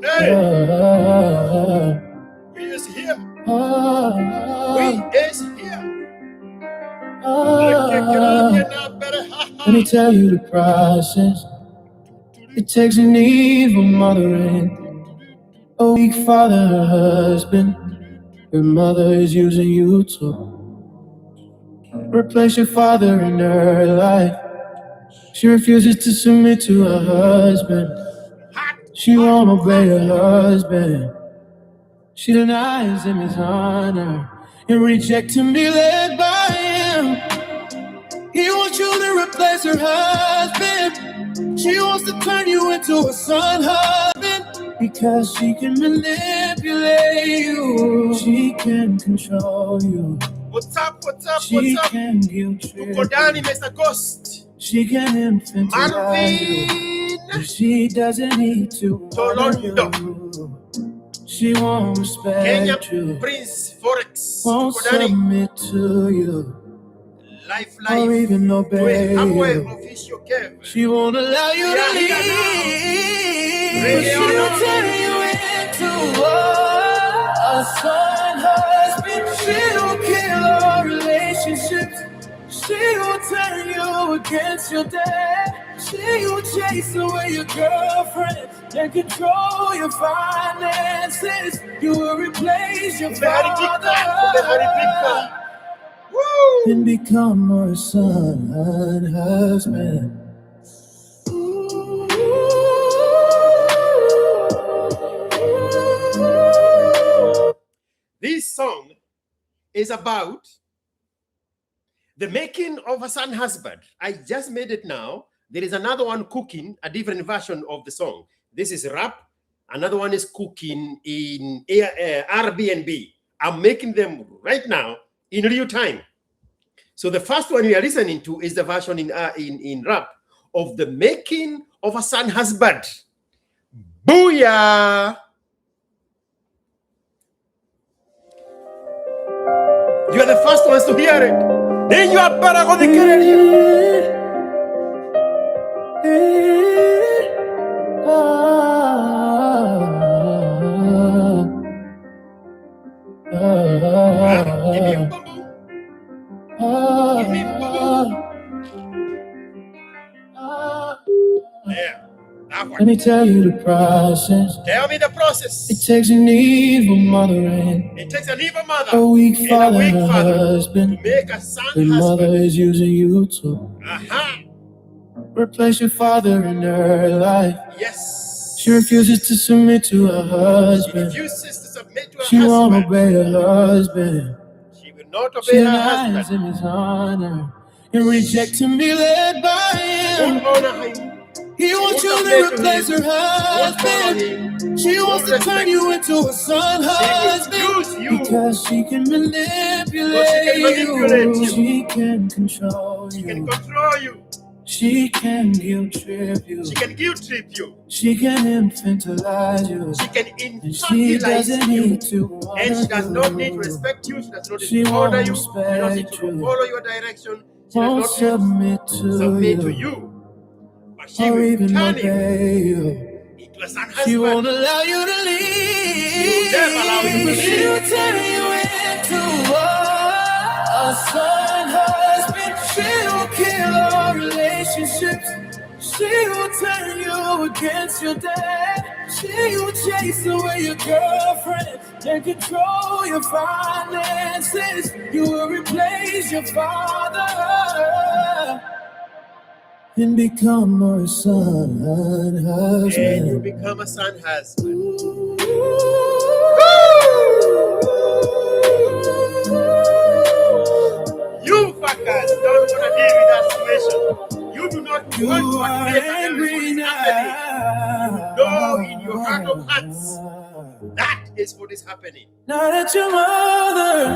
Hey, we is here. We is here. Let me tell you the process. It takes an evil mother and a weak father, her husband. Your mother is using you to replace your father in her life. She refuses to submit to her husband. She won't obey her husband. She denies him his honor and rejects him, be led by him. He wants you to replace her husband. She wants to turn you into a son husband because she can manipulate you. She can control you. What's up? She can guilt trip you. Mr. Ghost. She can infantilize you. But she doesn't need to honor you. She won't respect Kenya you. Prince Forex. Won't submit to you. Life. Or even obey you. She won't allow you to leave. She'll turn you into a son husband. She'll kill all relationships. She'll turn you against your dad. She'll chase away your girlfriend and control your finances. You will replace your father and become her son husband. This song is about the making of a son husband. I just made it now. There is another one cooking, a different version of the song. This is rap. Another one is cooking in Airbnb. I'm making them right now in real time. So the first one we are listening to is the version in rap of the making of a son husband. Booyah! You are the first ones to hear it. Then you are better on the career. Give me a bubble. Give me a bubble. Yeah. Let me tell you the process. Tell me the process. It takes an evil mother and it takes an evil mother, a weak father, and a weak father husband. to make a son Your husband. mother is using you to replace your father in her life. Yes. She refuses to submit to her husband. She refuses to submit to her She husband. won't obey her husband. She will not obey She her denies husband. him his honor and rejects him, be led by him. Won't honor him. He wants you to replace her husband. She wants to turn you into a son husband because she can manipulate you. She can control you. She can control you. She can guilt trip you. She can guilt trip you. She can infantilize you. She can and she doesn't you. Need to And she does not need to respect you. She does not need to order you. She does not need to follow your direction. She does not submit to you. But she will turn you into a son husband. She won't allow you to leave. She will never allow you to leave. She'll turn you into a son husband. She'll kill all relationships. She'll turn you against your dad. She'll chase away your girlfriend and control your finances. You will replace your father and become a son husband. And you become a son husband. You fuckers don't want to deal with that situation. You do not want to admit that what is happening. You know in your heart of hearts that is what is happening. Not at your mother,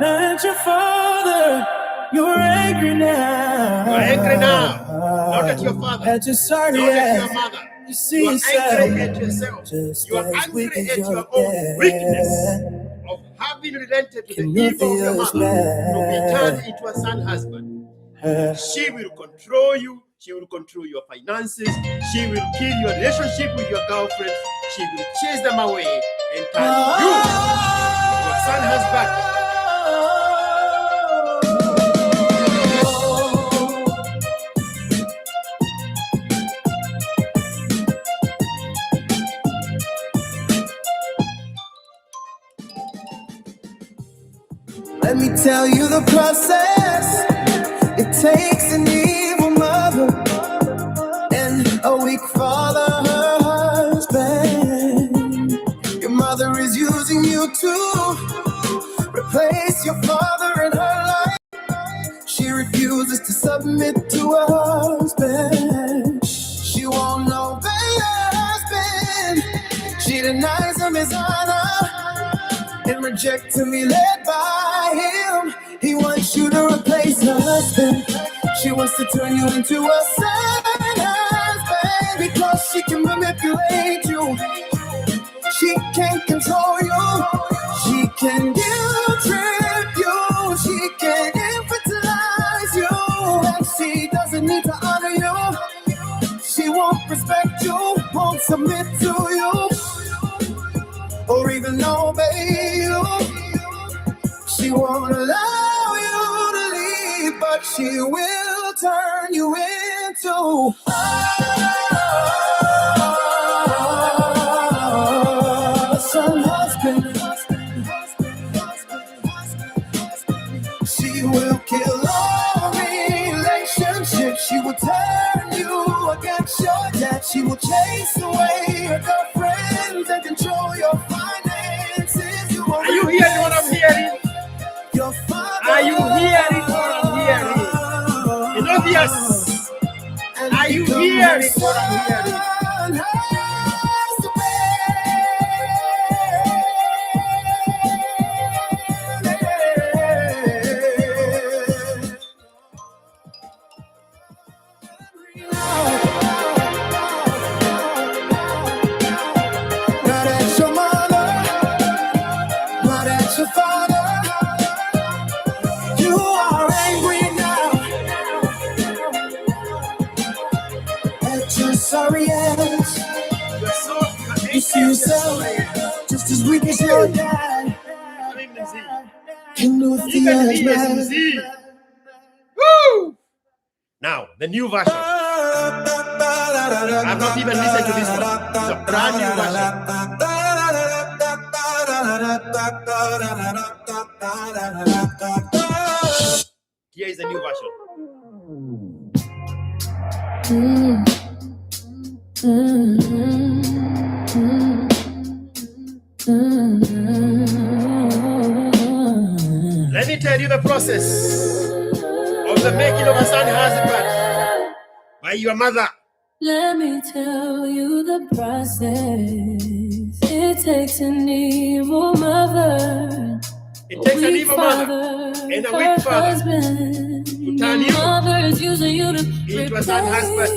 not at your father. You're angry now. You're angry now. Not at your father. At your sorry not at your mother. You see you are angry at yourself. You are angry at your own weakness of having relented to the evil of your mother to be turned into a son husband. She will control you. She will control your finances. She will kill your relationship with your girlfriend. she will chase them away and turn you into a son husband. Let me tell you the process. It takes an evil mother and a weak father, her husband. Your mother is using you to replace your father in her life. She refuses to submit to her husband. She won't obey her husband. She denies him his honor and rejects to be led by him. He wants you to replace her husband. She wants to turn you into a son husband because she can manipulate you. She can't control you. She can guilt trip you. She can infantilize you. And she doesn't need to honor you. She won't respect you, won't submit to you, or even obey you. She won't allow you to leave, but she will turn you into a son husband. She will kill all relationships. She will turn you against your dad. She will chase away your girlfriends and control your finances. Are you hearing what I'm hearing? Are you hearing what I'm hearing? It's obvious. Are you hearing what I'm hearing? Not at your mother, not at your father. You are angry now at your sorry ass. You see yourself just as weak as your dad. And with the ass man. Woo! Now, the new version. I've not even listened to this one. It's a brand new version. Here is the new version. Let me tell you the process of the making of a son husband by your mother. Let me tell you the process. It takes an evil mother. It takes an evil mother and a weak father to turn you into a son husband.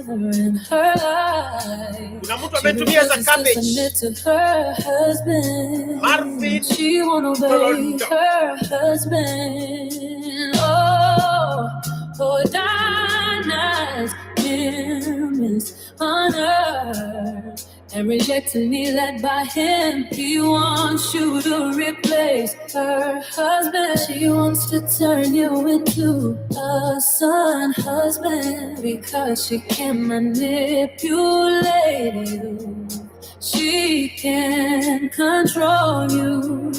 In her life, to her husband. Marvin, she won't obey her husband. Oh, Dinah's him is honored and rejecting me led by him. He wants you to replace her husband. She wants to turn you into a son husband because she can manipulate you. She can control you.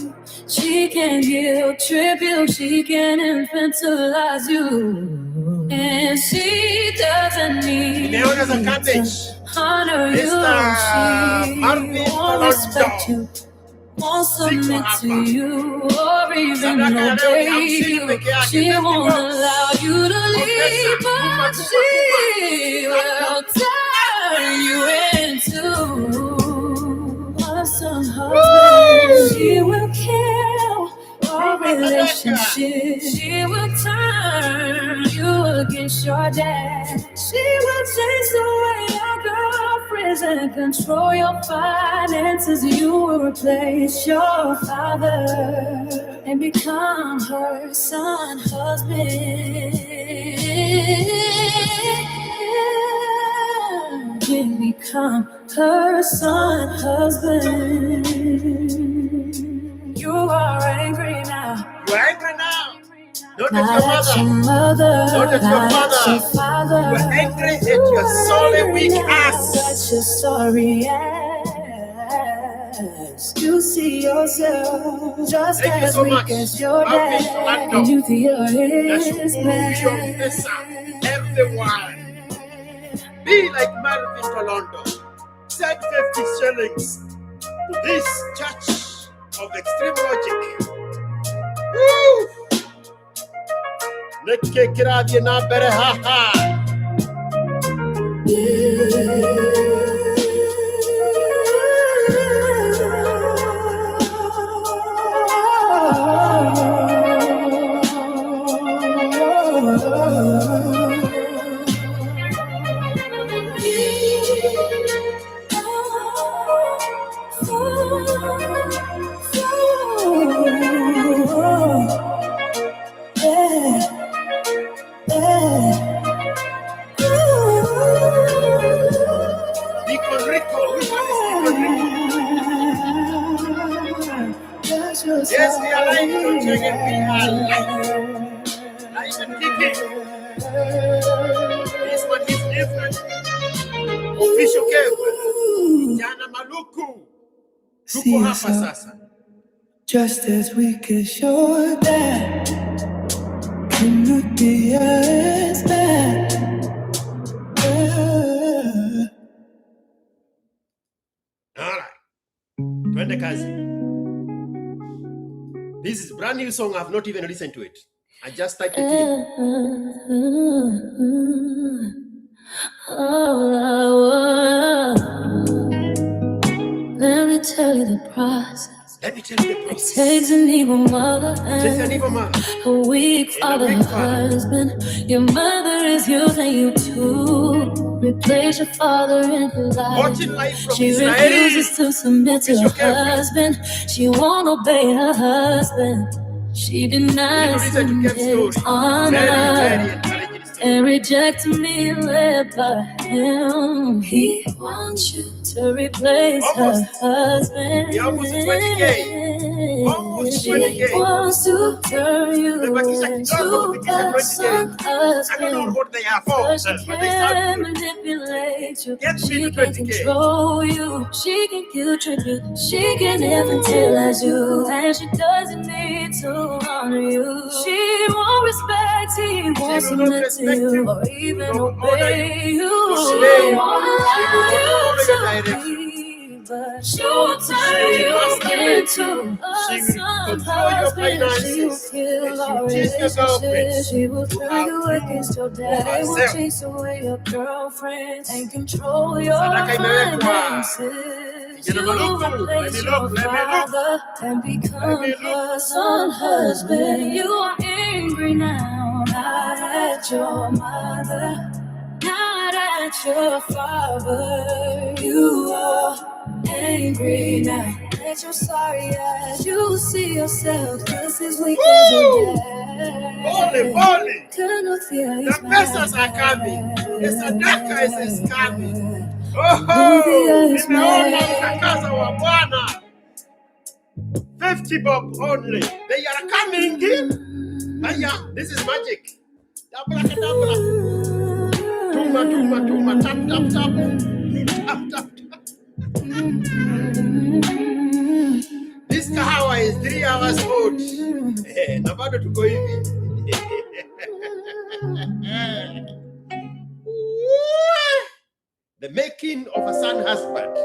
She can guilt trip you. She can infantilize you. And she doesn't need to honor you. She won't respect you, won't submit to you, or even obey you. She won't allow you to leave, but she will turn you into a son husband. She will kill our relationship. She will turn you against your dad. She will chase away your girlfriends and control your finances. You will replace your father and become her son husband. can become her son, husband. You are angry now. You're angry now. Not Not at your mother. Not at your father. You're angry at your sorry weak ass. That's your sorry ass. You see yourself just as weak as your dad, and you think you're his man. Everyone. Be like Marvin Tolondo. Send 50 shillings to this church of extreme logic. Woo! Nekke kiradye na bere ha ha. Yes, we are live to check it. We are live and kicking. This one is different. Official Kevin. Jana Maluku. Tuko hapa sasa. Just as weak as your dad, can you be as bad? All right. Twende kazi. This is a brand new song. I've not even listened to it. I just typed it in. Let me tell you the process. Let me tell you the process. It takes an evil mother and a weak father, husband. Your mother is using you to replace your father in her life. She refuses to submit to her husband. She won't obey her husband. She denies him his honor and rejects me led by him. He wants you to replace her husband. She wants to turn you into a son husband. I don't know what they are for. But she can manipulate you. She can control you. She can guilt trip. She can infantilize you. And she doesn't need to honor you. She won't respect you. She won't submit to you or even obey you. She won't allow you to be, but she will turn you into a son husband. She will kill our relationships. She will turn you against your dad. She will chase away your girlfriends and control your finances. You replace your father and become her son husband. You are angry now, not at your mother, not at your father. You are angry now. Let your sorry eyes, you see yourself just as weak as your dad. Holy. The pesos are coming. The sadaka is coming. Nimeona mtakaza wa Bwana. 50 bob only. They are coming in. Aya, this is magic. Dabla. Tuma. Tap. This kahawa is 3 hours old. Na bado tuko hivi. The making of a son husband.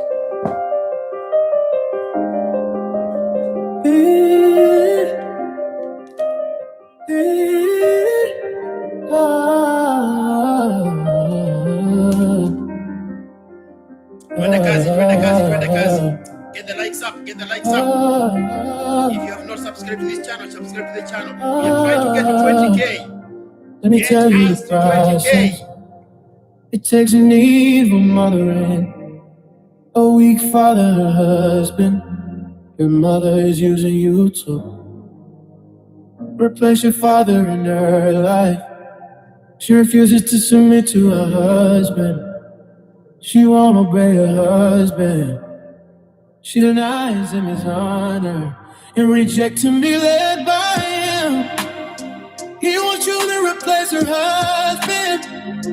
Twende kazi. Get the likes up. If you have not subscribed to this channel, subscribe to the channel. We are trying to get to 20K. Let me tell you the process. It takes an evil mother and a weak father, husband. Your mother is using you to replace your father in her life. She refuses to submit to her husband. She won't obey her husband. She denies him his honor and rejects him, be led by him. He wants you to replace her husband.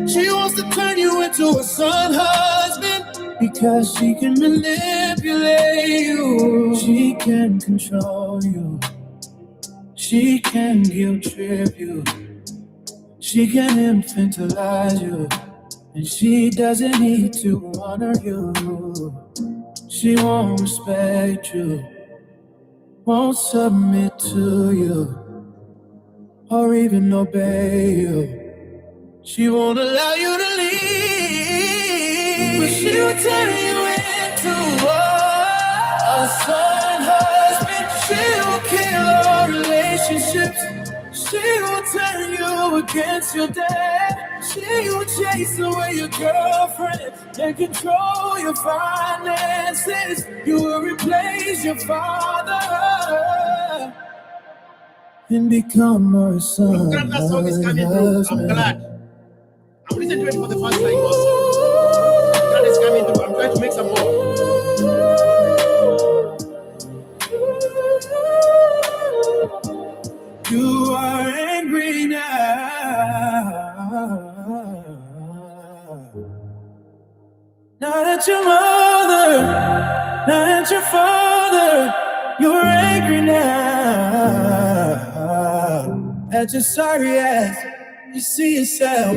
She wants to turn you into a son husband because she can manipulate you. She can control you. She can guilt trip you. She can infantilize you. And she doesn't need to honor you. She won't respect you, won't submit to you, or even obey you. She won't allow you to leave, but she will turn you into a son husband. She will kill all relationships. She will turn you against your dad. She will chase away your girlfriend and control your finances. You will replace your father and become her son. That song is coming through. I'm glad. I'm listening to it for the first time also. That is coming through. I'm trying to make some more. You are angry now. Not at your mother, not at your father. You're angry now. At your sorry ass, you see yourself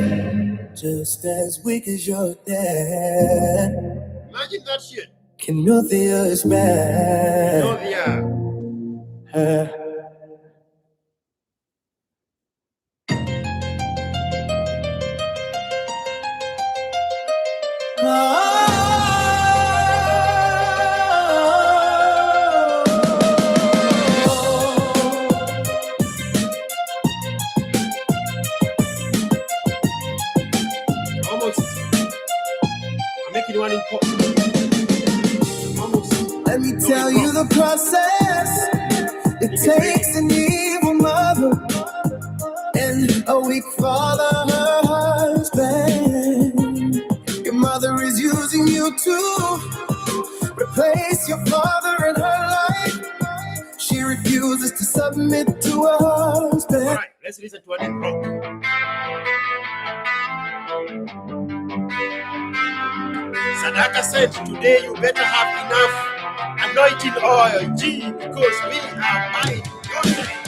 just as weak as your dad. Imagine that shit. Can nothing else bad. No, yeah. Let me tell you the process. It takes an evil mother and a weak father, her husband. Your mother is using you to replace your father in her life. She refuses to submit to her husband. All right, let's listen to an intro. Sadaka said, today you better have enough anointing oil, G, because we are buying your name.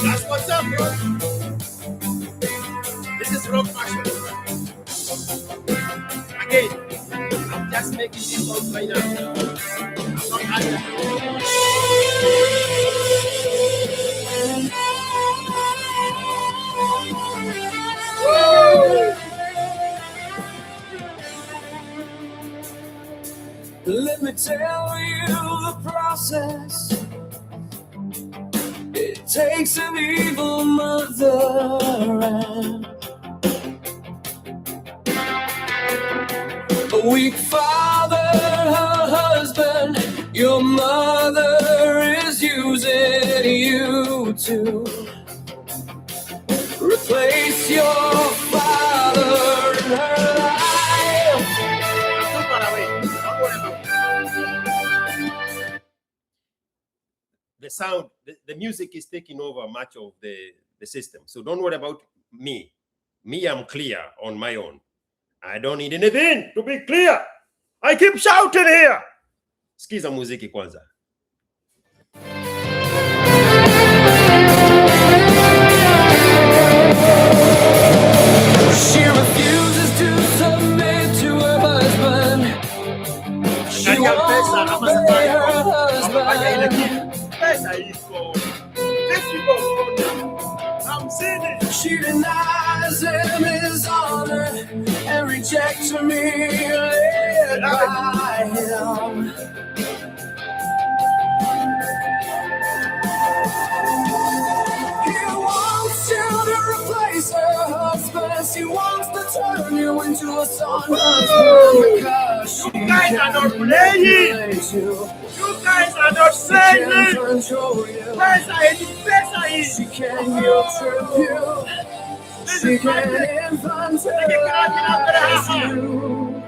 That's what's up, bro. This is rock fashion. Again, I'm just making this songs right now. I'm not adding. Let me tell you the process. It takes an evil mother and a weak father, her husband. Your mother is using you to replace your father in her life. The sound, the music is taking over much of the system. So don't worry about me. Me, I'm clear on my own. I don't need anything to be clear. I keep shouting here. Skiza muziki kwanza. She refuses to submit to her husband. She won't obey her husband. She denies him his honor and rejects me led by him. He wants you to replace her husband. She wants to turn you into a son husband because she guys are not playing. You guys are not saying control you. She can guilt trip you. She can infantilize you.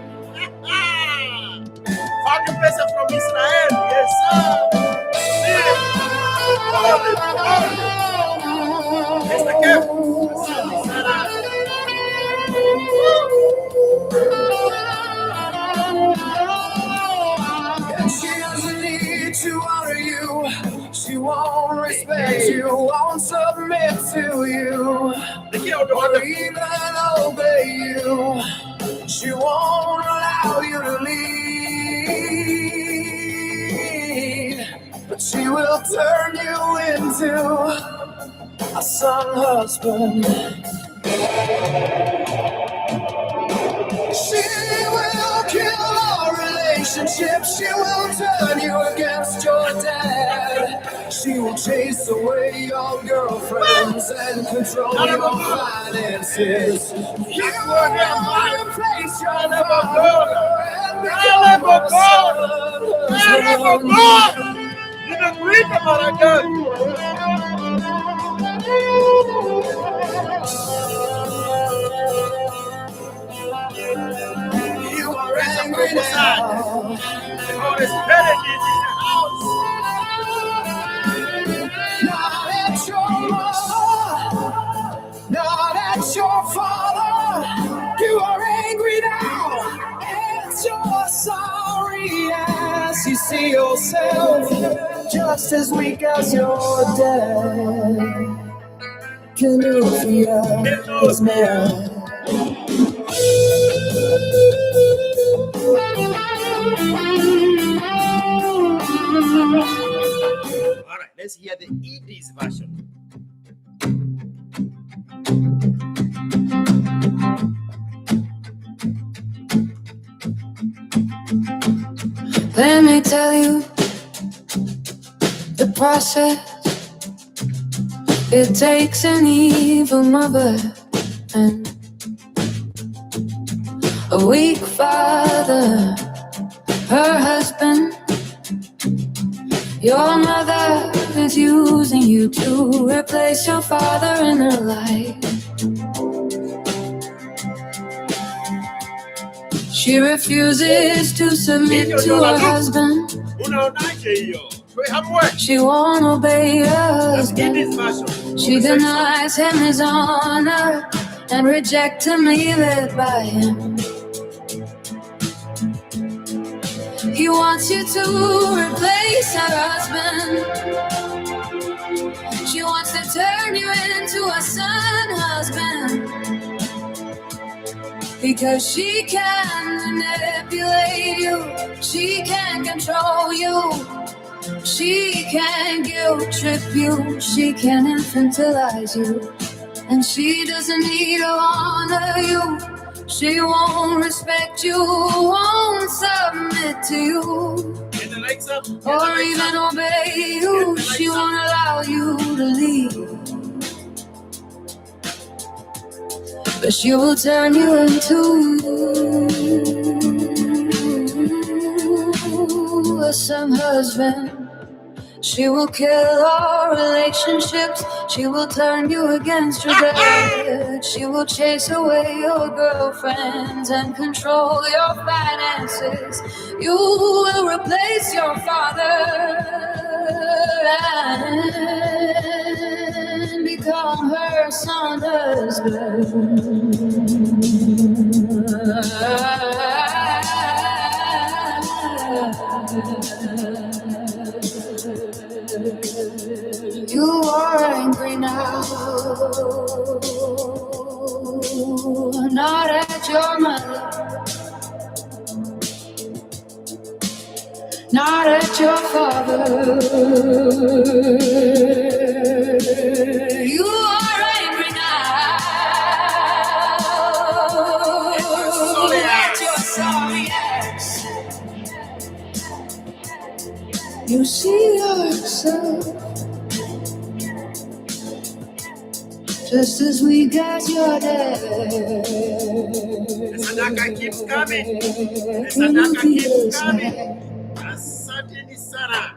Found a person from Israel, yes sir. Mr. Kev. She doesn't need to honor you. She won't respect you, won't submit to you, or even obey you. She won't allow you to lead, but she will turn you into a son husband. She will kill our relationship. She will turn you against your dad. She will chase away your girlfriends and control your finances. You will replace your father and become a son husband. You don't read about a girl. You are angry now. The Holy Spirit is in the house. Not at your mother, not at your father. You are angry now, and you're sorry as you see yourself just as weak as your dad. Can you feel this man? All right, let's hear the ED's version. Let me tell you the process. It takes an evil mother and a weak father, her husband. Your mother is using you to replace your father in her life. She refuses to submit to her husband. She won't obey her husband. She denies him his honor and rejects him, leave it by him. He wants you to replace her husband. She wants to turn you into a son husband, because she can manipulate you, she can control you, she can guilt trip you, she can infantilize you, and she doesn't need to honor you. She won't respect you, won't submit to you, or even obey you. She won't allow you to leave, but she will turn you into a son husband. She will kill all relationships. She will turn you against your dad. She will chase away your girlfriends and control your finances. You will replace your father and become her son husband. You are angry now, not at your mother, not at your father. You are angry now, at your sorry ass. You see yourself just as we got your dad. The Sadaka keeps coming. The Sadaka keeps coming. Asante Sarah.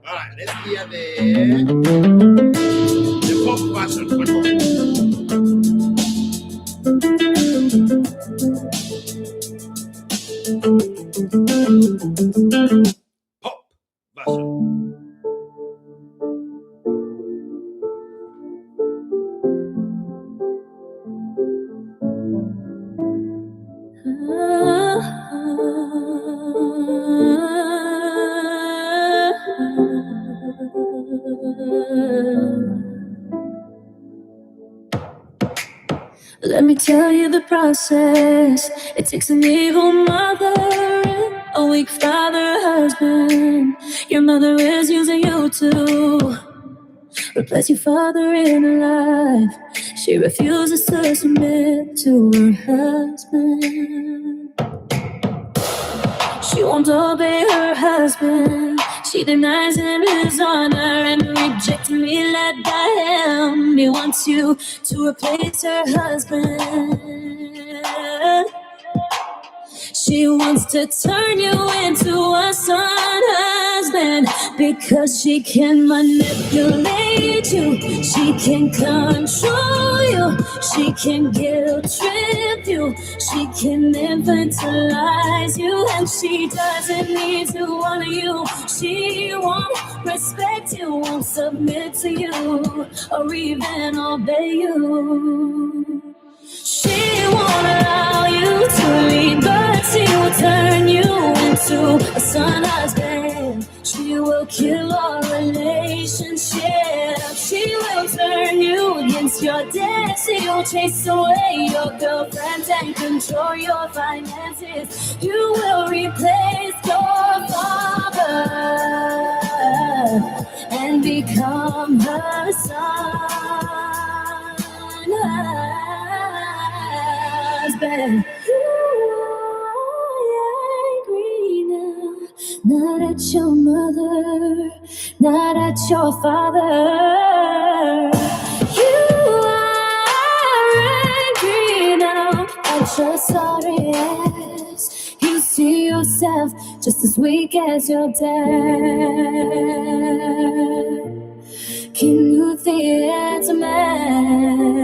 All right, let's hear the pop version. Pop version. Let me tell you the process. It takes an evil mother and a weak father husband. Your mother is using you to replace your father in her life. She refuses to submit to her husband. She won't obey her husband. She denies him his honor and rejects me led by him. He wants you to replace her husband. She wants to turn you into a son husband because she can manipulate you. She can control you. She can guilt trip you. She can infantilize you. And she doesn't need to honor you. She won't respect you, won't submit to you, or even obey you. She won't allow you to lead, but she will turn you into a son husband. She will kill our relationship. She will turn you against your dad. She will chase away your girlfriends and control your finances. You will replace your father and become her son. Husband. You are angry now, not at your mother, not at your father. You are angry now at your sorry ass. You see yourself just as weak as your dad. Can you the answer, man?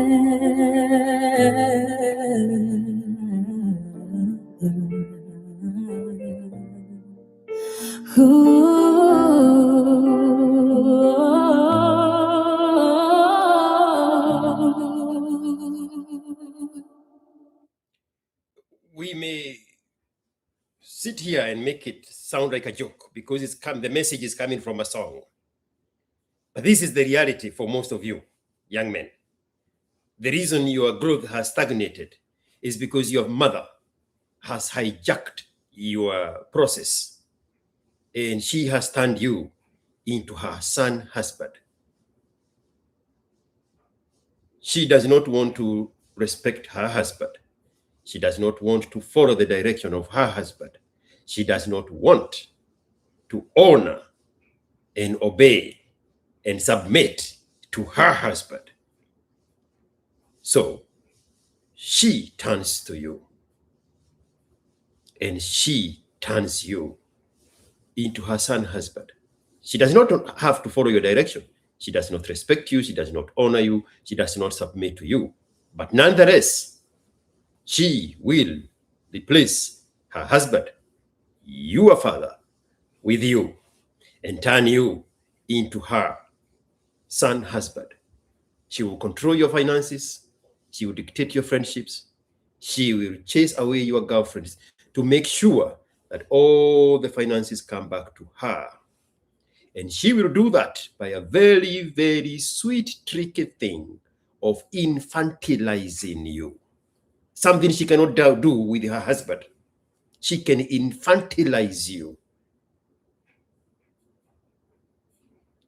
We may sit here and make it sound like a joke because the message is coming from a song. But this is the reality for most of you, young men. The reason your growth has stagnated is because your mother has hijacked your process and she has turned you into her son husband. She does not want to respect her husband. She does not want to follow the direction of her husband. She does not want to honor and obey and submit to her husband. So she turns to you and she turns you into her son husband. She does not have to follow your direction. She does not respect you. She does not honor you. She does not submit to you. But nonetheless, she will replace her husband, your father, with you and turn you into her son husband. She will control your finances. She will dictate your friendships. She will chase away your girlfriends to make sure that all the finances come back to her. And she will do that by a very, very sweet, tricky thing of infantilizing you. Something she cannot do with her husband. She can infantilize you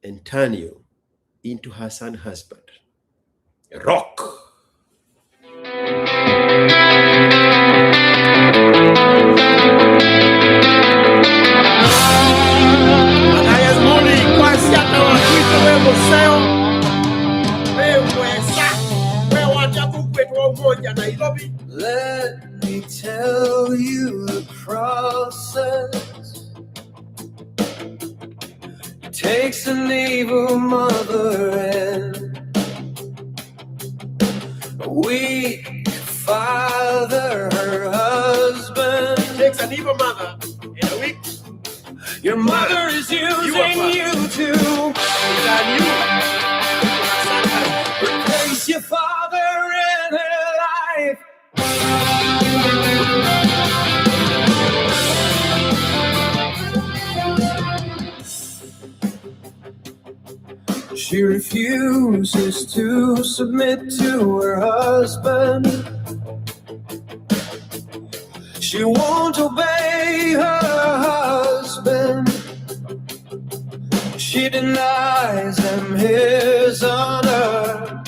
and turn you into her son husband. Rock. Let me tell you the process. It takes an evil mother and a weak father, her husband. makes an evil mother and a weak. Your mother is using you to replace your father in her life. She refuses to submit to her husband. She won't obey her husband. She denies him his honor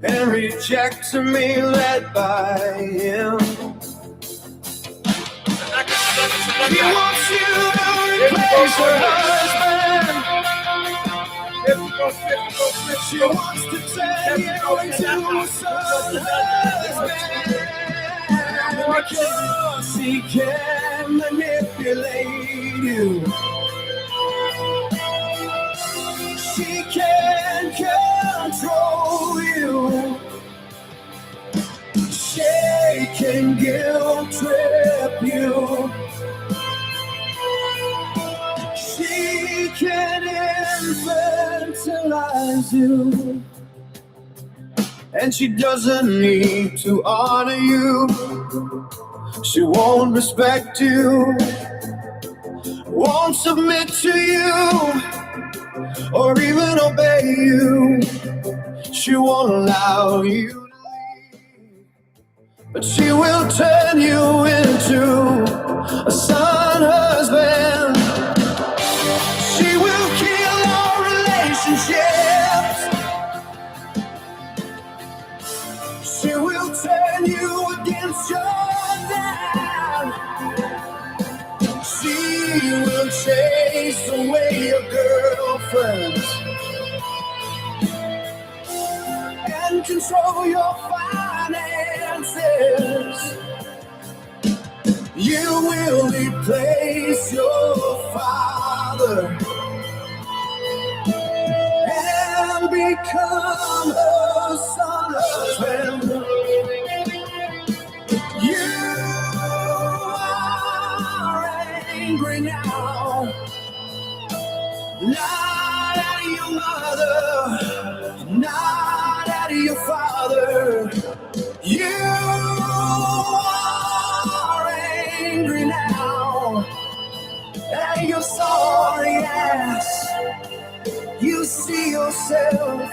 and rejects me led by him. He wants you to replace her husband. She wants to turn you into a son husband. Because she can manipulate you. She can control you. She can guilt trip you. She can infantilize you. And she doesn't need to honor you. She won't respect you, won't submit to you, or even obey you. She won't allow you to leave, but she will turn you into a son husband. She will kill all relationships. She will turn you against your dad. She will chase away your girlfriends and control your finances. You will replace your father and become her son husband. You are angry now, not at your mother, not at your father. You are angry now at your sorry ass. You see yourself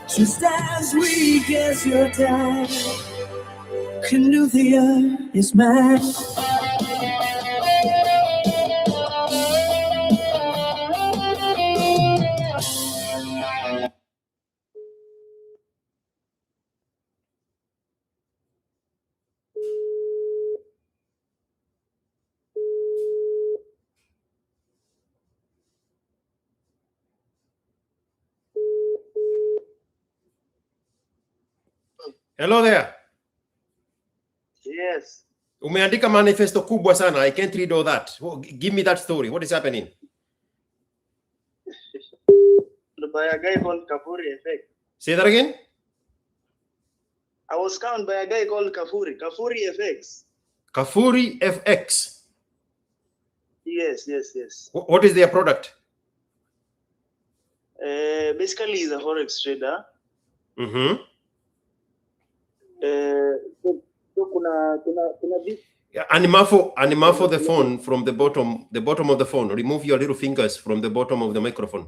just as weak as your dad. Can do the earth is mad. Hello there. Yes. Umeandika manifesto kubwa sana. I can't read all that. Give me that story. What is happening? By a guy called Kafuri Effect. Say that again? I was scammed by a guy called Kafuri. Kafuri FX. Kafuri FX. Yes. What is their product? Basically, he's a Forex trader. Mm-hmm. So kuna this. Animafo the phone from the bottom of the phone. Remove your little fingers from the bottom of the microphone.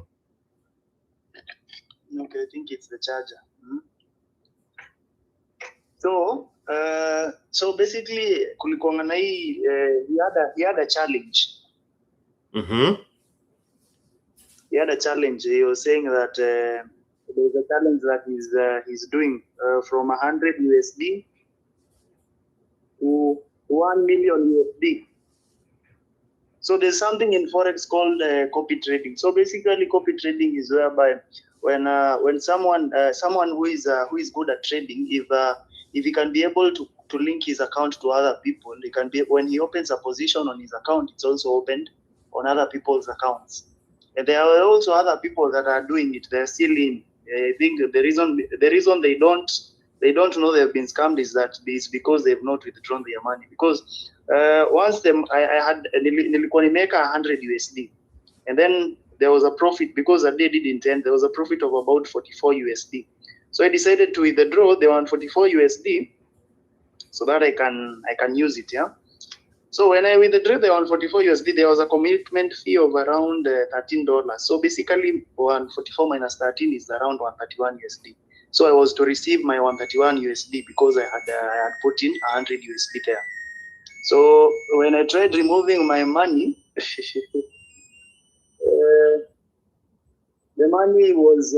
Okay, I think it's the charger. So basically, kulikuwa na hii he had a challenge. Mm-hmm. He had a challenge. He was saying that there's a challenge that he's doing from 100 USD to 1 million USD. So there's something in Forex called copy trading. So basically, copy trading is whereby when someone who is good at trading, if he can be able to link his account to other people, he can be, when he opens a position on his account, it's also opened on other people's accounts. And there are also other people that are doing it. They're still in. I think the reason they don't know they've been scammed is that it's because they've not withdrawn their money. Because once I had nilikuwa nimeka 100 USD, and then there was a profit because the day didn't end. There was a profit of about 44 USD. So I decided to withdraw the 144 USD so that I can use it. Yeah. So when I withdrew the 144 USD, there was a commitment fee of around $13. So basically 144 minus 13 is around 131 USD. So I was to receive my 131 USD because I had put in 100 USD there. So when I tried removing my money, the money was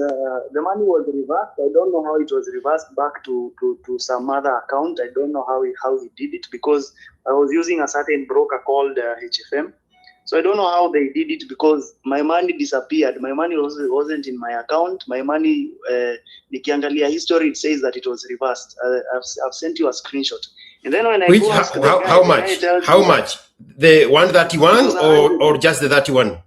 reversed. I don't know how it was reversed back to some other account. I don't know how he did it, because I was using a certain broker called HFM. So I don't know how they did it, because my money disappeared. My money wasn't in my account. My money, nikiangalia history, it says that it was reversed. I've sent you a screenshot. And then when I go ask the guy, how much? How much? The 131 or just the 31?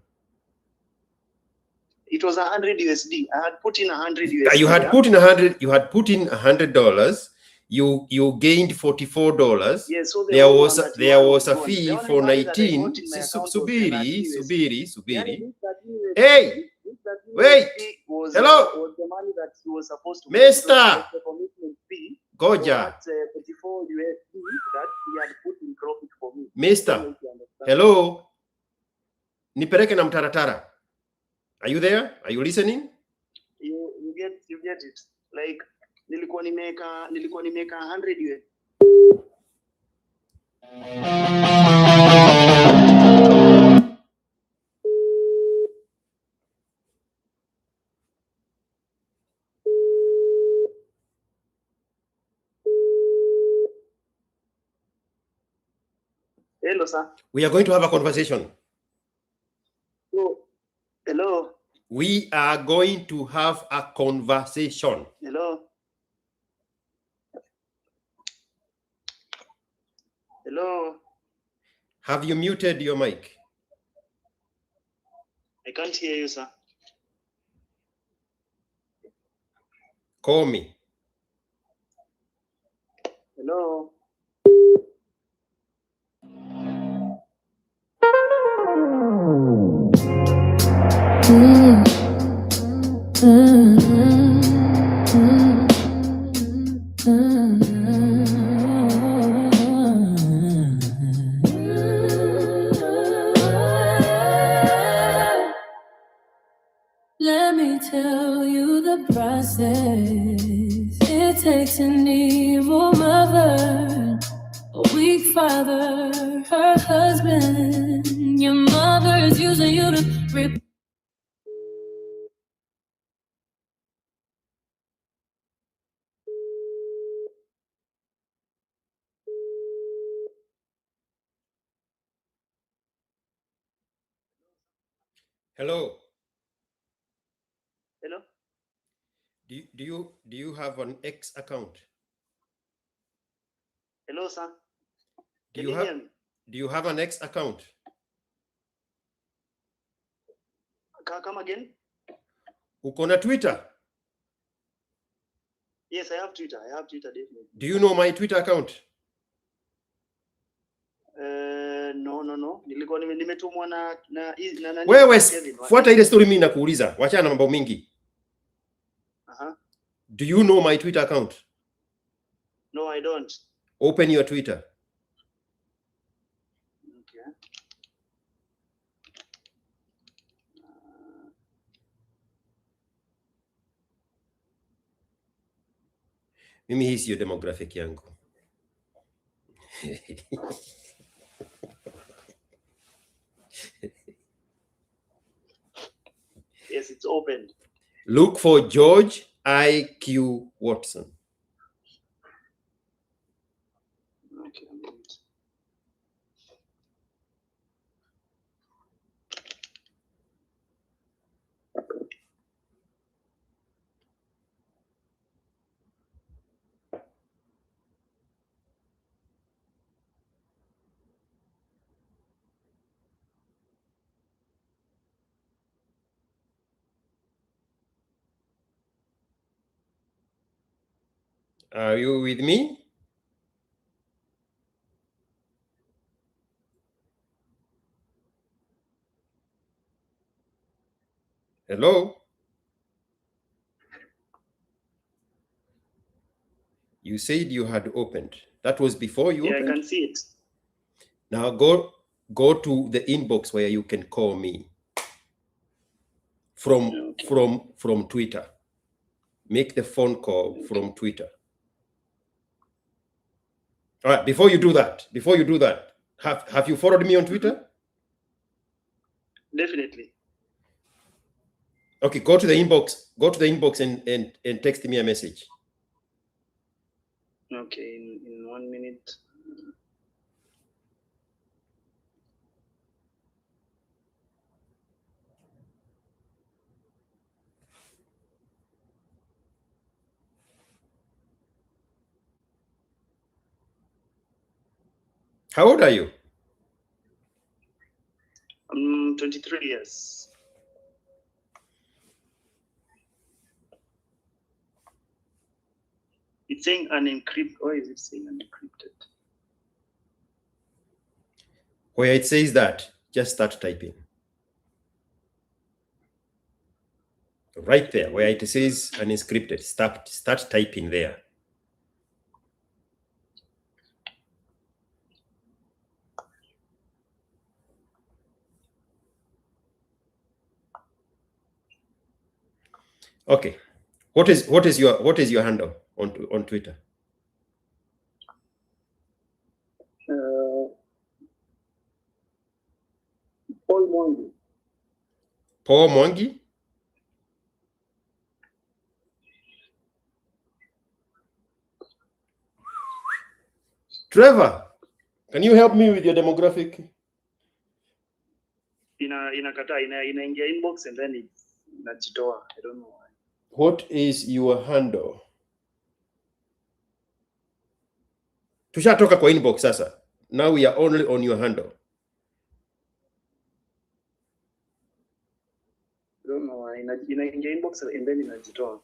It was 100 USD. I had put in 100 USD. You had put in 100. You had put in $100. You gained $44. Yes, so there was a fee for 19. Subiri. Hey, wait. Hello, was the money that he was supposed to Mister. the commitment fee. Goja. 34 USD that he had put in profit for me. Mister. Hello. Nipeleke na mtaratara. Are you there? Are you listening? You get it. Like nilikuwa nimeka 100 USD. Hello, sir. We are going to have a conversation. Hello. We are going to have a conversation. Hello. Hello. Have you muted your mic? I can't hear you, sir. Call me. Hello. Let me tell you the process. It takes an evil mother, a weak father, her husband. Your mother is using you to rip. Hello. Hello. Do you have an X account? Hello, sir. Do you have an X account? Come again? Uko na Twitter? Yes, I have Twitter. Definitely. Do you know my Twitter account? No. Nilikuwa nimetumwa na wewe fuata ile story mimi nakuuliza. Wacha na mambo mingi. Do you know my Twitter account? No, I don't. Open your Twitter. Okay. Mimi hii sio demographic yangu. Yes, it's open. Look for George IQ Watson. Okay. Are you with me? Hello? You said you had opened. That was before you opened? I can see it. Now go to the inbox where you can call me from Twitter. Make the phone call from Twitter. All right, before you do that, have you followed me on Twitter? Definitely. Okay, go to the inbox and text me a message. Okay, in 1 minute. How old are you? I'm 23 years. It's saying unencrypted. Why is it saying unencrypted? Where it says that, just start typing. Right there, where it says unencrypted, start typing there. Okay. What is your handle on Twitter? Paul Mwangi. Paul Mwangi? Trevor, can you help me with your demographic? Inaingia inbox and then it's inajitoa. I don't know why. What is your handle? Tushatoka kwa inbox sasa. Now we are only on your handle. I don't know why. Inaingia inbox and then inajitoa.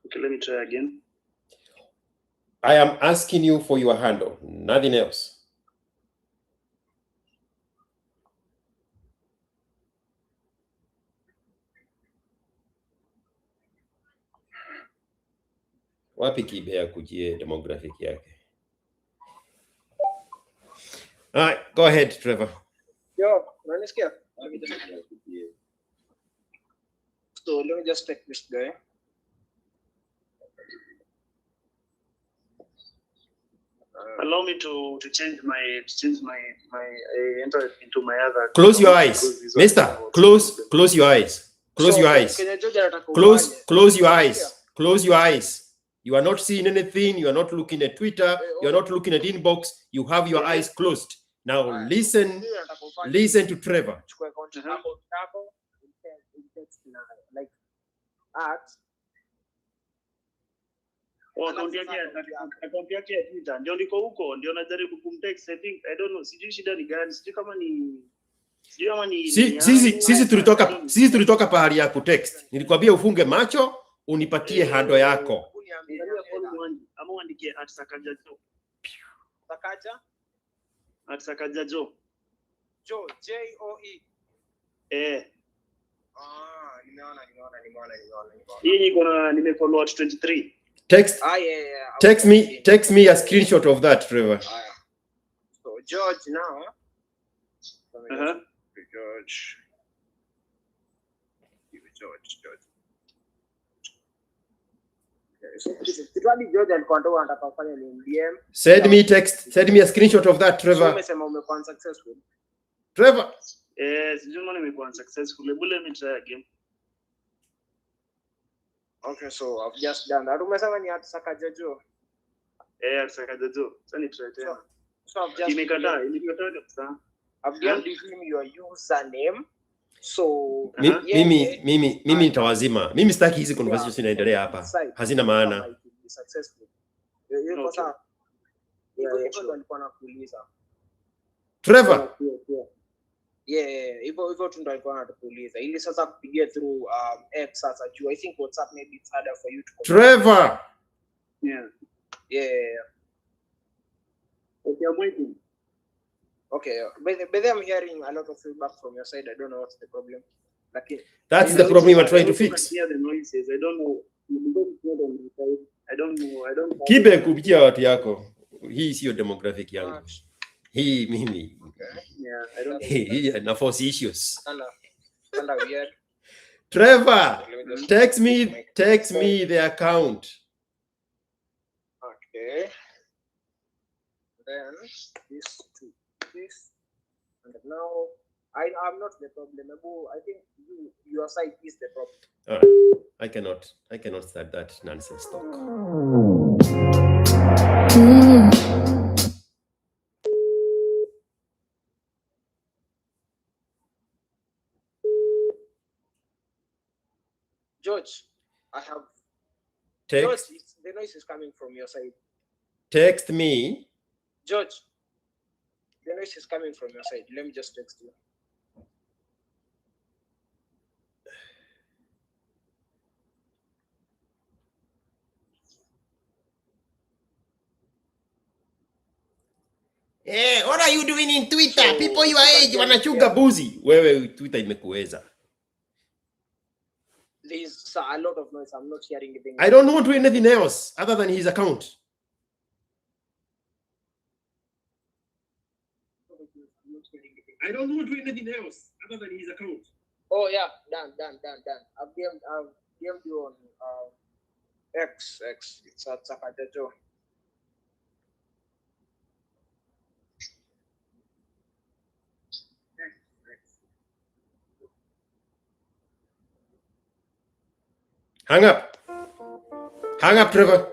Okay, let me try again. I am asking you for your handle, nothing else. Wapi Kibea kujie demographic yake? All right, go ahead, Trevor. Yo, unanisikia? So let me just take this guy. Allow me to change my enter into my other. Close your eyes, Mister. Close your eyes. Close your eyes. Close your eyes. Close your eyes. You are not seeing anything. You are not looking at Twitter. You are not looking at inbox. You have your eyes closed. Now listen to Trevor. Like at Akaunti yake ya Twitter ndio liko huko, ndio najaribu kumtext. I don't know, sijui shida ni gani, sijui kama ni sisi tulitoka pahali ya kutext. Nilikwambia ufunge macho unipatie handle yako. Ama uandikie @sakajajo. @sakajajo. Joe. Nimeona. Hii niko na nimefollow at 23. Text me a screenshot of that, Trevor. So George now. George. George alikuwa ndo anataka kufanya ni DM. Send me a screenshot of that, Trevor. Umesema umekuwa successful. Trevor. Sijui mbona nimekuwa successful. Let me try again. Okay, so I've just done that. Umesema ni @sakajajo. @sakajajo. Sasa ni try tena. So I've just imekataa kabisa. I've given him your username. So mimi nitawazima. Mimi sitaki hizi conversation inaendelea hapa. Hazina maana. Alikuwa anakuuliza. Trevor. hivyo tu ndo alikuwa anatuuliza ili sasa kupigia through X sasa juu I think WhatsApp maybe it's harder for you to Trevor. Yeah. Okay, I'm waiting. Okay, but I'm hearing a lot of feedback from your side. I don't know what's the problem. That's the problem we're trying to fix. Hear the noises. I don't know. I don't know. Kibe kupitia watu yako. Hii sio demographic yangu. Hii mimi. Yeah, I don't know. Hii na force issues. Kinda weird. Trevor, text me the account. Okay. Then this, and now I'm not the problem. I think your side is the problem. All right. I cannot start that nonsense talk. George, I have Text. George, the noise is coming from your side. Text me. George, the noise is coming from your side. Let me just text you. Hey, what are you doing in Twitter? People your age wanachuga buzi. Wewe Twitter imekuweza. There's a lot of noise. I'm not hearing anything. I don't want to do anything else other than his account. I don't want to do anything else other than his account. Oh yeah, done. I've DM'd you on X. It's at Sakateto. Hang up. Hang up, Trevor.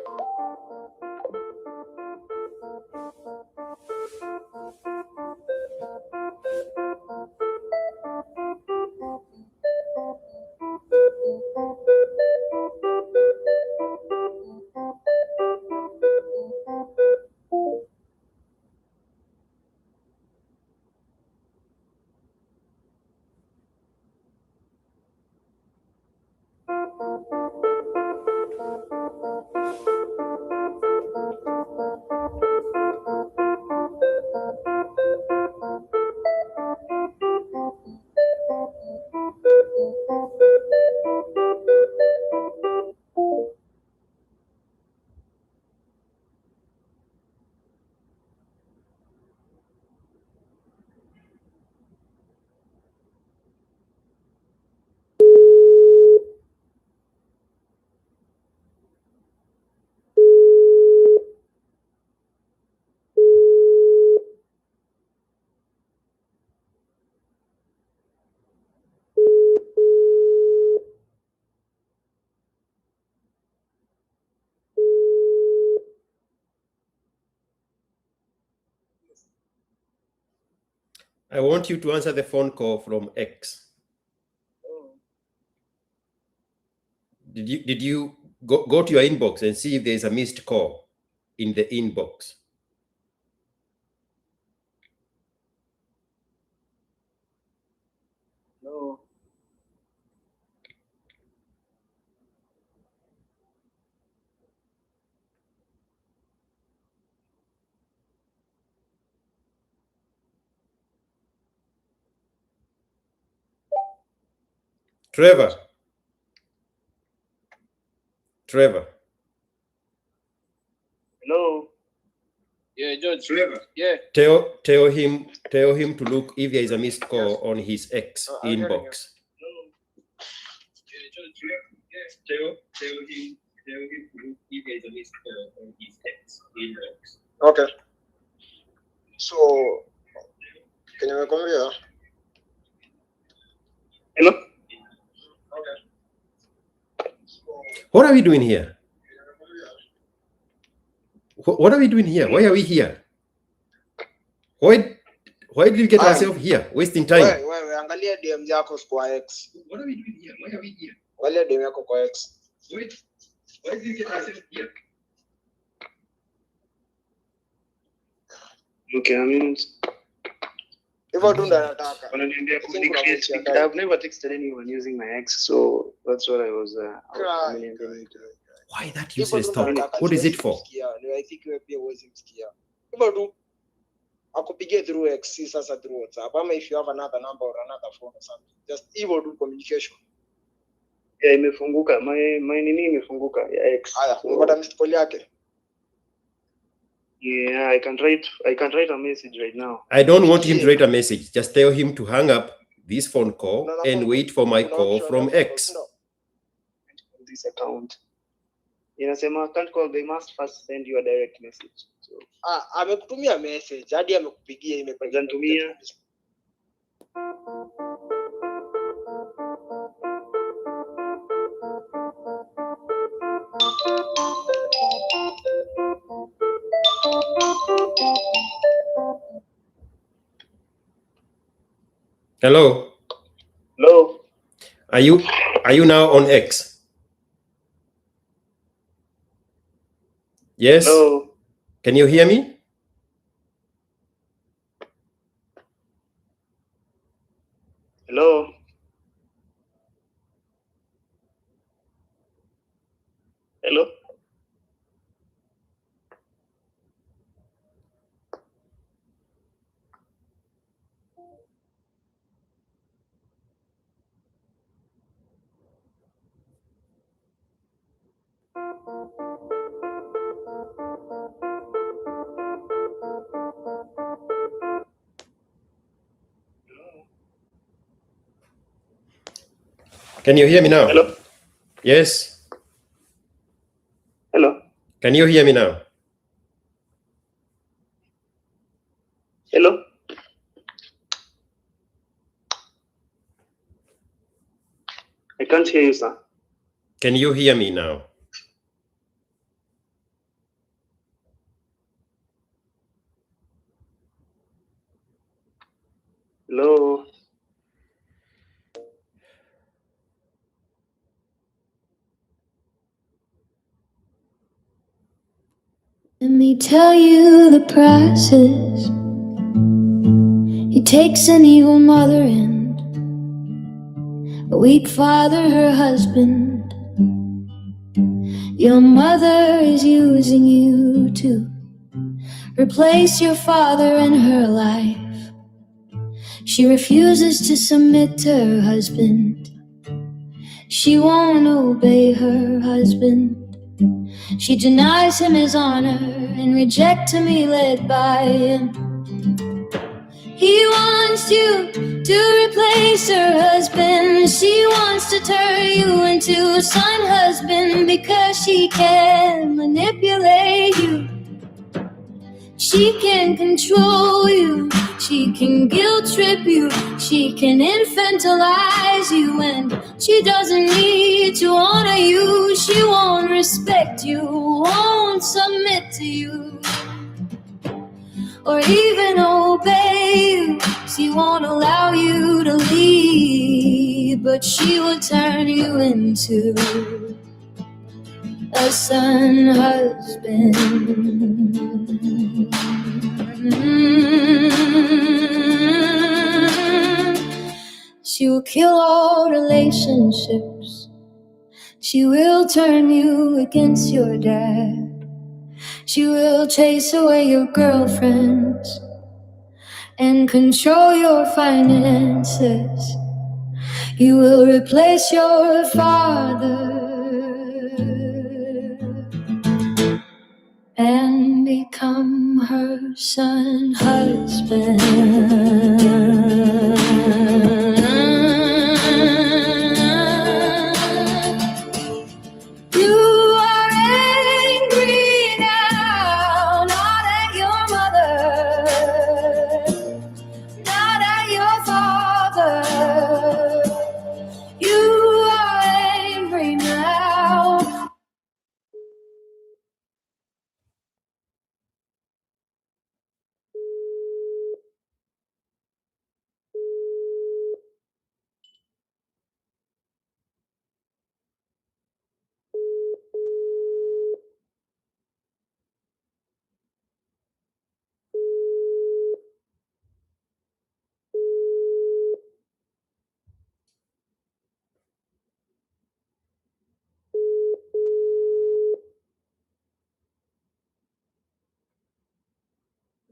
I want you to answer the phone call from X. Did you go to your inbox and see if there's a missed call in the inbox? No. Trevor. Hello. Yeah, George. Trevor. Yeah. Tell him to look if there is a missed call on his X inbox. Yeah, George. Yeah. Tell him to look if there is a missed call on his X inbox. Okay. So, can you come here? Hello. Okay. What are we doing here? What are we doing here? Why are we here? Why did we get ourselves here? Wasting time. Wewe angalia DM yako kwa X. What are we doing here? Why are we here? Angalia DM yako kwa X. Why did we get ourselves here? Okay, I mean. Hivyo hivyo tu ndo anataka. Wananiambia Lakini kuna voice ya I've ndani. never texted anyone using my ex, so that's what I was wameniambia. Why that Hivyo useless tu talk? anataka, What is siwezi it for? kumsikia. I think wewe pia huwezi msikia. Hivyo tu akupigie through X, si sasa through WhatsApp. Ama if you have another number or another phone or something. Just hivyo tu communication. Yeah, imefunguka. My nini imefunguka ya X. Haya, umepata missed call yake. Yeah, I can write a message right now. I don't want him to write a message. Just tell him to hang up this phone call and wait for my call from X. This account. Inasema can't call, they must first send you a direct message. So, amekutumia message hadi amekupigia Hajanitumia. Hello. Hello. Are you now on X? Yes. Hello. Can you hear me? Hello. Hello. Can you hear me now? Hello. Yes. Hello. Can you hear me now? Hello. I can't hear you, sir. Can you hear me now? Hello. Let me tell you the process. He takes an evil mother and a weak father, her husband. Your mother is using you to replace your father in her life. She refuses to submit to her husband. She won't obey her husband. She denies him his honor and rejects to be led by him. He wants you to replace her husband. She wants to turn you into a son husband because she can manipulate you. She can control you. She can guilt trip you. She can infantilize you, and she doesn't need to honor you. She won't respect you, won't submit to you, or even obey you. She won't allow you to lead, but she will turn you into a son husband. She will kill all relationships. She will turn you against your dad. She will chase away your girlfriends and control your finances. You will replace your father and become her son husband. You are angry now, not at your mother, not at your father. You are angry now.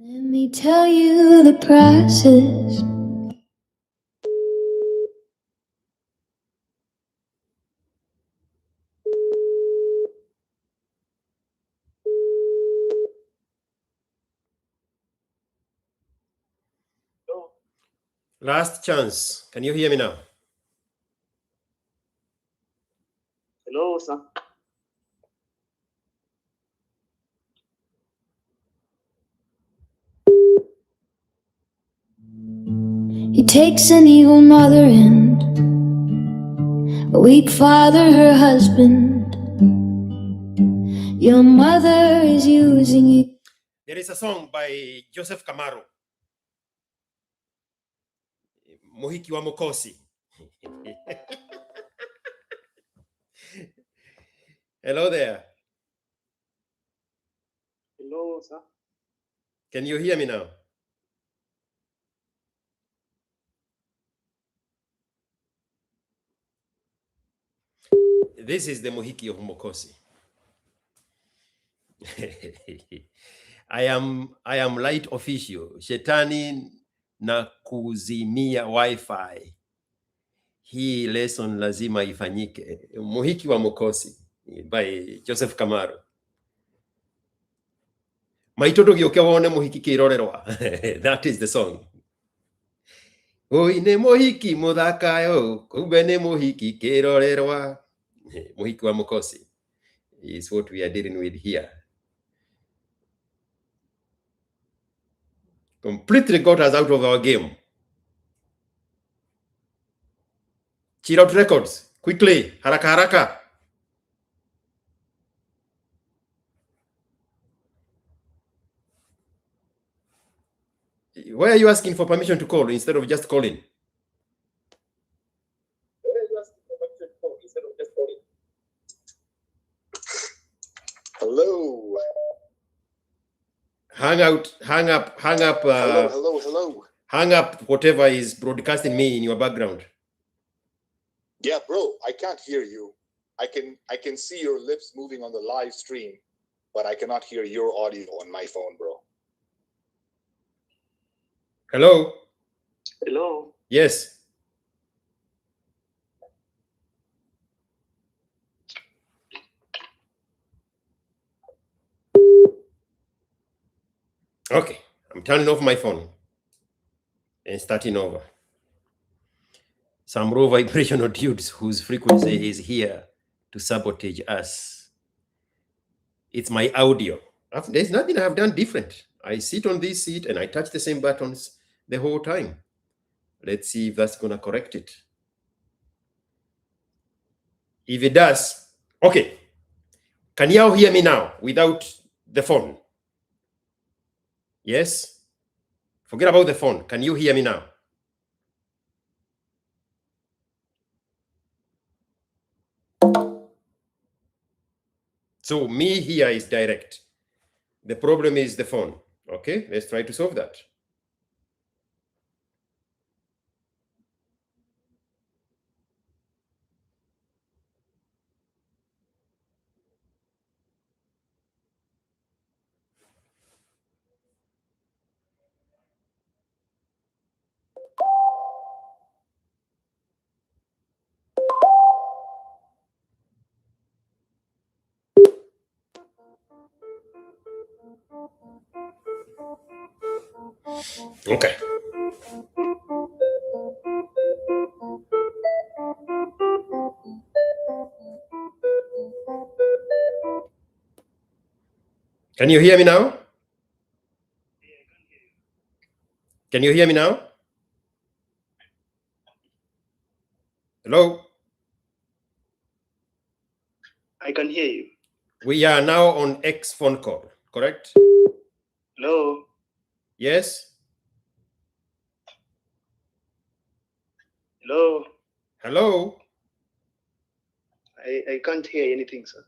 Let me tell you the process. Last chance. Can you hear me now? Hello, sir. He takes an evil mother and a weak father, her husband. Your mother is using you. There is a song by Joseph Kamaro, Mohiki wa Mokosi. Hello there. Hello, sir. Can you hear me now? This is the Mohiki of Mokosi. I am light official. Shetani na kuzimia wifi. Hii lesson lazima ifanyike. Mohiki wa Mokosi by Joseph Kamaro. Maitoto gioke wone mohiki kirorerwa. That is the song. Oi ne mohiki muthakayo, kumbe ne mohiki kirorerwa. Mohiki wa Mokosi is what we are dealing with here. Completely got us out of our game. Chill out records quickly, haraka haraka. Why are you asking for permission to call instead of just calling? Hello. Hang up. Hello. Hang up whatever is broadcasting me in your background. Yeah, bro, I can't hear you. I can see your lips moving on the live stream, but I cannot hear your audio on my phone, bro. Hello? Hello. Yes. Okay, I'm turning off my phone and starting over. Some raw vibrational dudes whose frequency is here to sabotage us. It's my audio. There's nothing I've done different. I sit on this seat and I touch the same buttons the whole time. Let's see if that's gonna correct it. If it does, okay. Can you all hear me now without the phone? Yes? Forget about the phone. Can you hear me now? So me here is direct. The problem is the phone. Okay, let's try to solve that. Okay. Can you hear me now? Can you hear me now? Hello? I can hear you. We are now on X phone call, correct? Hello. Yes? Hello. Hello? I can't hear anything, sir.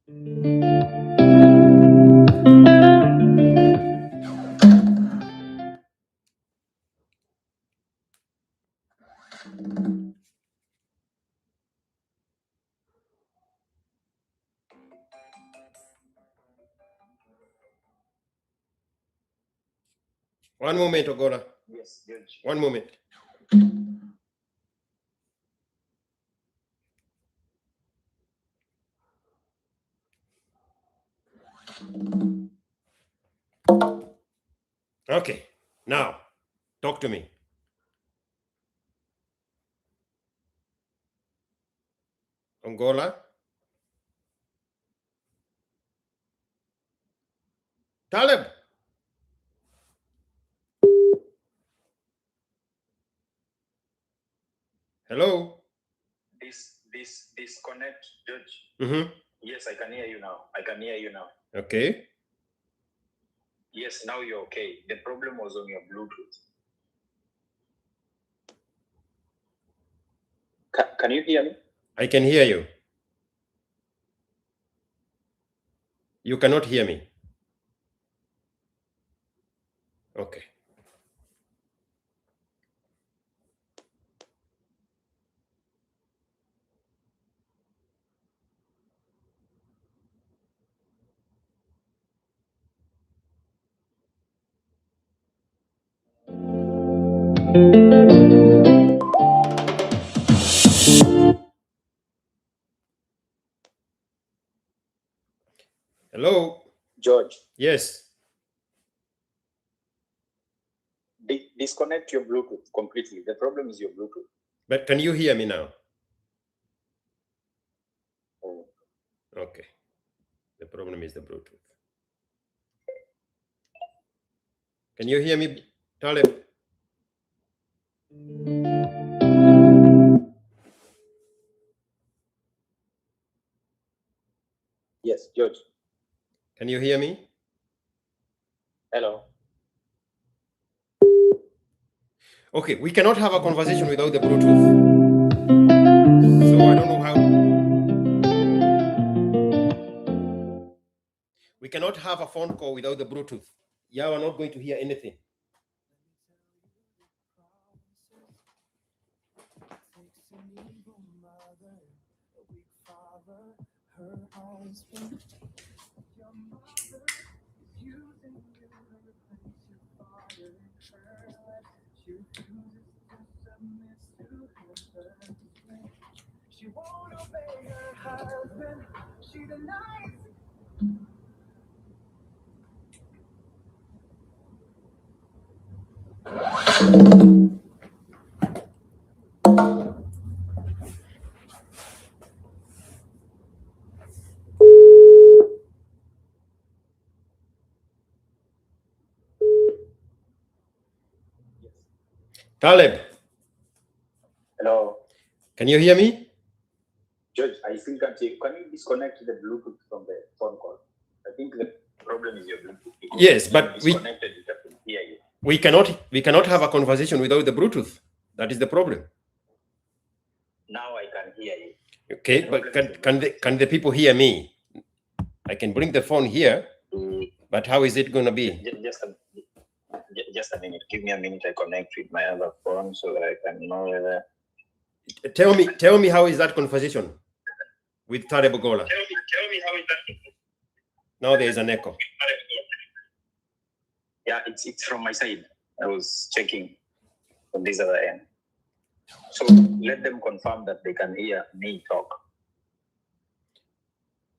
One moment, Ogola. Yes, Judge. One moment. Okay, now talk to me. Angola. Taleb. Hello. Disconnect, Judge. Mm-hmm. Yes, I can hear you now. I can hear you now. Okay. Yes, now you're okay. The problem was on your Bluetooth. Can you hear me? I can hear you. You cannot hear me. Okay. Hello. George, Yes. disconnect your Bluetooth completely. The problem is your Bluetooth. But can you hear me now? Oh. Okay. The problem is the Bluetooth. Can you hear me, Taleb? Yes, George. Can you hear me? Hello. Okay, we cannot have a conversation without the Bluetooth. So I don't know how. We cannot have a phone call without the Bluetooth. You are not going to hear anything. Taleb, Hello. can you hear me? George, I still can't hear you. Can you disconnect the Bluetooth from the phone call? I think the problem is your Bluetooth. Yes, but disconnected, it can hear you. we cannot have a conversation without the Bluetooth. That is the problem. Now I can hear you. Okay, but can the people hear me? I can bring the phone here, but how is it going to be? Just a minute. Give me a minute. I connect with my other phone so that I can know whether. Tell me how is that conversation with Taleb Gola? Tell me how is that? Now there is an echo. Yeah, it's from my side. I was checking from this other end. So let them confirm that they can hear me talk.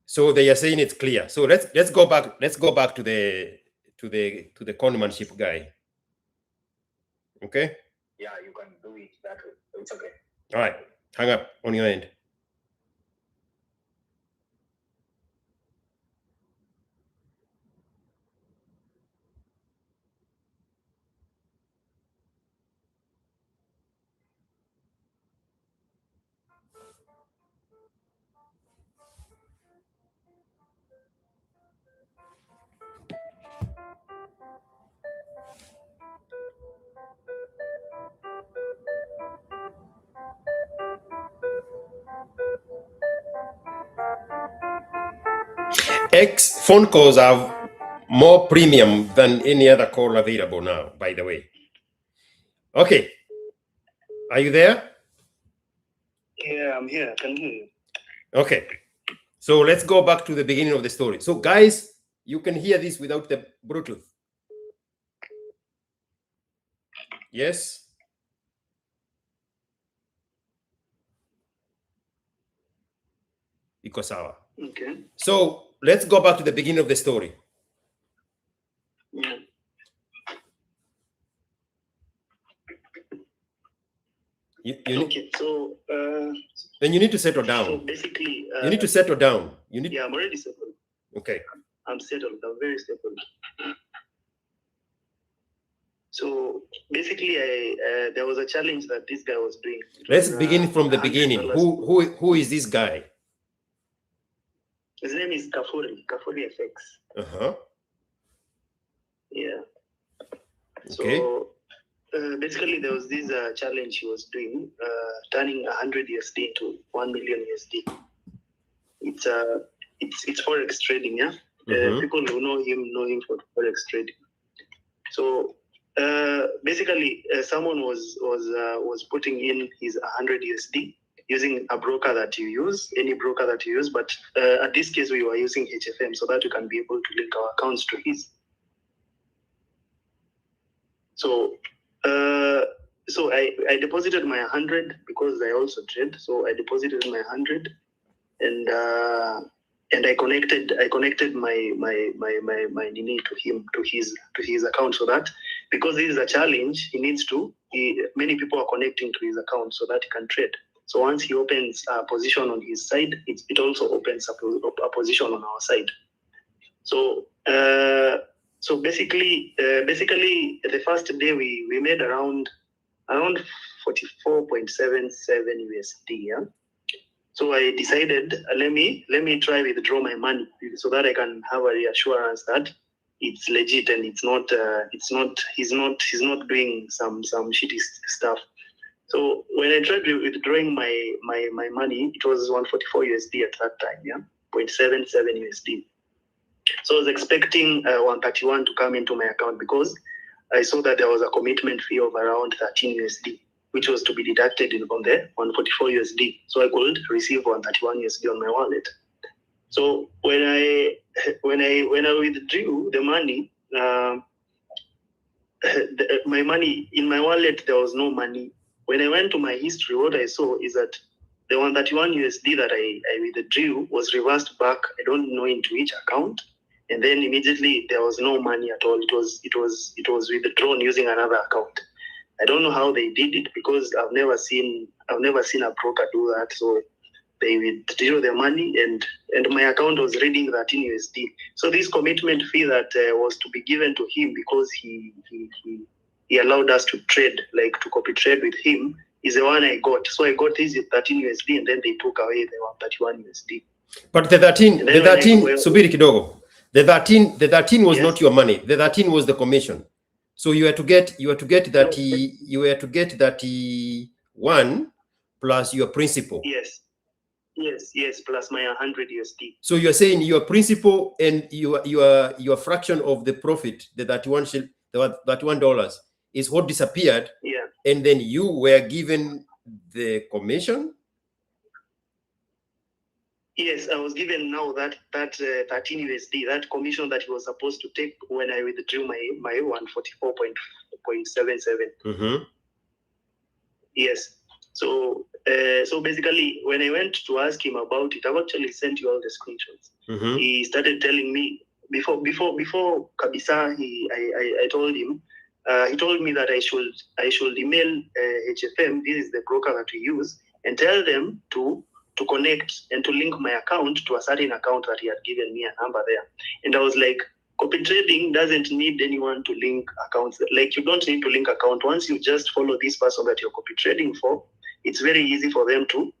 So they are saying it's clear. So let's go back. Let's go back to the conmanship guy. Okay. Yeah, you can do it that way. It's okay. All right. Hang up on your end. X phone calls have more premium than any other call available now, by the way. Okay. Are you there? Yeah, I'm here. I can hear you. Okay. So let's go back to the beginning of the story. So guys, you can hear this without the Bluetooth. Yes? Iko sawa. Okay. So let's go back to the beginning of the story. Yeah. Okay. So then you need to settle down. So basically, you need to settle down. You need. Yeah, I'm already settled. Okay. I'm settled. I'm very settled. So basically, there was a challenge that this guy was doing. Let's begin from the beginning. Who is this guy? His name is Kafuri. Kafuri FX. Yeah. Okay. So basically, there was this challenge he was doing, turning 100 USD into 1 million USD. It's Forex trading, yeah. People who know him for Forex trading. So basically, someone was putting in his 100 USD using a broker that you use, any broker that you use. But at this case, we were using HFM so that we can be able to link our accounts to his. So I deposited my 100 because I also trade. So I deposited my 100, and I connected my Nini to him, to his account, so that because this is a challenge, many people are connecting to his account so that he can trade. So once he opens a position on his side, it also opens a position on our side. So basically the first day we made around 44.77 USD. Yeah. So I decided, let me try withdraw my money so that I can have a reassurance that it's legit and he's not doing some shitty stuff. So when I tried withdrawing my money, it was 144 USD at that time, yeah, 0.77 USD. So I was expecting 131 to come into my account because I saw that there was a commitment fee of around 13 USD, which was to be deducted on the 144 USD. So I could receive 131 USD on my wallet. So when I withdrew the money, my money in my wallet, there was no money. When I went to my history, what I saw is that the 131 USD that I withdrew was reversed back. I don't know into which account. And then immediately there was no money at all. It was withdrawn using another account. I don't know how they did it because I've never seen a broker do that. So they withdrew the money and my account was reading 13 USD. So this commitment fee that was to be given to him because he allowed us to trade, like to copy trade with him, is the one I got. So I got this 13 USD and then they took away the 131 USD. But the 13, subiri kidogo. The 13 was not your money. The 13 was the commission. So you had to get 31 plus your principal. Yes, plus my 100 USD. So you're saying your principal and your fraction of the profit, the $31 is what disappeared. Yeah. And then you were given the commission? Yes, I was given now that 13 USD, that commission that he was supposed to take when I withdrew my 144.77. Yes. So basically, when I went to ask him about it, I've actually sent you all the screenshots. He started telling me before Kabisa. I told him. He told me that I should email HFM. This is the broker that we use, and tell them to connect and to link my account to a certain account that he had given me a number there. And I was like, copy trading doesn't need anyone to link accounts. Like, you don't need to link account. Once you just follow this person that you're copy trading for, it's very easy for them to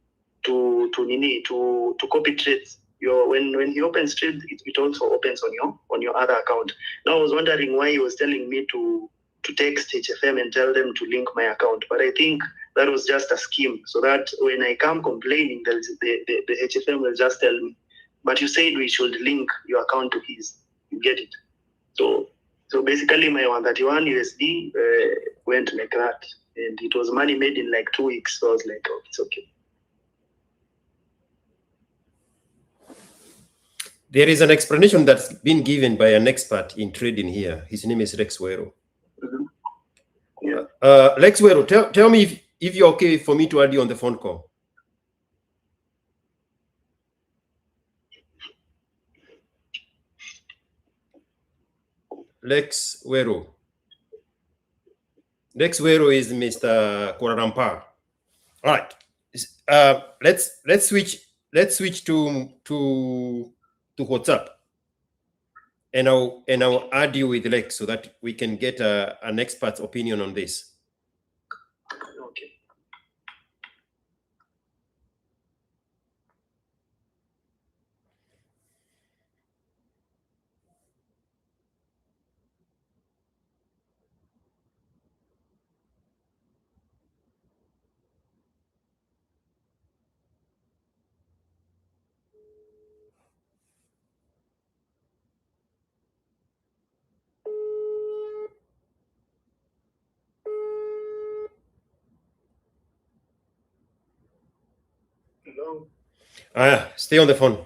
copy trades. When he opens trade, it also opens on your other account. Now I was wondering why he was telling me to text HFM and tell them to link my account, but I think that was just a scheme so that when I come complaining, the HFM will just tell me but you said we should link your account to his. You get it? So basically my 131 USD went like that, and it was money made in like 2 weeks. So I was like, oh, it's okay. There is an explanation that's been given by an expert in trading here. His name is Lex Wero. Yeah. Lex Wero, tell me if you're okay for me to add you on the phone call. Lex Wero. Lex Wero is Mr. Kuala Lumpur. All right. Let's switch to WhatsApp, and I'll add you with Lex so that we can get an expert's opinion on this. Okay. Hello. Stay on the phone.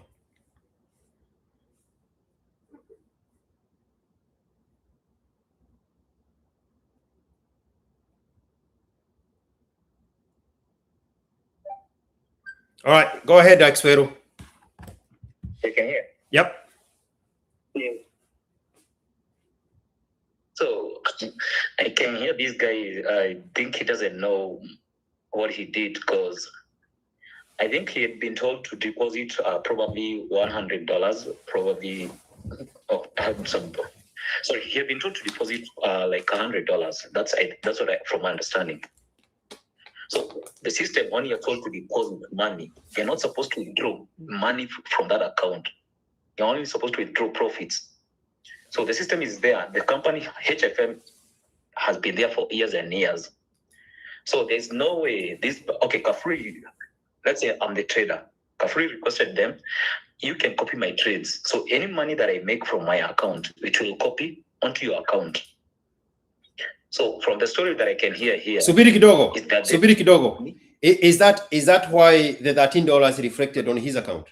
All right, go ahead, Axwero. You can hear? Yep. Yeah. So I can hear this guy. I think he doesn't know what he did, because I think he had been told to deposit probably $100, probably. Oh, I had some. Sorry, he had been told to deposit like $100. That's what from my understanding. So the system, when you're told to deposit money, you're not supposed to withdraw money from that account. You're only supposed to withdraw profits. So the system is there. The company HFM has been there for years and years. So there's no way Kafuri, let's say I'm the trader. Kafuri requested them, you can copy my trades. So any money that I make from my account, it will copy onto your account. So from the story that I can hear here, Subiri Kidogo. Is that why the $13 reflected on his account?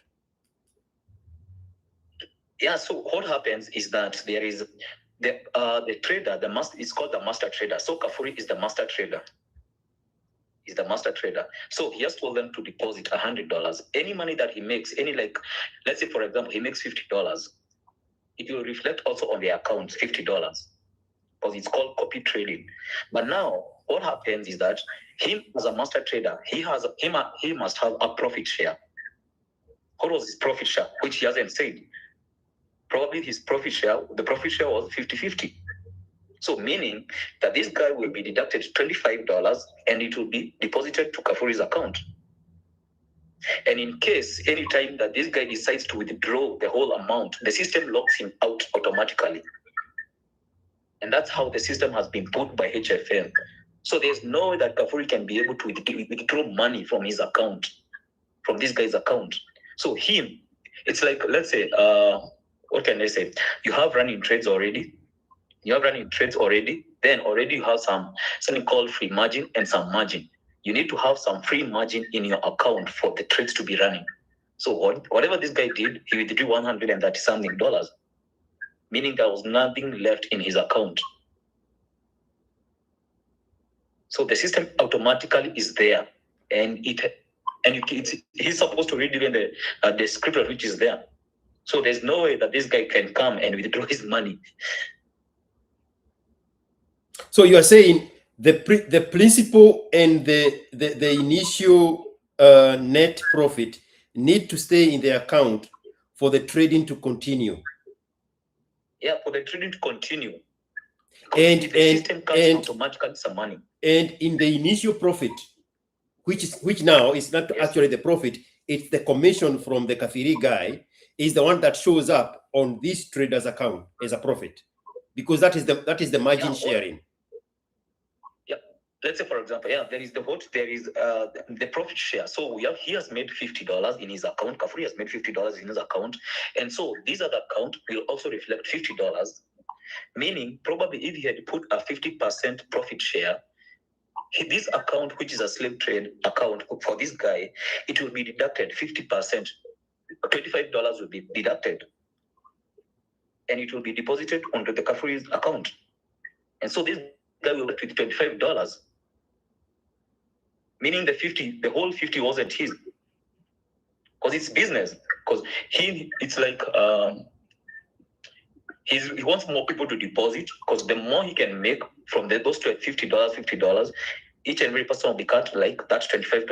Yeah. So what happens is that there is the trader, it's called the master trader. So Kafuri is the master trader. He's the master trader. So he has told them to deposit $100. Any money that he makes, let's say for example, he makes $50. It will reflect also on the account $50, because it's called copy trading. But now what happens is that him as a master trader, he must have a profit share. What was his profit share? Which he hasn't said. Probably the profit share was 50-50. So meaning that this guy will be deducted $25 and it will be deposited to Kafuri's account. And in case any time that this guy decides to withdraw the whole amount, the system locks him out automatically. And that's how the system has been put by HFM. So there's no way that Kafuri can be able to withdraw money from his account, from this guy's account. So it's like, let's say, what can I say? You have running trades already. Then already you have something called free margin and some margin. You need to have some free margin in your account for the trades to be running. So whatever this guy did, he withdrew $130-something, meaning there was nothing left in his account. So the system automatically is there, and he's supposed to read even the script which is there. So there's no way that this guy can come and withdraw his money. So you are saying the principal and the initial net profit need to stay in the account for the trading to continue. Yeah, for the trading to continue. And the system comes automatically some money. And in the initial profit, which now is not actually the profit, it's the commission from the Kafiri guy, is the one that shows up on this trader's account as a profit, because that is the margin sharing. Yeah. let's say, for example, there is the profit share. So he has made $50 in his account. Kafuri has made $50 in his account, and so this other account will also reflect $50. Meaning, probably if he had put a 50% profit share, this account, which is a slave trade account for this guy, it will be deducted 50%. $25 will be deducted, and it will be deposited onto the Kafuri's account. And so this guy will get with $25. Meaning the whole 50 wasn't his, because it's business. Because it's like he wants more people to deposit, because the more he can make from those $50, each and every person will be cut like that's 25.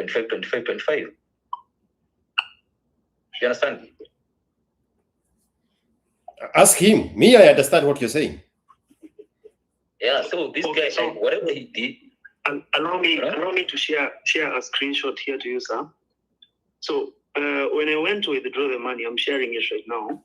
You understand? Ask him. Me, I understand what you're saying. Yeah. So this guy, so whatever he did. Allow me to share a screenshot here to you, sir. So when I went to withdraw the money, I'm sharing it right now.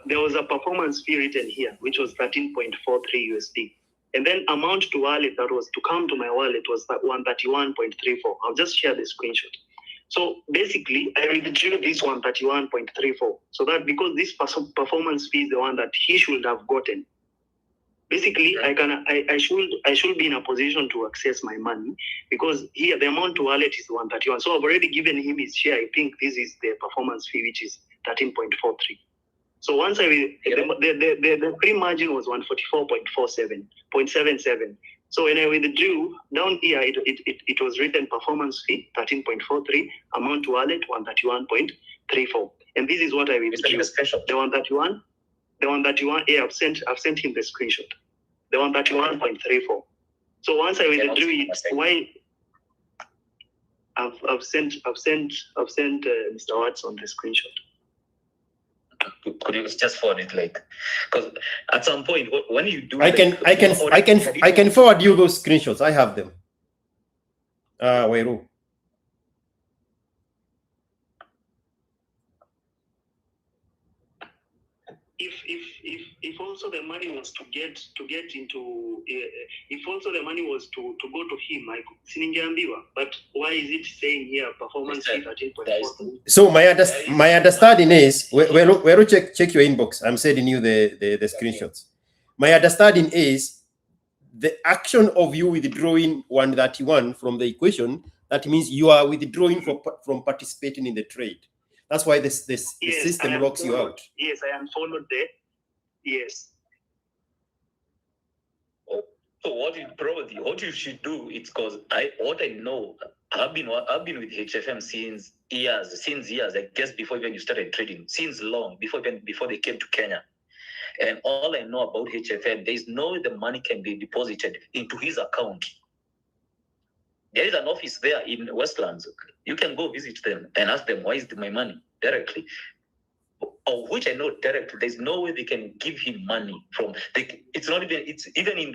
There was a performance fee written here, which was 13.43 USD. And then amount to wallet that was to come to my wallet was 131.34. I'll just share the screenshot. So basically, I withdrew this 131.34. So that because this performance fee is the one that he should have gotten. Basically, I should be in a position to access my money, because here the amount to wallet is 131. So I've already given him his share. I think this is the performance fee, which is 13.43. So once the pre-margin was 144.77. So when I withdrew, down here it was written performance fee 13.43, amount to wallet 131.34. And this is what I withdrew. The 131, yeah, I've sent him the screenshot. The 131.34. So once I withdrew it, why I've sent Mr. Watts on the screenshot. Could you just forward it, like, because at some point when you do, I can forward you those screenshots. I have them. Wairu. If also the money was to get into if also the money was to go to him, I siningeambiwa. But why is it saying here performance fee 13.4? So my understanding is where check your inbox. I'm sending you the screenshots. My understanding is the action of you withdrawing 131 from the equation, that means you are withdrawing from participating in the trade. That's why the system locks you out. Yes, I am followed there. Yes. So what you should do, it's because I know, I've been with HFM since years, I guess before even you started trading, since long, before they came to Kenya. And all I know about HFM, there is no way the money can be deposited into his account. There is an office there in Westlands. You can go visit them and ask them, why is my money directly? Of which I know directly, there's no way they can give him money from. It's even in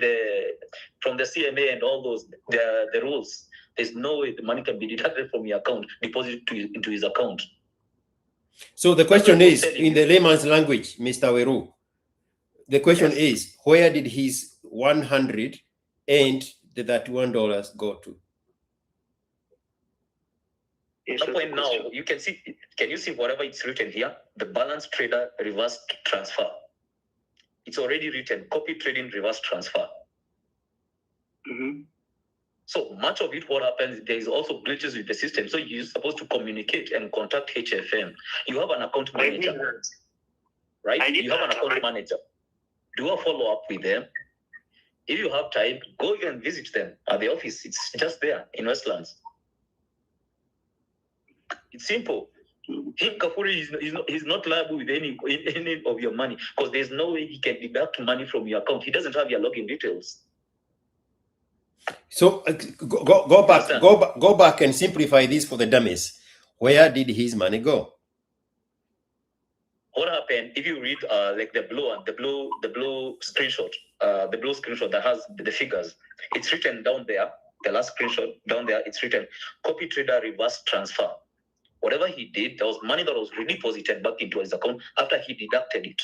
from the CMA and all those the rules. There's no way the money can be deducted from your account, deposited into his account. So the question is, in the layman's language, Mr. Weru, the question is, where did his 100 and the $31 go to? At that point now, you can see. Can you see whatever it's written here? The balance trader reverse transfer. It's already written. Copy trading reverse transfer. Mm-hmm. So much of it, what happens, there is also glitches with the system. So you're supposed to communicate and contact HFM. You have an account manager, right? You have an account manager. Do a follow-up with them. If you have time, go and visit them at the office. It's just there in Westlands. It's simple. Kafuri is not liable with any of your money, because there's no way he can deduct money from your account. He doesn't have your login details. So go back and simplify this for the dummies. Where did his money go? What happened? If you read like the blue screenshot, that has the figures, it's written down there. The last screenshot down there, it's written copy trader reverse transfer. Whatever he did, there was money that was redeposited back into his account after he deducted it.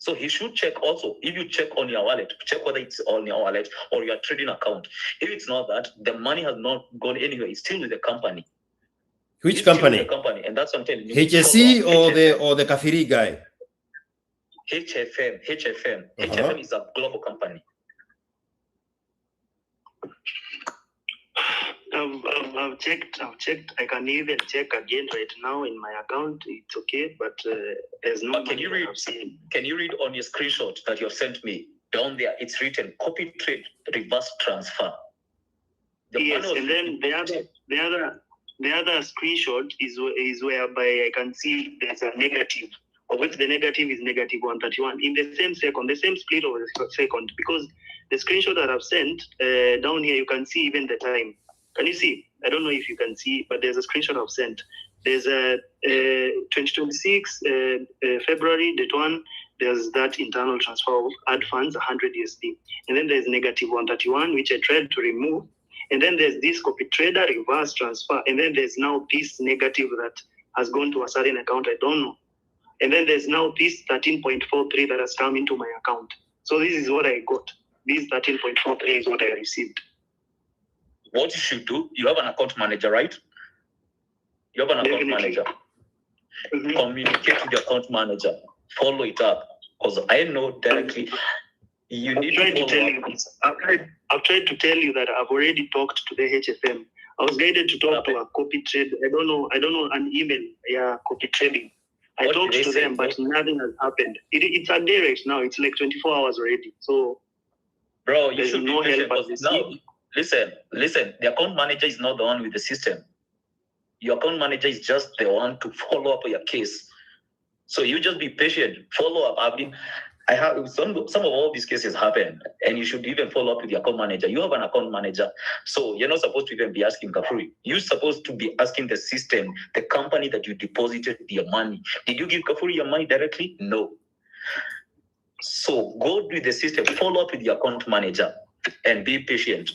So he should check also. If you check on your wallet, check whether it's on your wallet or your trading account. If it's not that, the money has not gone anywhere. It's still with the company. Which company? The company, and that's what I'm telling you. HSE or the Kafuri guy? HFM. HFM is a global company. I've checked. I can even check again right now in my account. It's okay, but there's no. Can you read? Can you read on your screenshot that you have sent me? Down there, it's written copy trade reverse transfer. Yes, and then the other screenshot is whereby I can see there's a negative, of which the negative is negative 131 in the same second, the same split of the second, because the screenshot that I've sent down here, you can see even the time. Can you see? I don't know if you can see, but there's a screenshot I've sent. There's a 2026 February date 1. There's that internal transfer of add funds 100 USD, and then there's negative 131, which I tried to remove. And then there's this copy trader reverse transfer. And then there's now this negative that has gone to a certain account. I don't know. And then there's now this 13.43 that has come into my account. So this is what I got. This 13.43 is what I received. What you should do, you have an account manager, right? You have an account manager. Mm-hmm. Communicate with the account manager. Follow it up. Because I know directly you need to tell you. I've tried to tell you that I've already talked to the HFM. I was guided to talk to a copy trade. I don't know an email. Yeah, copy trading. I talked to them, but nothing has happened. It's a day right now. It's like 24 hours already. So, bro, you should no help. Now, listen. The account manager is not the one with the system. Your account manager is just the one to follow up your case. So you just be patient. Follow up. I have some of all these cases happen, and you should even follow up with your account manager. You have an account manager, so you're not supposed to even be asking Kafuri. You're supposed to be asking the system, the company that you deposited your money. Did you give Kafuri your money directly? No. So go with the system, follow up with your account manager, and be patient.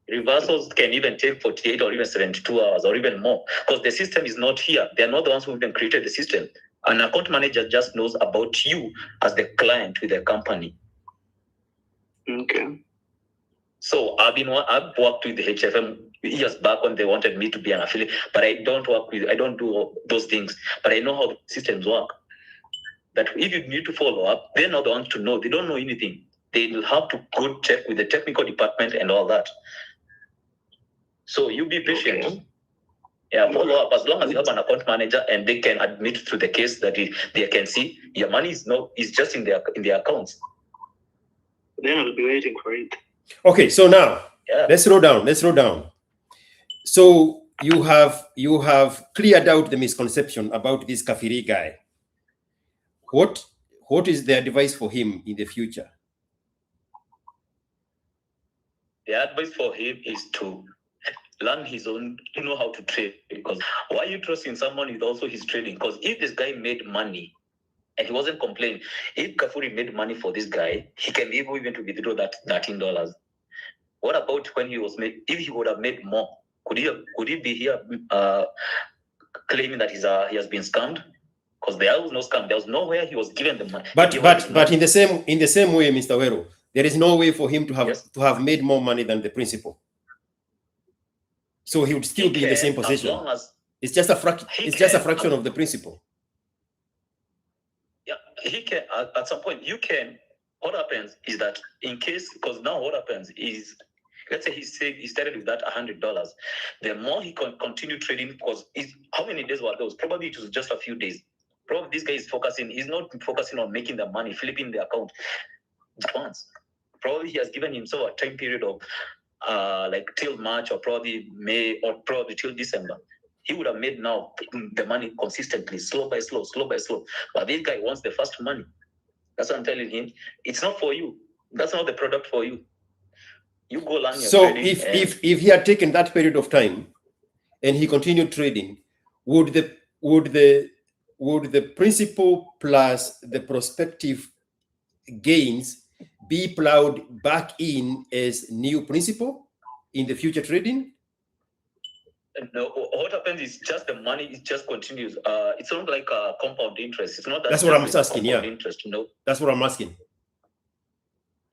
Reversals can even take 48 or even 72 hours or even more, because the system is not here. They're not the ones who even created the system. An account manager just knows about you as the client with the company. Okay. So I've worked with the HFM years back when they wanted me to be an affiliate, but I don't do those things. But I know how the systems work. That if you need to follow up, they're not the ones to know. They don't know anything. They will have to go check with the technical department and all that. So you be patient. Okay. Yeah, follow up as long as you have an account manager and they can admit to the case that they can see your money is just in their accounts. Then I'll be waiting for it. Okay, so now let's slow down. So you have cleared out the misconception about this Kafuri guy. What is the advice for him in the future? The advice for him is to learn his own, to know how to trade. Because why you trust in someone is also his trading. Because if this guy made money and he wasn't complaining, if Kafuri made money for this guy, he can be able even to withdraw that $13. What about when he was made? If he would have made more, could he be here claiming that he has been scammed? Because there was no scam. There was nowhere he was given the money. But in the same way, Mr. Wero, there is no way for him to have made more money than the principal. So he would still be in the same position. It's just a fraction of the principal. Yeah, he can at some point. You can. What happens is that in case, because now what happens is, let's say he started with that $100. The more he can continue trading, because how many days were those? Probably it was just a few days. Probably this guy is focusing. He's not focusing on making the money, flipping the account just once. Probably he has given himself a time period of like till March or probably May or probably till December. He would have made now the money consistently, slow by slow. But this guy wants the fast money. That's what I'm telling him. It's not for you. That's not the product for you. You go learn your trading. So if he had taken that period of time and he continued trading, would the principal plus the prospective gains be plowed back in as new principal in the future trading? No, what happens is just the money, it just continues. It's not like a compound interest. It's not that. That's what I'm asking. Yeah, interest. No, that's what I'm asking.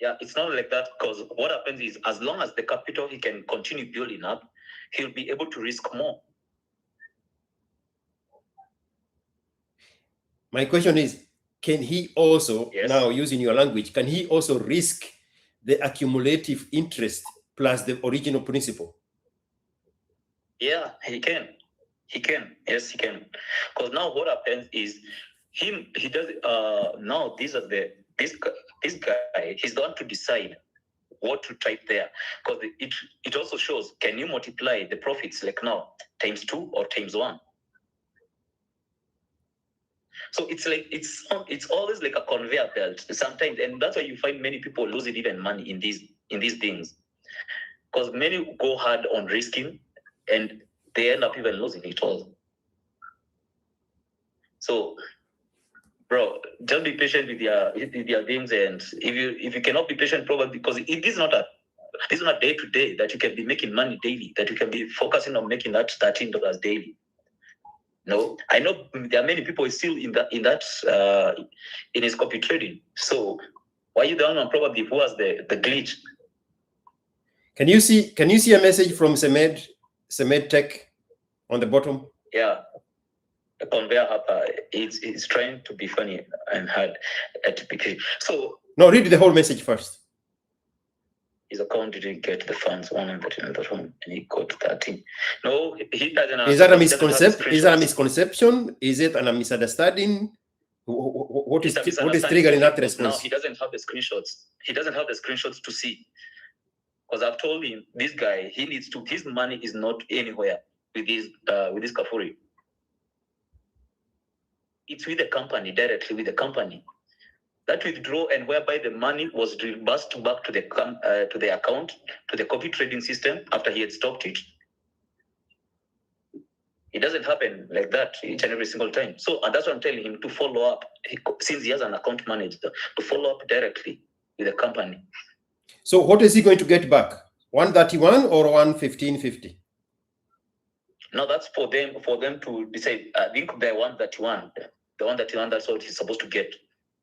Yeah, it's not like that, because what happens is, as long as the capital he can continue building up, he'll be able to risk more. My question is, can he also, Yes. now using your language, can he also risk the accumulative interest plus the original principal? Yeah, he can. He can. Yes, he can. Because now what happens is, he does now this guy, he's the one to decide what to type there, because it also shows, can you multiply the profits like now times 2 or times 1? So it's like it's always like a conveyor belt sometimes, and that's why you find many people losing even money in these things, because many go hard on risking and they end up even losing it all. So, bro, just be patient with your things, and if you cannot be patient, probably because it is not a day to day that you can be making money daily, that you can be focusing on making that $13 daily. No, I know there are many people still in his copy trading. So why are you the only one probably who has the glitch? Can you see a message from Semed Tech on the bottom? Yeah. The conveyor it's trying to be funny and hard at PK. So no, read the whole message first. His account didn't get the funds 113 and he got 13. No, he doesn't. Is that a misconception? Is that a misconception? Is it a misunderstanding? What is triggering that response? No, he doesn't have the screenshots. He doesn't have the screenshots to see. Because I've told him, this guy, his money is not anywhere with this Kafuri. It's with the company, directly with the company. That withdrawal and whereby the money was reimbursed back to the account, to the copy trading system after he had stopped it. It doesn't happen like that each and every single time. So, and that's what I'm telling him, to follow up, since he has an account manager, to follow up directly with the company. So what is he going to get back? 131 or 115.50? No, that's for them to decide. I think the 131, that's what he's supposed to get,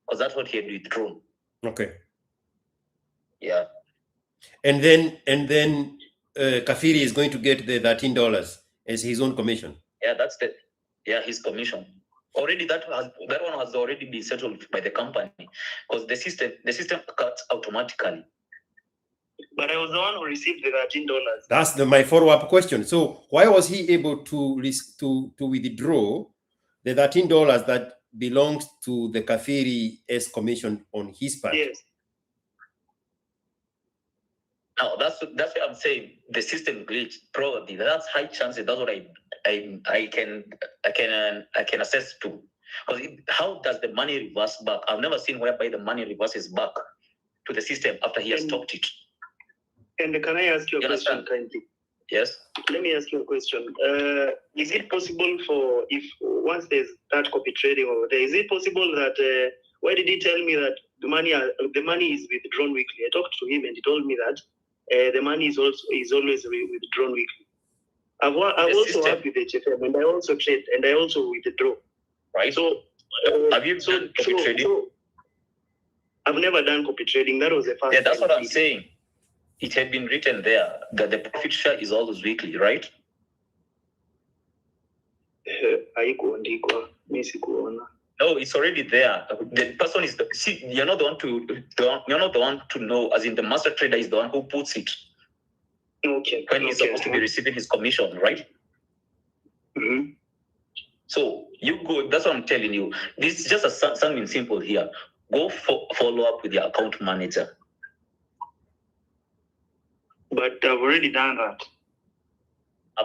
because that's what he had withdrawn. Okay. Yeah. And then Kafuri is going to get the $13 as his own commission. Yeah, his commission. Already that one has already been settled by the company, because the system cuts automatically. But I was the one who received the $13. That's my follow-up question. So why was he able to withdraw the $13 that belongs to the Kafuri's commission on his part? Yes. Now that's what I'm saying. The system glitch, probably. That's high chances. That's what I can assess to. Because how does the money reverse back? I've never seen whereby the money reverses back to the system after he has stopped it. And can I ask you a question kindly? Yes. Let me ask you a question. Is it possible once there's that copy trading over there, is it possible that why did he tell me that the money is withdrawn weekly? I talked to him and he told me that the money is always withdrawn weekly. I've also worked with HFM and I also trade and I also withdraw. Right. So have you done copy trading? So I've never done copy trading. That was the first. Yeah, that's what I'm saying. It had been written there that the profit share is always weekly, right? No, it's already there. The person is you're not the one to know, as in the master trader is the one who puts it. Okay. When he's supposed to be receiving his commission, right? Mm-hmm. So you go, that's what I'm telling you. This is just something simple here. Go follow up with your account manager. But I've already done that.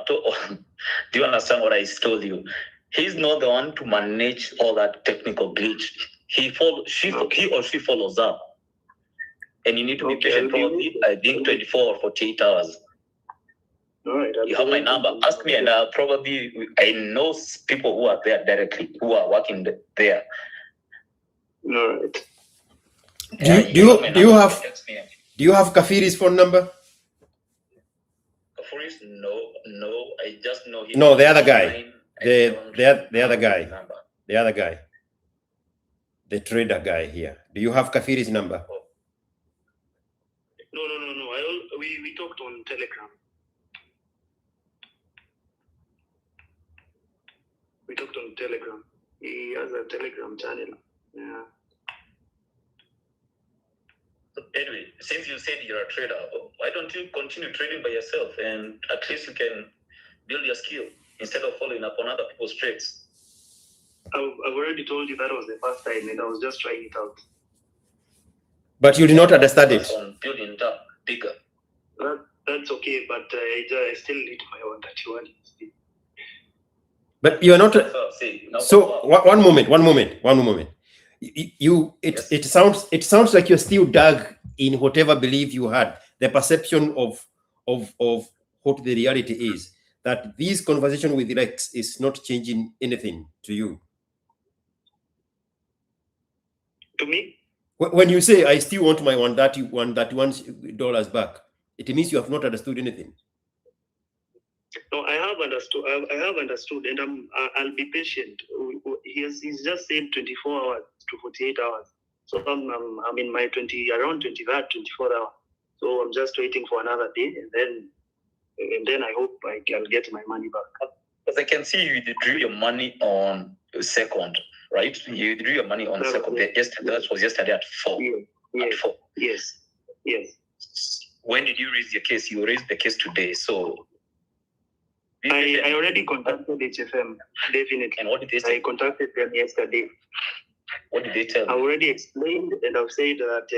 Do you understand what I told you? He's not the one to manage all that technical glitch. He or she follows up. And you need to be patient probably, I think 24 or 48 hours. All right. You have my number. Ask me, and I know people who are there directly, who are working there. All right. Do you have Kafuri's phone number? Kafuri's? No. I just know him. No, the other guy. online. I The don't other have guy. his number. The other guy. The trader guy here. Do you have Kafiri's number? No. We talked on Telegram. We talked on Telegram. He has a Telegram channel. Yeah. So anyway, since you said you're a trader, why don't you continue trading by yourself, and at least you can build your skill instead of following up on other people's trades? I've already told you that was the first time, and I was just trying it out. But you did not understand it. On building it up bigger. That's okay, but I still need my 131. But you're not. See, now So one moment. Yes. It sounds like you're still dug in whatever belief you had, the perception of what the reality is. That this conversation with Rex is not changing anything to you. To me? When you say I still want my $131 back, it means you have not understood anything. No, I have understood, and I'll be patient. He's just saying 24 hours to 48 hours. So I'm in my around 24 hours. So I'm just waiting for another day, and then I hope I can get my money back. Because I can see you withdrew your money on second, right? You withdrew your money on That second. That was yesterday at 4. Yeah. At 4. Yes. When did you raise your case? You raised the case today, so. I already contacted HFM, definitely. And what did they say? I contacted them yesterday. What did they tell I you? already explained, and I've said that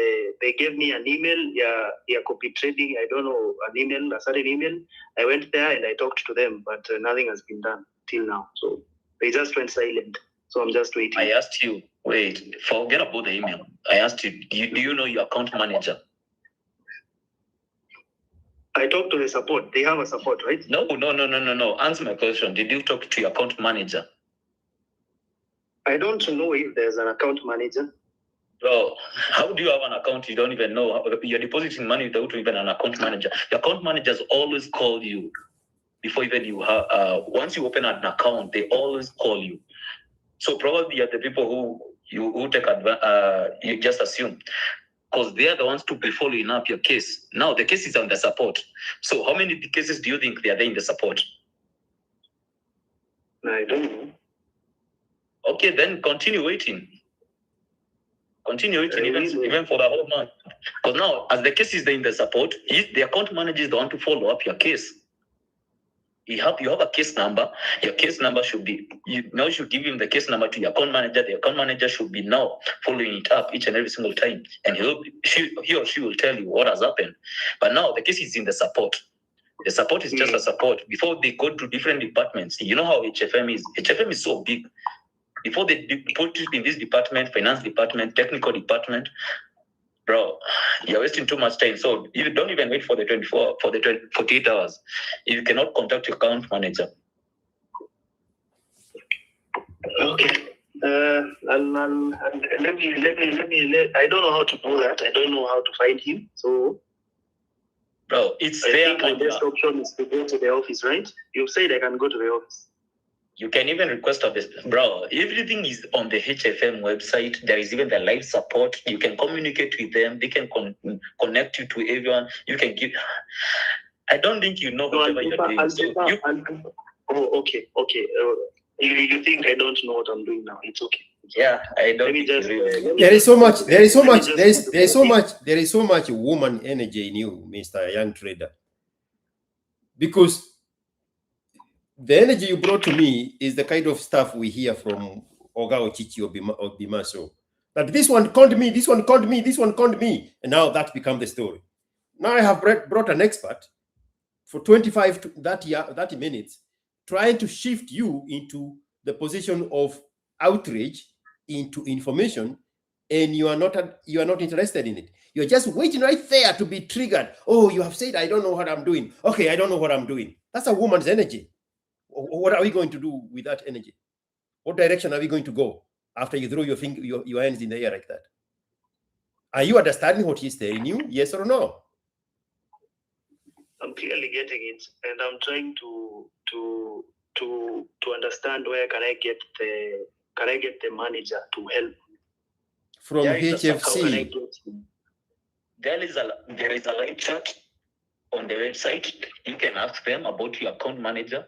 they gave me an email, copy trading, I don't know, a certain email. I went there and I talked to them, but nothing has been done till now. So they just went silent. So I'm just waiting. I asked you, wait, forget about the email. I asked you, do you know your account manager? I talked to the support. They have a support, right? No. Answer my question. Did you talk to your account manager? I don't know if there's an account manager. Bro, how do you have an account you don't even know? You're depositing money without even an account manager. The account managers always call you before even you have. Once you open an account, they always call you. So probably you're the people who take advantage. You just assume, because they are the ones to be following up your case. Now the case is on the support. So how many cases do you think they are there in the support? I don't know. Okay, then continue waiting. Even for the whole month. Because now, as the case is there in the support, the account manager is the one to follow up your case. You have a case number. Your case number should be, you should give him the case number to your account manager. The account manager should be now following it up each and every single time. And he or she will tell you what has happened. But now the case is in the support. The support is just a support. Before they go to different departments, you know how HFM is. HFM is so big. Before they put it in this department, finance department, technical department, bro, you're wasting too much time. So you don't even wait for the 48 hours. You cannot contact your account manager. Okay. Let me. I don't know how to do that. I don't know how to find him. So, bro, it's I there. think the best option is to go to the office, right? You said I can go to the office. You can even request of this, bro. Everything is on the HFM website. There is even the live support. You can communicate with them. They can connect you to everyone. You can give. I don't think you know whatever you're doing. Oh, okay. You think I don't know what I'm doing now? It's okay. Yeah, I don't. There is so much woman energy in you, Mr. Young Trader, because the energy you brought to me is the kind of stuff we hear from Oga Ochichi or Bimaso. That this one conned me, this one conned me, this one conned me. And now that's become the story. Now I have brought an expert for 25 to 30 minutes, trying to shift you into the position of outrage into information, and you are not interested in it. You're just waiting right there to be triggered. Oh, you have said, I don't know what I'm doing. Okay, I don't know what I'm doing. That's a woman's energy. What are we going to do with that energy? What direction are we going to go after you throw your hands in the air like that? Are you understanding what he's telling you? Yes or no? I'm clearly getting it, and I'm trying to understand where can I get the manager to help from There is a HFC. There is a live chat on the website. You can ask them about your account manager,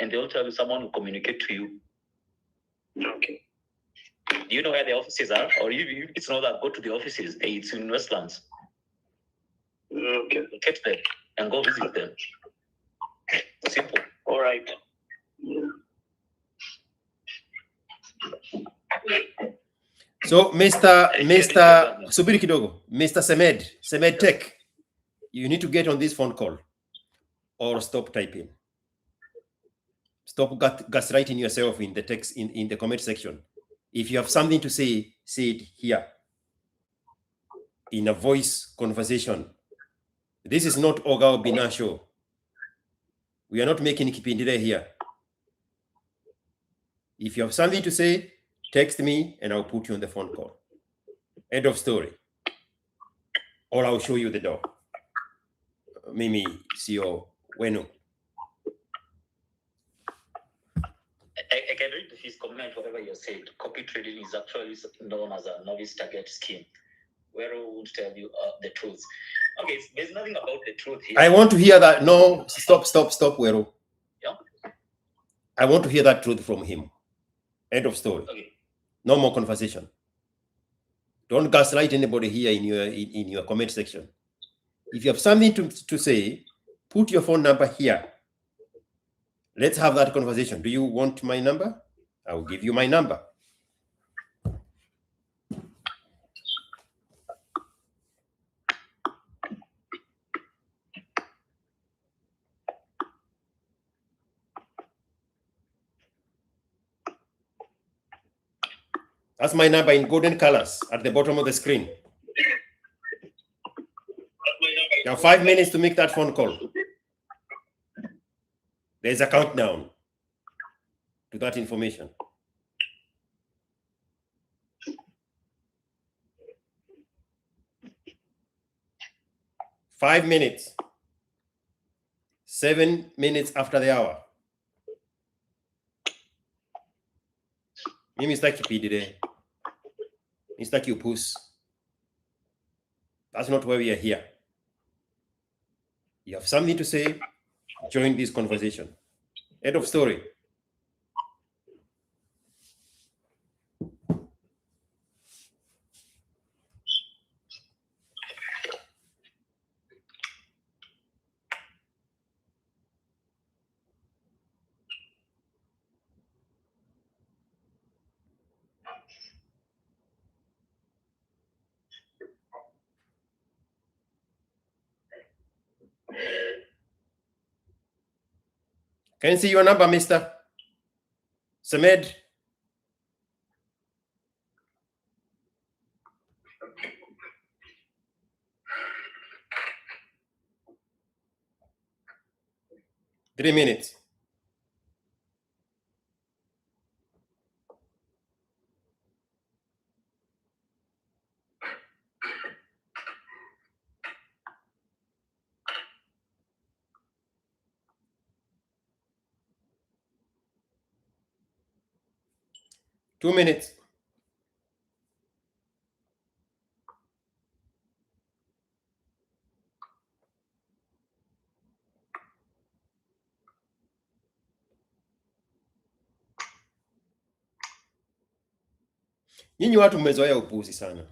and they'll tell you someone will communicate to you. Okay. Do you know where the offices are? Or if it's not that, go to the offices. It's in Westlands. Okay. Get there and go visit them. Simple. All right. Yeah. So Mr. Subiri kidogo, Mr. Semed Tech, you need to get on this phone call or stop typing. Stop gaslighting yourself in the text in the comment section. If you have something to say it here in a voice conversation. This is not Oga Obina show. We are not making kipindile here. If you have something to say, text me and I'll put you on the phone call. End of story. Or I'll show you the door. Mimi, CEO, Wenu. I can read his comment, whatever you said. Copy trading is actually known as a novice target scheme, where we would tell you the truth. Okay, there's nothing about the truth here. I want to hear that. No, stop, Wero. Yeah? I want to hear that truth from him. End of story. Okay. No more conversation. Don't gaslight anybody here in your comment section. If you have something to say, put your phone number here. Let's have that conversation. Do you want my number? I will give you my number. That's my number in golden colors at the bottom of the screen. You have 5 minutes to make that phone call. There's a countdown to that information. Five minutes. 7 minutes after the hour. Mimi sitaki pidire. Sitaki upus. That's not why we are here. You have something to say, join this conversation. End of story. Can you see your number, Mr. Samed? Three minutes. Two minutes. Nyinyi watu mmezoea upuzi sana.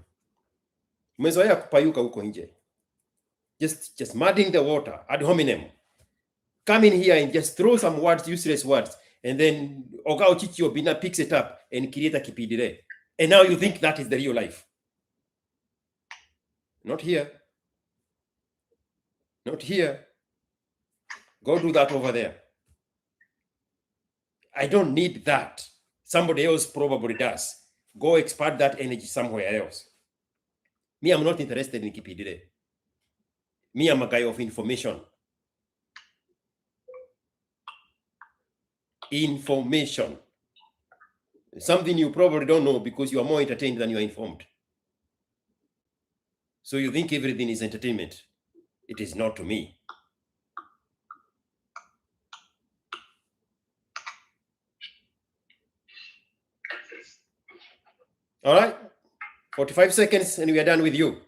Mmezoea kupayuka huko nje. Just mudding the water ad hominem. Come in here and just throw some words, useless words, and then Oga Ochichi Obina picks it up and create a kipidire. And now you think that is the real life. Not here. Not here. Go do that over there. I don't need that. Somebody else probably does. Go expand that energy somewhere else. Me, I'm not interested in kipidire. Me, I'm a guy of information. Information. Something you probably don't know because you are more entertained than you are informed. So you think everything is entertainment. It is not to me. All right, 45 seconds and we are done with you.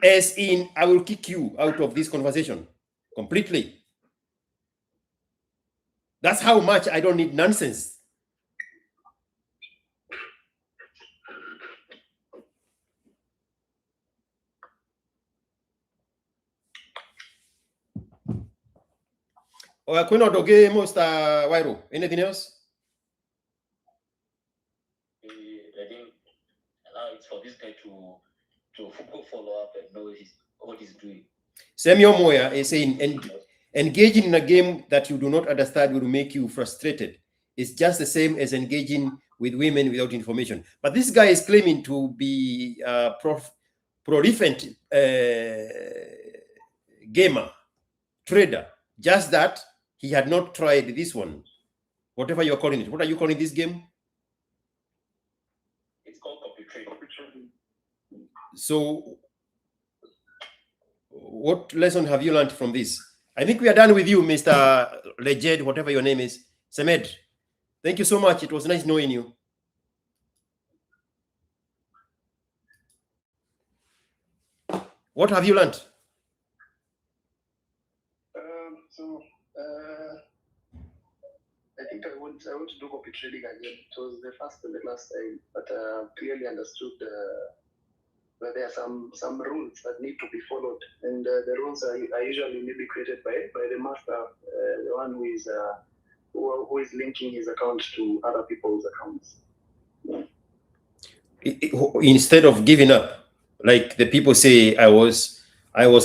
As in, I will kick you out of this conversation completely. That's how much I don't need nonsense. Or Queen Odoge, Mr. Wairo, anything else? I think now it's for this guy to go follow up and know what he's doing. Samuel Moya is saying, engaging in a game that you do not understand will make you frustrated. It's just the same as engaging with women without information. But this guy is claiming to be a prolific gamer, trader, just that he had not tried this one. Whatever you're calling it. What are you calling this game? It's called copy trading. So what lesson have you learned from this? I think we are done with you, Mr. Leged, whatever your name is. Semed, thank you so much. It was nice knowing you. What have you learned? I think I want to do copy trading again. It was the first and the last time, but clearly understood that there are some rules that need to be followed, and the rules are usually maybe created by the master, the one who is linking his account to other people's accounts. Instead of giving up, like the people say, I was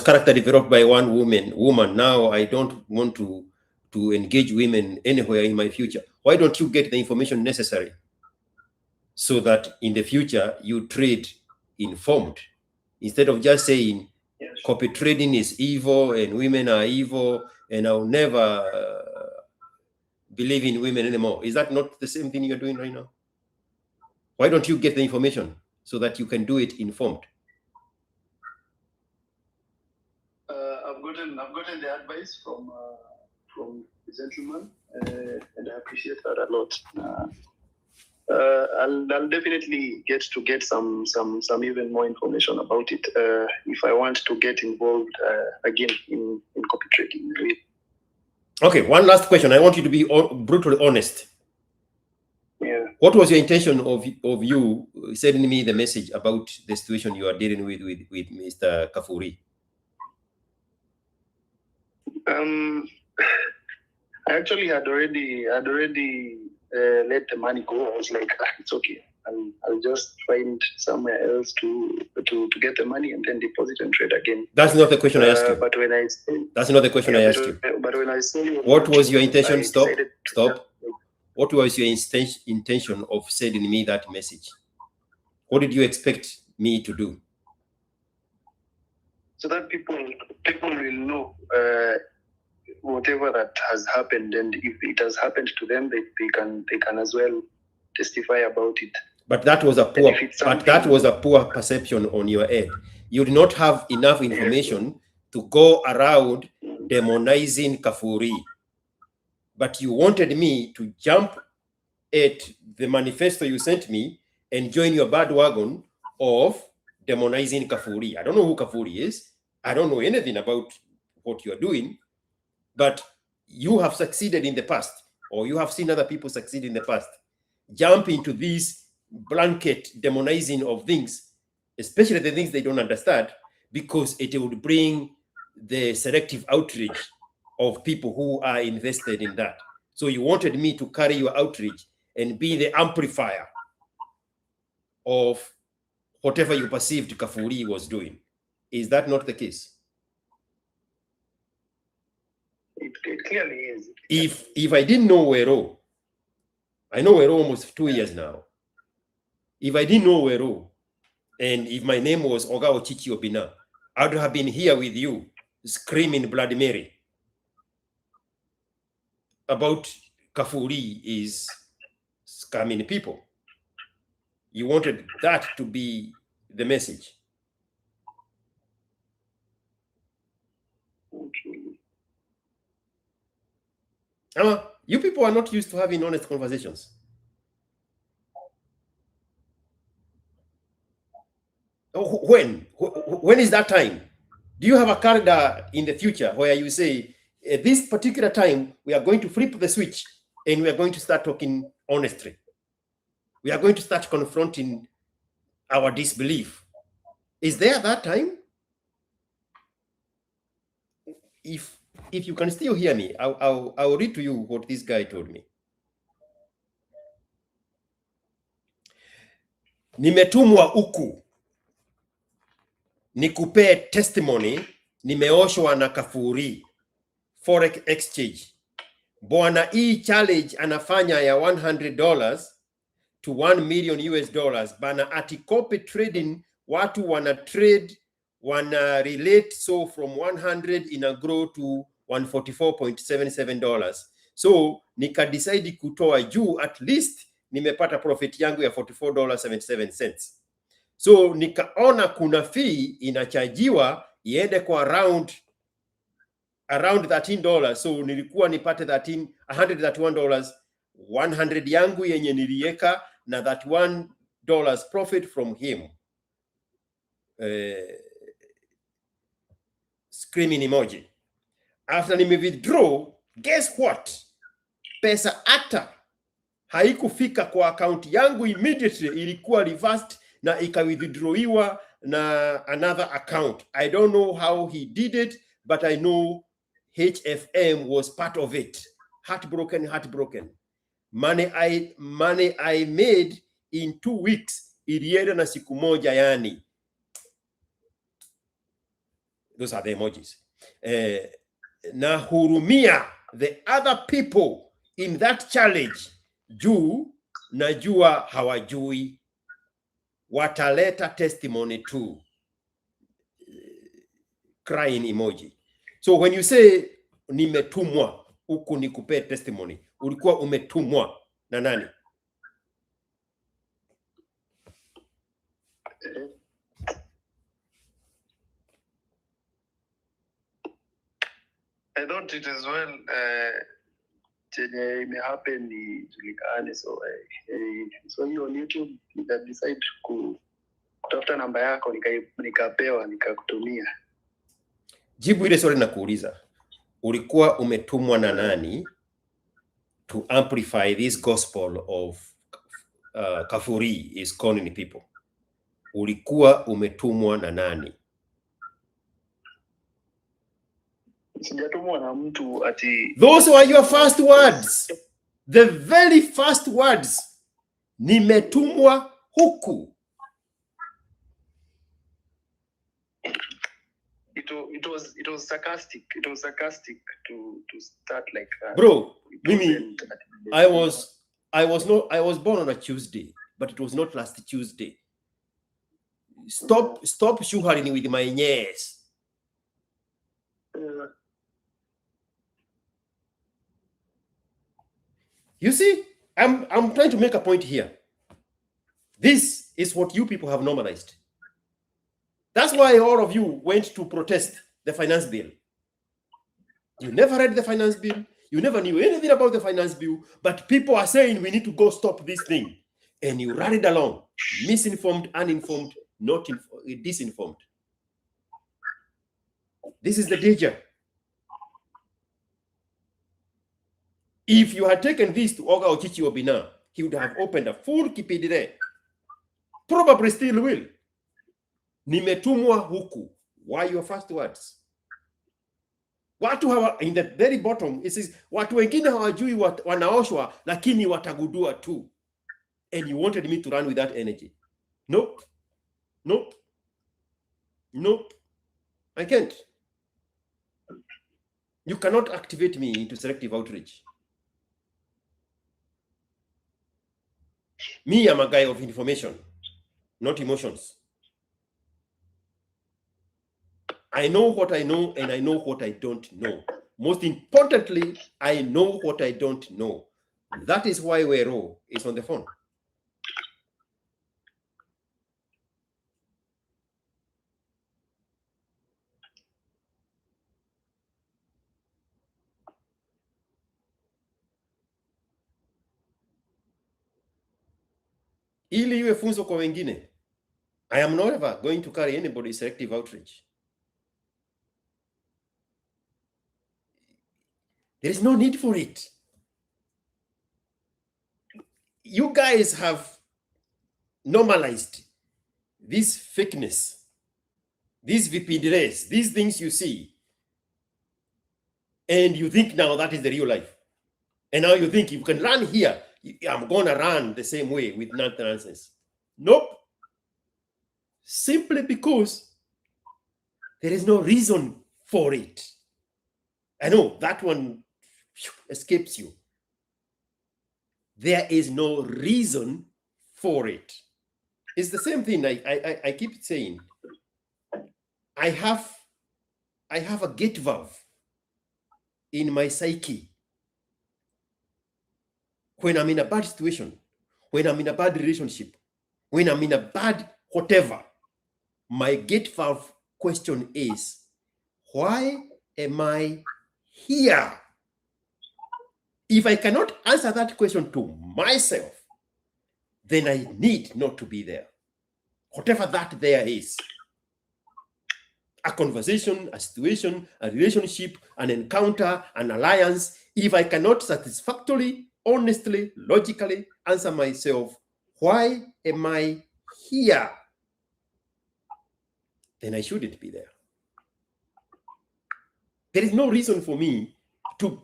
character developed by one woman. Now I don't want to engage women anywhere in my future. Why don't you get the information necessary so that in the future you trade informed, instead of just saying copy trading is evil and women are evil and I'll never believe in women anymore? Is that not the same thing you're doing right now? Why don't you get the information so that you can do it informed? I've gotten the advice from the gentleman, and I appreciate that a lot. I'll definitely get some even more information about it if I want to get involved again in copy trading. Okay, one last question. I want you to be brutally honest. Yeah. What was your intention of you sending me the message about the situation you are dealing with Mr. Kafuri? I actually had already let the money go. I was like, it's okay. I'll just find somewhere else to get the money and then deposit and trade again. That's not the question I asked you. But when I that's not the question I asked you. But when I say what was your intention? Stop. What was your intention of sending me that message? What did you expect me to do? So that people will know whatever that has happened, and if it has happened to them, they can as well testify about it. But that was a poor perception on your end. You did not have enough information to go around demonizing Kafuri. But you wanted me to jump at the manifesto you sent me and join your bandwagon of demonizing Kafuri. I don't know who Kafuri is. I don't know anything about what you're doing, but you have succeeded in the past, or you have seen other people succeed in the past. Jump into this blanket demonizing of things, especially the things they don't understand, because it would bring the selective outrage of people who are invested in that. So you wanted me to carry your outrage and be the amplifier of whatever you perceived Kafuri was doing. Is that not the case? It clearly is. If I didn't know Wero, I know Wero almost 2 years now. If I didn't know Wero, and if my name was Oga Ochichi Obina, I would have been here with you screaming Bloody Mary about Kafuri is scamming people. You wanted that to be the message. You people are not used to having honest conversations. When is that time? Do you have a calendar in the future where you say, at this particular time, we are going to flip the switch and we are going to start talking honestly? We are going to start confronting our disbelief. Is there that time? If you can still hear me, I'll read to you what this guy told me. Nimetumwa huku nikupee testimony, nimeoshwa na Kafuri Forex exchange. Bwana hii challenge anafanya ya $100 to 1 million US dollars. Bana ati copy trading, watu wana trade, wana relate, so from 100 ina grow to $144.77. So nika decide kutoa juu, at least nimepata profit yangu ya $44.77. So nikaona kuna fee inachajiwa iende kwa around $13. So nilikuwa nipate $131, 100 yangu yenye nilieka na $1 profit from him. Screaming emoji. After nime withdraw, guess what? Pesa hata haikufika kwa account yangu immediately, ilikuwa reversed na ikawithdrawiwa na another account. I don't know how he did it, but I know HFM was part of it. Heartbroken. Money I made in 2 weeks ilienda na siku moja yani. Those are the emojis. Na hurumia the other people in that challenge. Juu najua hawajui, wataleta testimony too. Crying emoji. So when you say nimetumwa huku nikupee testimony, ulikuwa umetumwa na nani? I thought it as well chenye imehappen ijulikane, so hiyo on YouTube nika decide kutafuta namba yako, nikapewa, nikakutumia. Jibu ile swali nakuuliza. Ulikuwa umetumwa na nani to amplify this gospel of Kafuri is calling people? Ulikuwa umetumwa na nani? Sijatumwa na mtu ati. Those were your first words. The very first words. Nimetumwa huku. It was sarcastic. It was sarcastic to start like that. Bro, Mimi, I was born on a Tuesday, but it was not last Tuesday. Stop sugaring with my yes. You see, I'm trying to make a point here. This is what you people have normalized. That's why all of you went to protest the finance bill. You never read the finance bill. You never knew anything about the finance bill, but people are saying we need to go stop this thing. And you ran it along. Misinformed, uninformed, not disinformed. This is the danger. If you had taken this to Oga Ochichi Obina, he would have opened a full kipidire. Probably still will. Nimetumwa huku. Why your first words? Watu hawa, in the very bottom, it says, watu wengine hawajui wanaoshwa, lakini watagudua tu. And you wanted me to run with that energy. Nope. Nope. Nope. I can't. You cannot activate me into selective outrage. Me, I'm a guy of information, not emotions. I know what I know and I know what I don't know. Most importantly, I know what I don't know. That is why Wero is on the phone. Ili iwe funzo kwa wengine. I am not ever going to carry anybody's selective outreach. There is no need for it. You guys have normalized this fakeness, these VPDs, these things you see, and you think now that is the real life. And now you think you can run here, I'm going to run the same way with nonsense. Nope. Simply because there is no reason for it. I know that one escapes you. There is no reason for it. It's the same thing I keep saying. I have a gate valve in my psyche. When I'm in a bad situation, when I'm in a bad relationship, when I'm in a bad whatever, my gate valve question is, why am I here? If I cannot answer that question to myself, then I need not to be there. Whatever that there is. A conversation, a situation, a relationship, an encounter, an alliance. If I cannot satisfactorily, honestly, logically answer myself, why am I here? Then I shouldn't be there. There is no reason for me to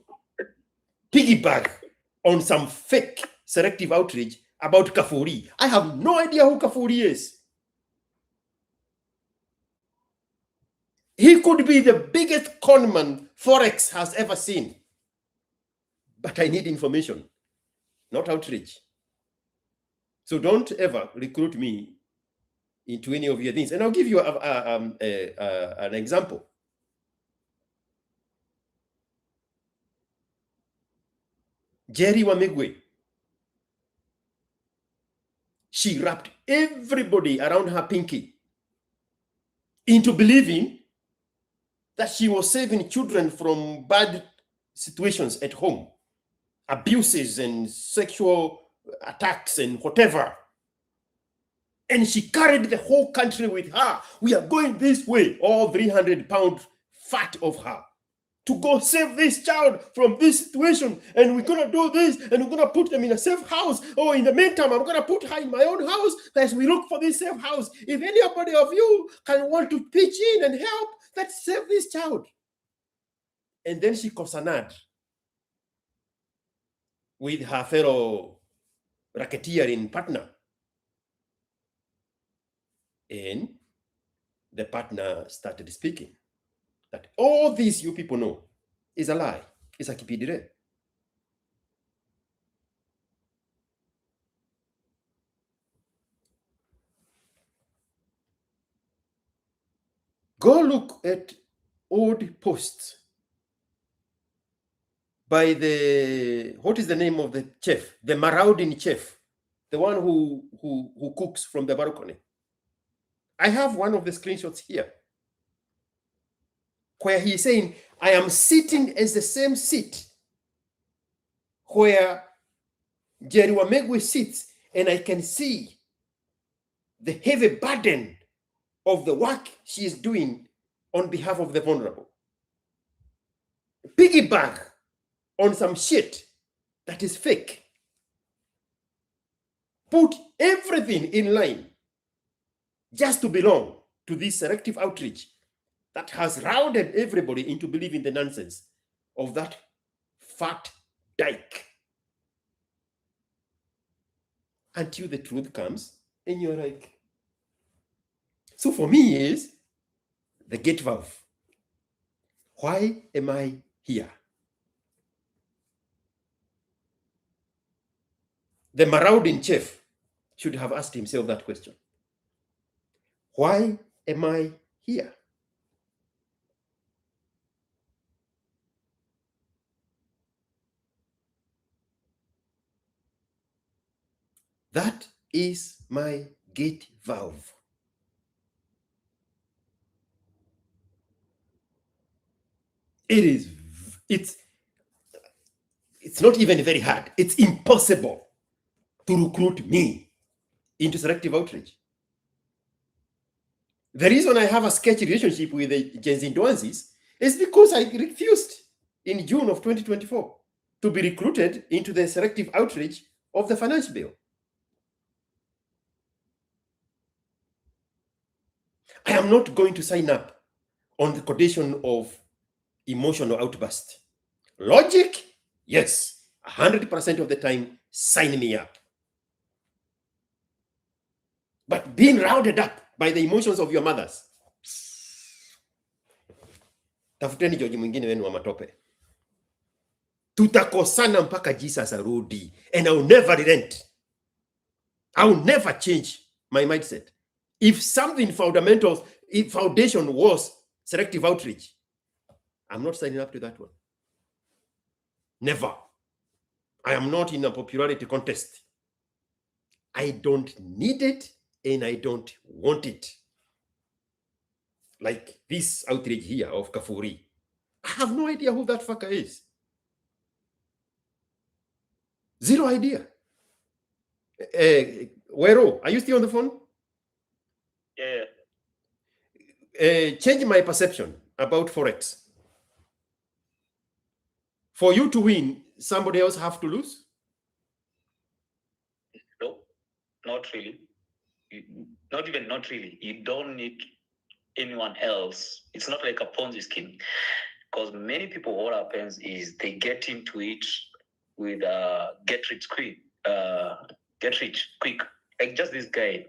piggyback on some fake selective outreach about Kafuri. I have no idea who Kafuri is. He could be the biggest conman Forex has ever seen. But I need information, not outreach. So don't ever recruit me into any of your things. And I'll give you an example. Jerry Wamegwe. She wrapped everybody around her pinky into believing that she was saving children from bad situations at home, abuses and sexual attacks and whatever. And she carried the whole country with her. We are going this way, all 300-pound fat of her, to go save this child from this situation. And we're going to do this, and we're going to put them in a safe house. Or in the meantime, I'm going to put her in my own house as we look for this safe house. If anybody of you can want to pitch in and help, let's save this child. And then she cosanad with her fellow racketeering partner. And the partner started speaking that all this you people know is a lie. It's a kipidire. Go look at old posts by the, what is the name of the chef? The marauding chef, the one who cooks from the balcony. I have one of the screenshots here where he's saying, I am sitting as the same seat where Jerry Wamegwe sits, and I can see the heavy burden of the work she is doing on behalf of the vulnerable. Piggyback on some shit that is fake. Put everything in line just to belong to this selective outreach that has rounded everybody into believing the nonsense of that fat dyke. Until the truth comes and you're like, so for me is the gate valve. Why am I here? The marauding chef should have asked himself that question. Why am I here? That is my gate valve. It's not even very hard. It's impossible to recruit me into selective outreach. The reason I have a sketchy relationship with the Gen Z Ndwanzis is because I refused in June of 2024 to be recruited into the selective outreach of the finance bill. I am not going to sign up on the condition of emotional outburst. Logic, yes, 100% of the time, sign me up. But being rounded up by the emotions of your mothers, tafuteni George mwingine wenu wa matope. Tutakosana mpaka Jesus arudi, and I'll never relent. I'll never change my mindset. If something fundamental, if foundation was selective outreach, I'm not signing up to that one. Never. I am not in a popularity contest. I don't need it and I don't want it. Like this outreach here of Kafuri. I have no idea who that fucker is. Zero idea. Wero, are you still on the phone? Yeah. Change my perception about Forex. For you to win, somebody else have to lose? No, not really. Not really. You don't need anyone else. It's not like a Ponzi scheme. Because many people, what happens is they get into it with get rich quick. Like just this guy,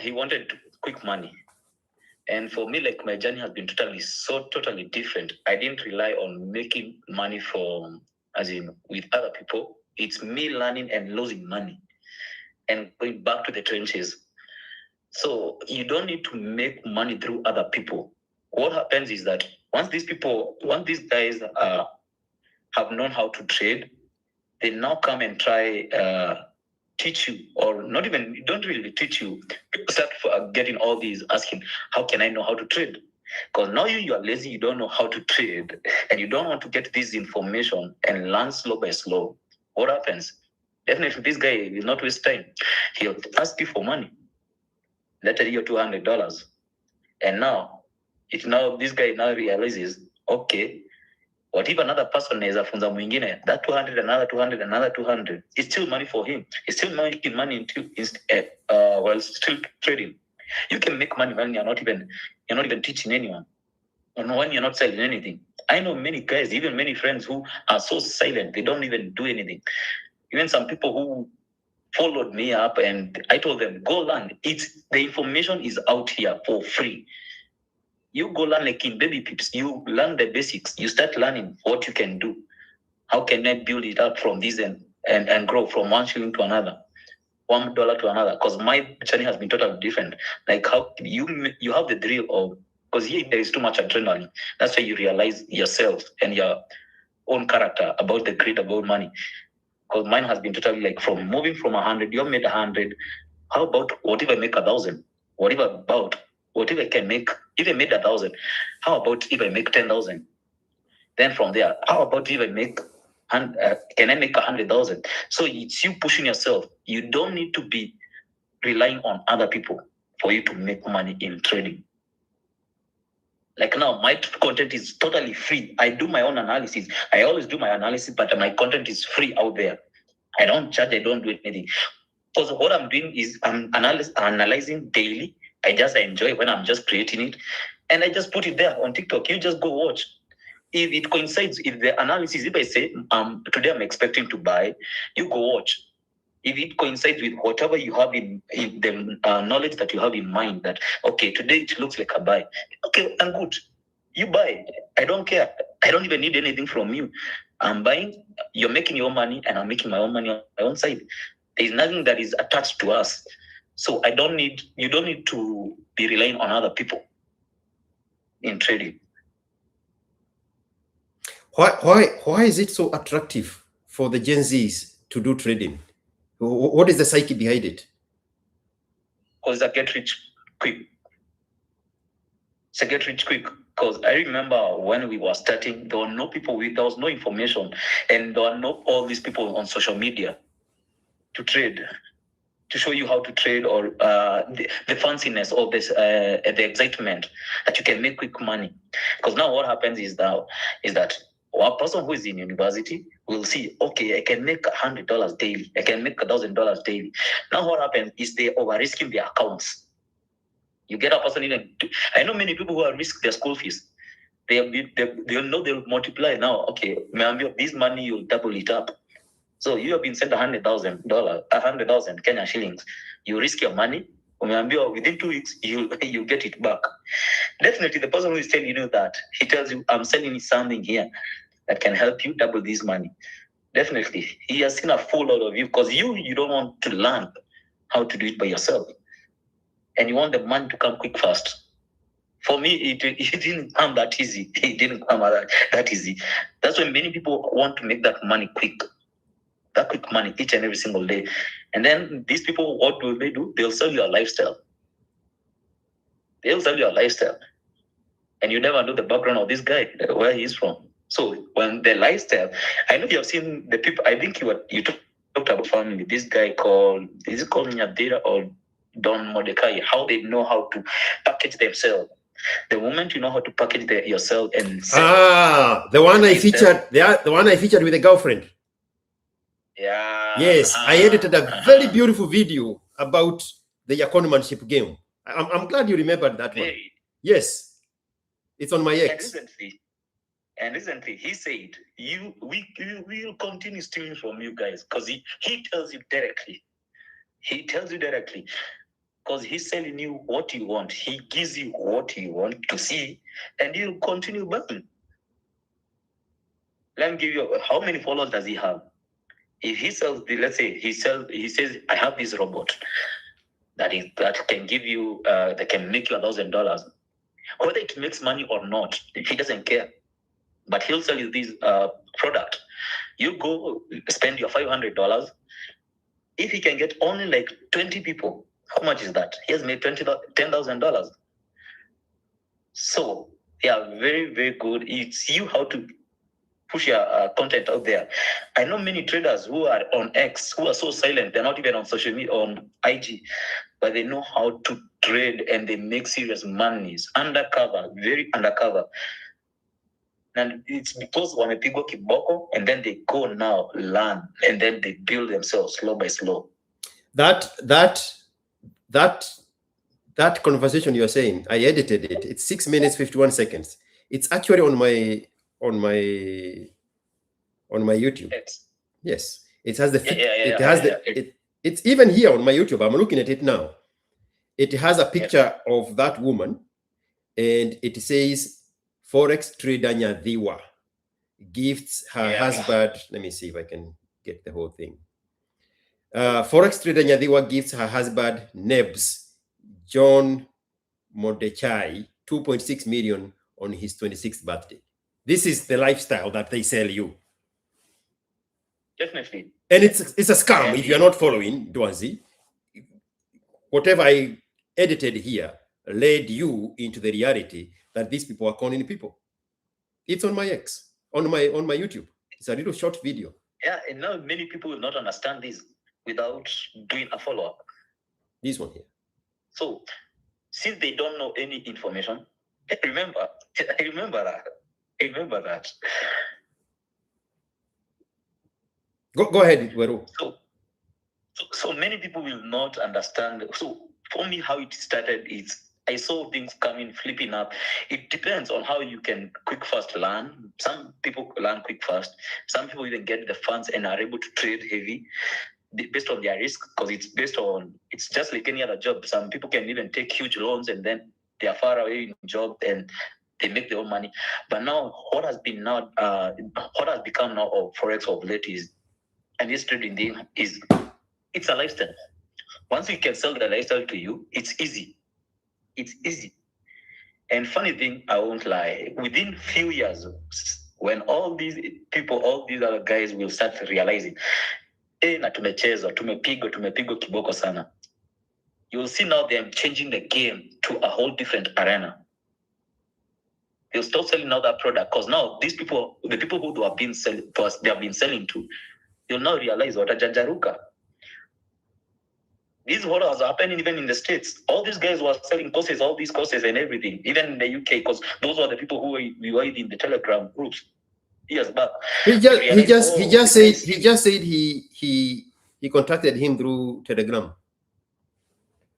he wanted quick money. And for me, like my journey has been totally different. I didn't rely on making money with other people. It's me learning and losing money and going back to the trenches. So you don't need to make money through other people. What happens is that once these guys have known how to trade, they now come and try teach you, or don't really teach you. People start getting all these asking, how can I know how to trade? Because now you are lazy, you don't know how to trade, and you don't want to get this information and learn slow by slow. What happens? Definitely this guy will not waste time. He'll ask you for money. Let's say $200. And now this guy now realizes, okay, what if another person is afunza mwingine, that 200, another 200, another 200, it's still money for him. He's still making money while still trading. You can make money when you're not even teaching anyone, and when you're not selling anything. I know many guys, even many friends who are so silent, they don't even do anything. Even some people who followed me up and I told them, go learn. The information is out here for free. You go learn like in baby pips. You learn the basics. You start learning what you can do. How can I build it up from this and grow from 1 shilling to another, $1 to another? Because my journey has been totally different. Like how you have the drill of, because here there is too much adrenaline. That's why you realize yourself and your own character about the greed about money. Because mine has been totally like from moving from 100, you made 100. How about what if I make 1,000? What if I can make, if I made 1,000, how about if I make 10,000? Then from there, how about if I make, can I make 100,000? So it's you pushing yourself. You don't need to be relying on other people for you to make money in trading. Like now, my content is totally free. I do my own analysis. I always do my analysis, but my content is free out there. I don't charge, I don't do anything. Because what I'm doing is I'm analyzing daily. I enjoy when I'm just creating it. And I just put it there on TikTok. You just go watch. If it coincides, if the analysis, if I say, today I'm expecting to buy, you go watch. If it coincides with whatever you have in the knowledge that you have in mind, that, okay, today it looks like a buy. Okay, I'm good. You buy. I don't care. I don't even need anything from you. I'm buying, you're making your money, and I'm making my own money on my own side. There's nothing that is attached to us. So you don't need to be relying on other people in trading. Why is it so attractive for the Gen Zs to do trading? What is the psyche behind it? Because they get rich quick. Because I remember when we were starting, there were no people there was no information, and there were not all these people on social media to trade. to show you how to trade, or the fanciness of this, the excitement that you can make quick money. Because now what happens is that a person who is in university will see, okay, I can make $100 daily, I can make $1,000 daily. Now what happens is they over risking their accounts. You get a person I know many people who are risk their school fees. They'll know they'll multiply now. Okay, this money you'll double it up. So you have been sent $100,000 Kenya shillings. You risk your money. Within 2 weeks, you get it back. Definitely, the person who is telling you that, he tells you, I'm selling you something here that can help you double this money. Definitely, he has seen a full lot of you, because you don't want to learn how to do it by yourself. And you want the money to come quick, fast. For me, it didn't come that easy. It didn't come that easy. That's why many people want to make that money quick. That quick money each and every single day. And then these people, what will they do? They'll sell you a lifestyle. They'll sell you a lifestyle. And you never know the background of this guy, where he's from. So when the lifestyle, I know you have seen the people, I think you talked about family, this guy called, is it called Nyadira or Don Mordecai, how they know how to package themselves. The moment you know how to package yourself and sell, the one I featured, the one I featured with a girlfriend. Yeah. Yes, I edited a very beautiful video about the Yakonmanship game. I'm glad you remembered that one. Yes, it's on my X. And recently he said, we will continue stealing from you guys, because he tells you directly. He tells you directly, because he's selling you what you want. He gives you what you want to see, and you'll continue buying. Let me give you, how many followers does he have? If he sells, let's say he says, I have this robot that can give you, that can make you $1,000. Whether it makes money or not, he doesn't care. But he'll sell you this product. You go spend your $500. If he can get only like 20 people, how much is that? He has made $10,000. So they are very, very good. It's you how to push your content out there. I know many traders who are on X, who are so silent. They're not even on social media, on IG, but they know how to trade and they make serious monies. Undercover, very undercover. And it's because wamepigwa kiboko, and then they go now learn, and then they build themselves slow by slow. That conversation you're saying, I edited it. It's 6 minutes 51 seconds. It's actually on my YouTube. Yes, it has the it's even here on my YouTube. I'm looking at it now. It has a picture of that woman, and it says Forex trader Nyadhiwa gifts her husband. Let me see if I can get the whole thing. Forex trader Nyadhiwa gifts her husband Nebs John Mordechai 2.6 million on his 26th birthday. This is the lifestyle that they sell you. Definitely. And it's a scam if you're not following, Dwanzi. Whatever I edited here led you into the reality that these people are conning people. It's on my X, on my YouTube. It's a little short video. Yeah, and now many people will not understand this without doing a follow-up. This one here. So, since they don't know any information, remember that. Go ahead, Weru. So many people will not understand. So for me, how it started is I saw things coming, flipping up. It depends on how you can quick fast learn. Some people learn quick fast. Some people even get the funds and are able to trade heavy based on their risk, because it's just like any other job. Some people can even take huge loans and then they are far away in job and they make their own money. But now what has become now of Forex of late is, and this trading thing is, it's a lifestyle. Once we can sell the lifestyle to you, it's easy. It's easy. And funny thing, I won't lie, within few years, when all these people, all these other guys will start realizing, na tumechezwa, tumepigwa kiboko sana. You'll see now them changing the game to a whole different arena. They'll stop selling now that product, because now these people, the people who they have been selling to, you'll now realize what a janjaruka. This is what was happening even in the States. All these guys were selling courses, all these courses and everything, even in the UK, because those were the people who were in the Telegram groups years back. He just said he contacted him through Telegram.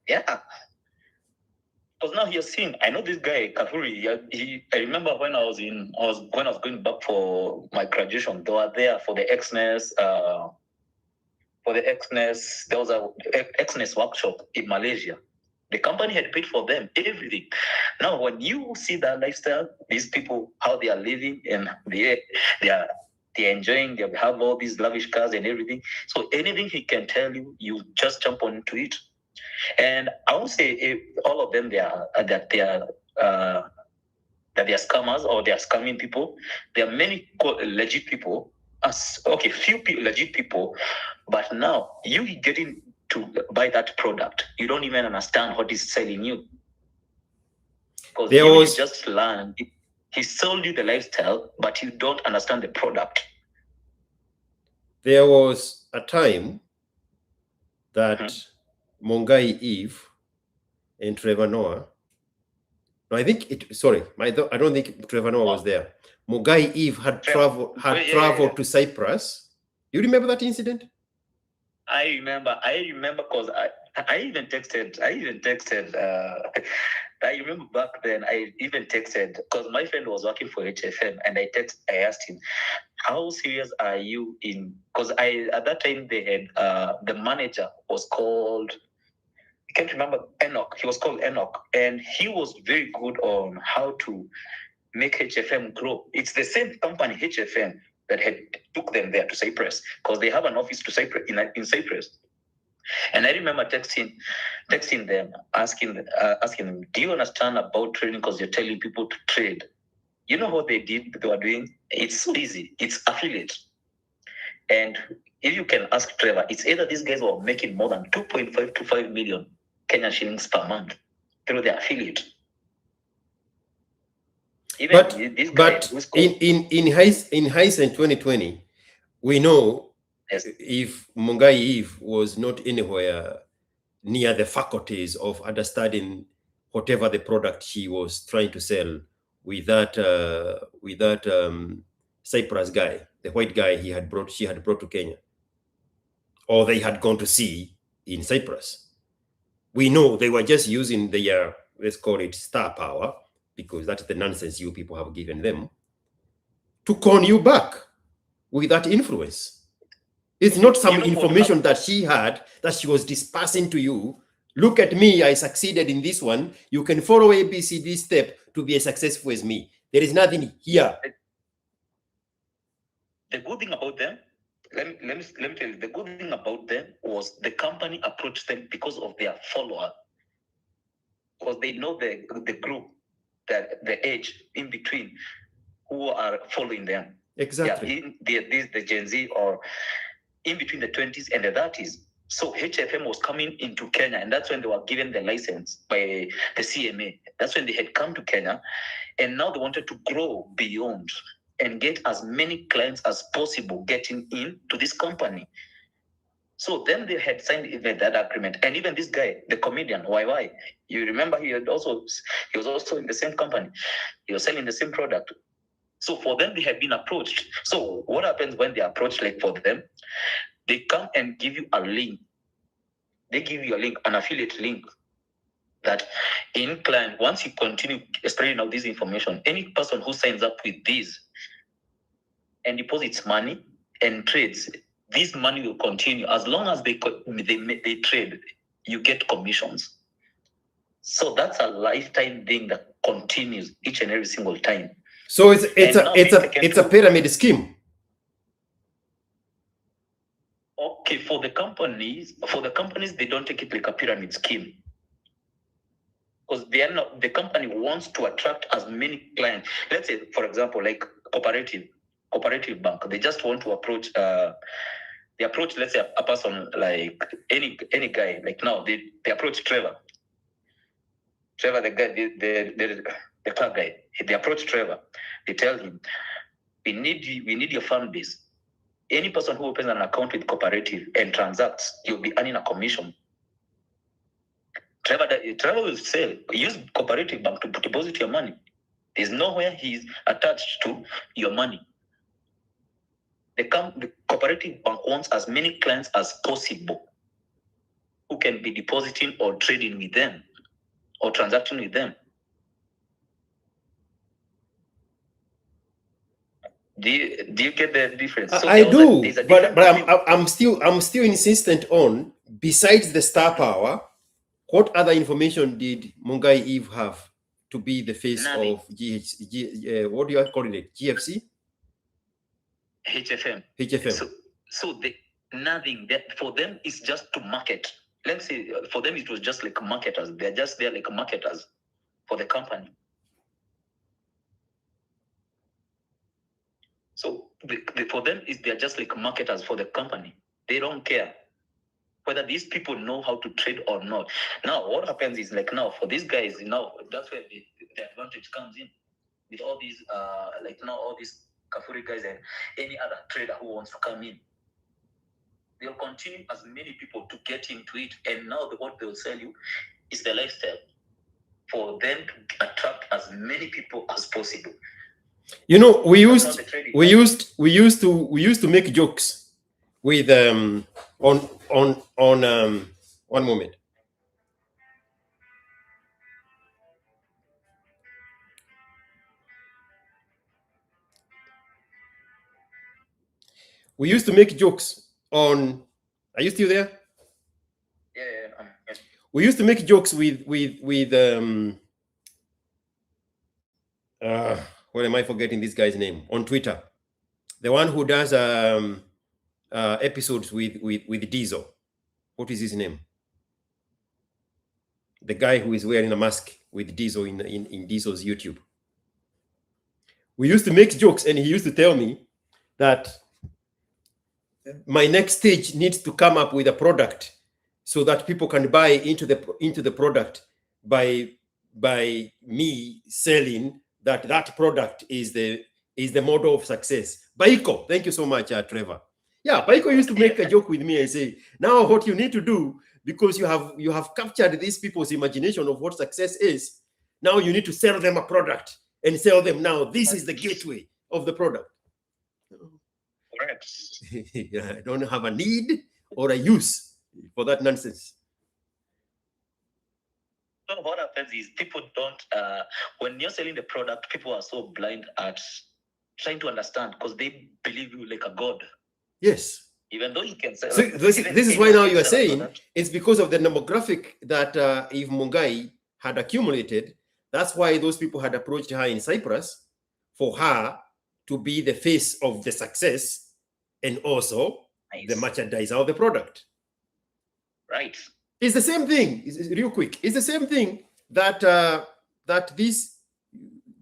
Yeah. Because now he has seen, I know this guy, Kafuri, I remember when I was going back for my graduation, they were there for the XNES, there was a XNES workshop in Malaysia. The company had paid for them, everything. Now, when you see that lifestyle, these people, how they are living, and they're enjoying, they have all these lavish cars and everything. So anything he can tell you, you just jump onto it. And I won't say all of them they are scammers or they are scamming people. There are many legit people. Few legit people, but now you getting to buy that product, you don't even understand what he's selling you. Because you just learn. He sold you the lifestyle, but you don't understand the product. There was a time that Mongai Eve and Trevor Noah. No, I think it. Sorry, I don't think Trevor Noah was there. Mongai Eve had traveled to Cyprus. You remember that incident? I remember because I even texted. I remember back then. I even texted because my friend was working for HFM, and I asked him, "How serious are you in?" Because at that time they had the manager was called. I can't remember Enoch. He was called Enoch, and he was very good on how to make HFM grow. It's the same company HFM that had took them there to Cyprus because they have an office to Cyprus in Cyprus. And I remember texting them, asking them, "Do you understand about trading? Because you're telling people to trade." You know what they were doing? It's so easy. It's affiliate. And if you can ask Trevor, it's either these guys were making more than 2.5 to 5 million Kenyan shillings per month through their affiliate. But in hindsight 2020, we know if Mongai Eve was not anywhere near the faculties of understanding whatever the product she was trying to sell with that Cyprus guy, the white guy she had brought to Kenya, or they had gone to see in Cyprus. We know they were just using their, let's call it star power, because that's the nonsense you people have given them, to con you back with that influence. It's not some information that she had that she was dispersing to you. Look at me, I succeeded in this one. You can follow ABCD step to be as successful as me. There is nothing here. The good thing about them, let me tell you, the good thing about them was the company approached them because of their follower. Because they know the group, that the age in between who are following them. Exactly. The Gen Z or in between the 20s and the 30s. So HFM was coming into Kenya, and that's when they were given the license by the CMA. That's when they had come to Kenya, and now they wanted to grow beyond and get as many clients as possible getting into this company. So then they had signed even that agreement. And even this guy, the comedian, YY, you remember he was also in the same company. He was selling the same product. So for them, they had been approached. So what happens when they approach, like for them, they come and give you a link. They give you a link, an affiliate link, that in client, once you continue spreading out this information, any person who signs up with this and deposits money and trades, this money will continue. As long as they trade, you get commissions. So that's a lifetime thing that continues each and every single time. So it's a pyramid scheme. Okay, for the companies, they don't take it like a pyramid scheme. Because they are not, the company wants to attract as many clients. Let's say, for example, like cooperative bank, they just want to approach they approach, let's say, a person like any guy. Like now they approach Trevor, the guy, the car guy. They approach Trevor. They tell him, we need your fan base. Any person who opens an account with cooperative and transacts, you'll be earning a commission. Trevor will sell. Use cooperative bank to deposit your money. There's nowhere he's attached to your money. The cooperative bank wants as many clients as possible who can be depositing or trading with them or transacting with them. Do you get the difference? So I do, but I'm still insistent on, besides the star power, what other information did Mungai Eve have to be the face of what do you call it? GFC? HFM. So nothing that for them is just to market. Let's say for them it was just like marketers. They're just there like marketers for the company. So for them they're just like marketers for the company. They don't care whether these people know how to trade or not. Now what happens is like now for these guys, that's where the advantage comes in with all these all these Kafuri guys and any other trader who wants to come in. They'll continue as many people to get into it, and now what they'll sell you is the lifestyle for them to attract as many people as possible. We used to make jokes with on one moment. We used to make jokes on. Are you still there? Yeah. We used to make jokes with what am I forgetting this guy's name on Twitter? The one who does episodes with Diesel. What is his name? The guy who is wearing a mask with Diesel in Diesel's YouTube. We used to make jokes, and he used to tell me that my next stage needs to come up with a product so that people can buy into the product by me selling that product is the model of success. Baiko, thank you so much, Trevor. Yeah, Baiko used to make a joke with me and say, now what you need to do, because you have captured these people's imagination of what success is, now you need to sell them a product and sell them now. This is the gateway of the product. Correct. I don't have a need or a use for that nonsense. So what happens is people don't, when you're selling the product, people are so blind at trying to understand because they believe you like a god. Yes. Even though you can sell. So this is why now you are saying it's because of the demographic that Eve Mungai had accumulated. That's why those people had approached her in Cyprus for her to be the face of the success and also the merchandiser of the product. Right. It's the same thing. Real quick. It's the same thing that that these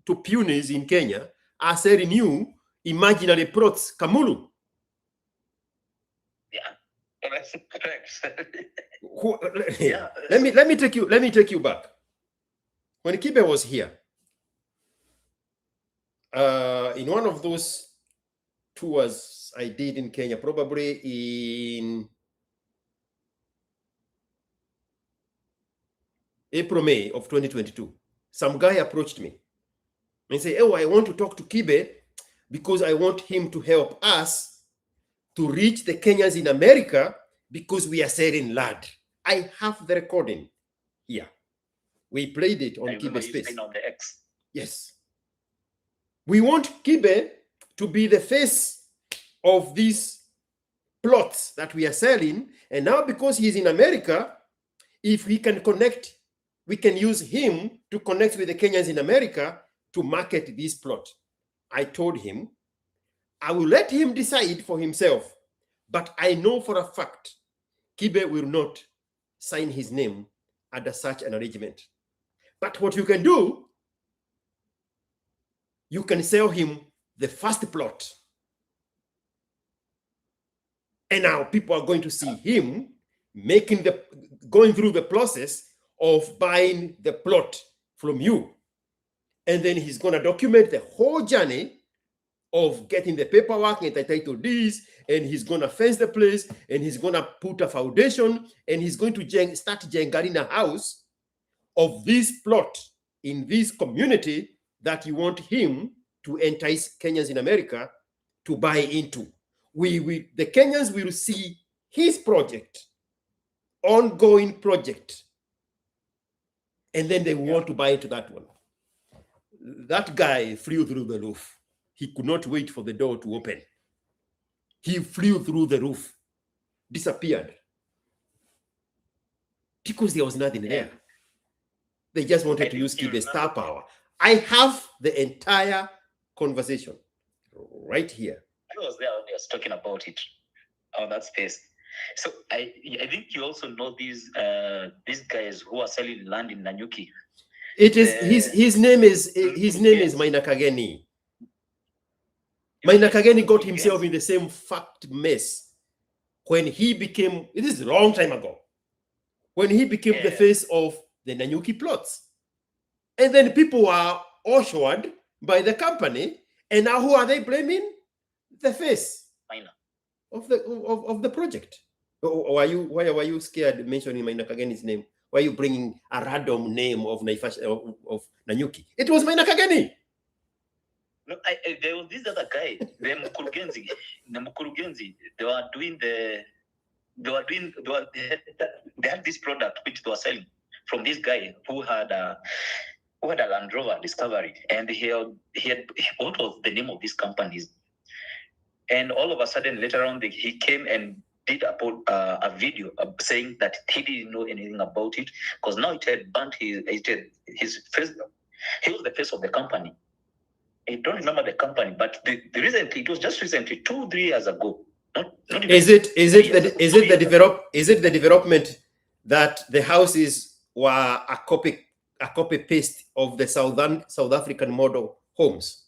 Tupunis in Kenya are selling you imaginary plots, Kamulu. Yeah, that's correct. Yeah. Let me take you back. When Kibe was here, in one of those tours I did in Kenya, probably in April, May of 2022, some guy approached me and said, oh, I want to talk to Kibe because I want him to help us to reach the Kenyans in America because we are selling lard. I have the recording here. We played it on Kibe's Space. On the X. Yes. We want Kibe to be the face of these plots that we are selling. And now because he's in America, if we can connect, we can use him to connect with the Kenyans in America to market this plot. I told him, I will let him decide for himself, but I know for a fact, Kibe will not sign his name under such an arrangement. But what you can do, you can sell him the first plot. And now people are going to see him going through the process of buying the plot from you. And then he's going to document the whole journey of getting the paperwork and the title deeds, and he's going to fence the place, and he's going to put a foundation, and he's going to start jengaring a house of this plot in this community that you want him to entice Kenyans in America to buy into. The Kenyans will see his project, ongoing project, and then they want to buy into that one. That guy flew through the roof. He could not wait for the door to open. He flew through the roof, disappeared, because there was nothing there. They just wanted to use Kibe's star power. I have the entire conversation right here. I was there when he was talking about it on that space. So I think you also know these guys who are selling land in Nanyuki. It is his name is Maina Kageni. Maina Kageni got himself in the same fact mess when he became, it is a long time ago, when he became the face of the Nanyuki plots. And then people were assured by the company, and now who are they blaming? The face of the project. Why were you scared mentioning Maina Kageni's name? Why are you bringing a random name of Nanyuki? It was Maina Kageni. No, there was this other guy, the Mukurugenzi. They had this product which they were selling from this guy who had a Land Rover Discovery, and what was the name of these companies? And all of a sudden, later on, he came and did a video saying that he didn't know anything about it because now it had burnt his face. He was the face of the company. I don't remember the company, but it was just recently, 2-3 years ago. Is it the development that the houses were a copy paste of the South African model homes?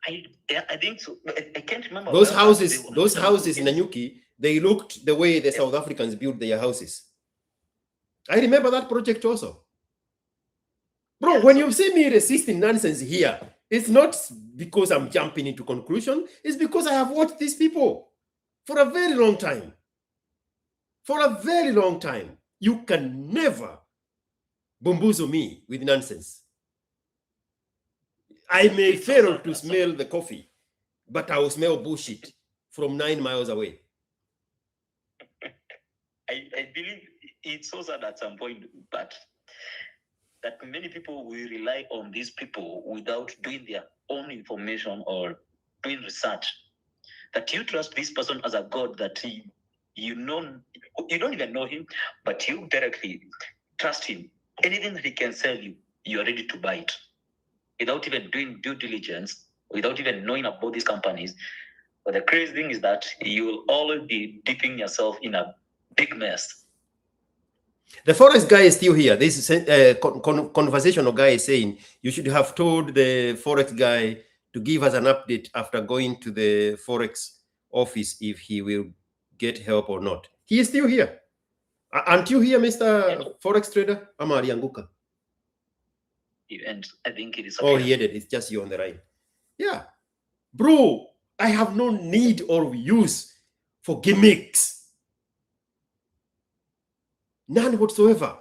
I think so. I can't remember. Those houses in Nanyuki, they looked the way the South Africans built their houses. I remember that project also. Bro, when you see me resisting nonsense here, it's not because I'm jumping into conclusion. It's because I have watched these people for a very long time. For a very long time. You can never bamboozle me with nonsense. I may fail to smell the coffee, but I will smell bullshit from 9 miles away. I believe it's so sad at some point, but that many people will rely on these people without doing their own information or doing research. That you trust this person as a god that you don't even know him, but you directly trust him. Anything that he can sell you, you are ready to buy it. Without even doing due diligence, without even knowing about these companies. But the crazy thing is that you will always be dipping yourself in a big mess. The Forex guy is still here. This conversational guy is saying you should have told the Forex guy to give us an update after going to the Forex office if he will get help or not. He is still here. Aren't you here, Mr. Forex trader? Amari Anguka. And I think it is. Oh, he added. It's just you on the right. Yeah. Bro, I have no need or use for gimmicks. None whatsoever.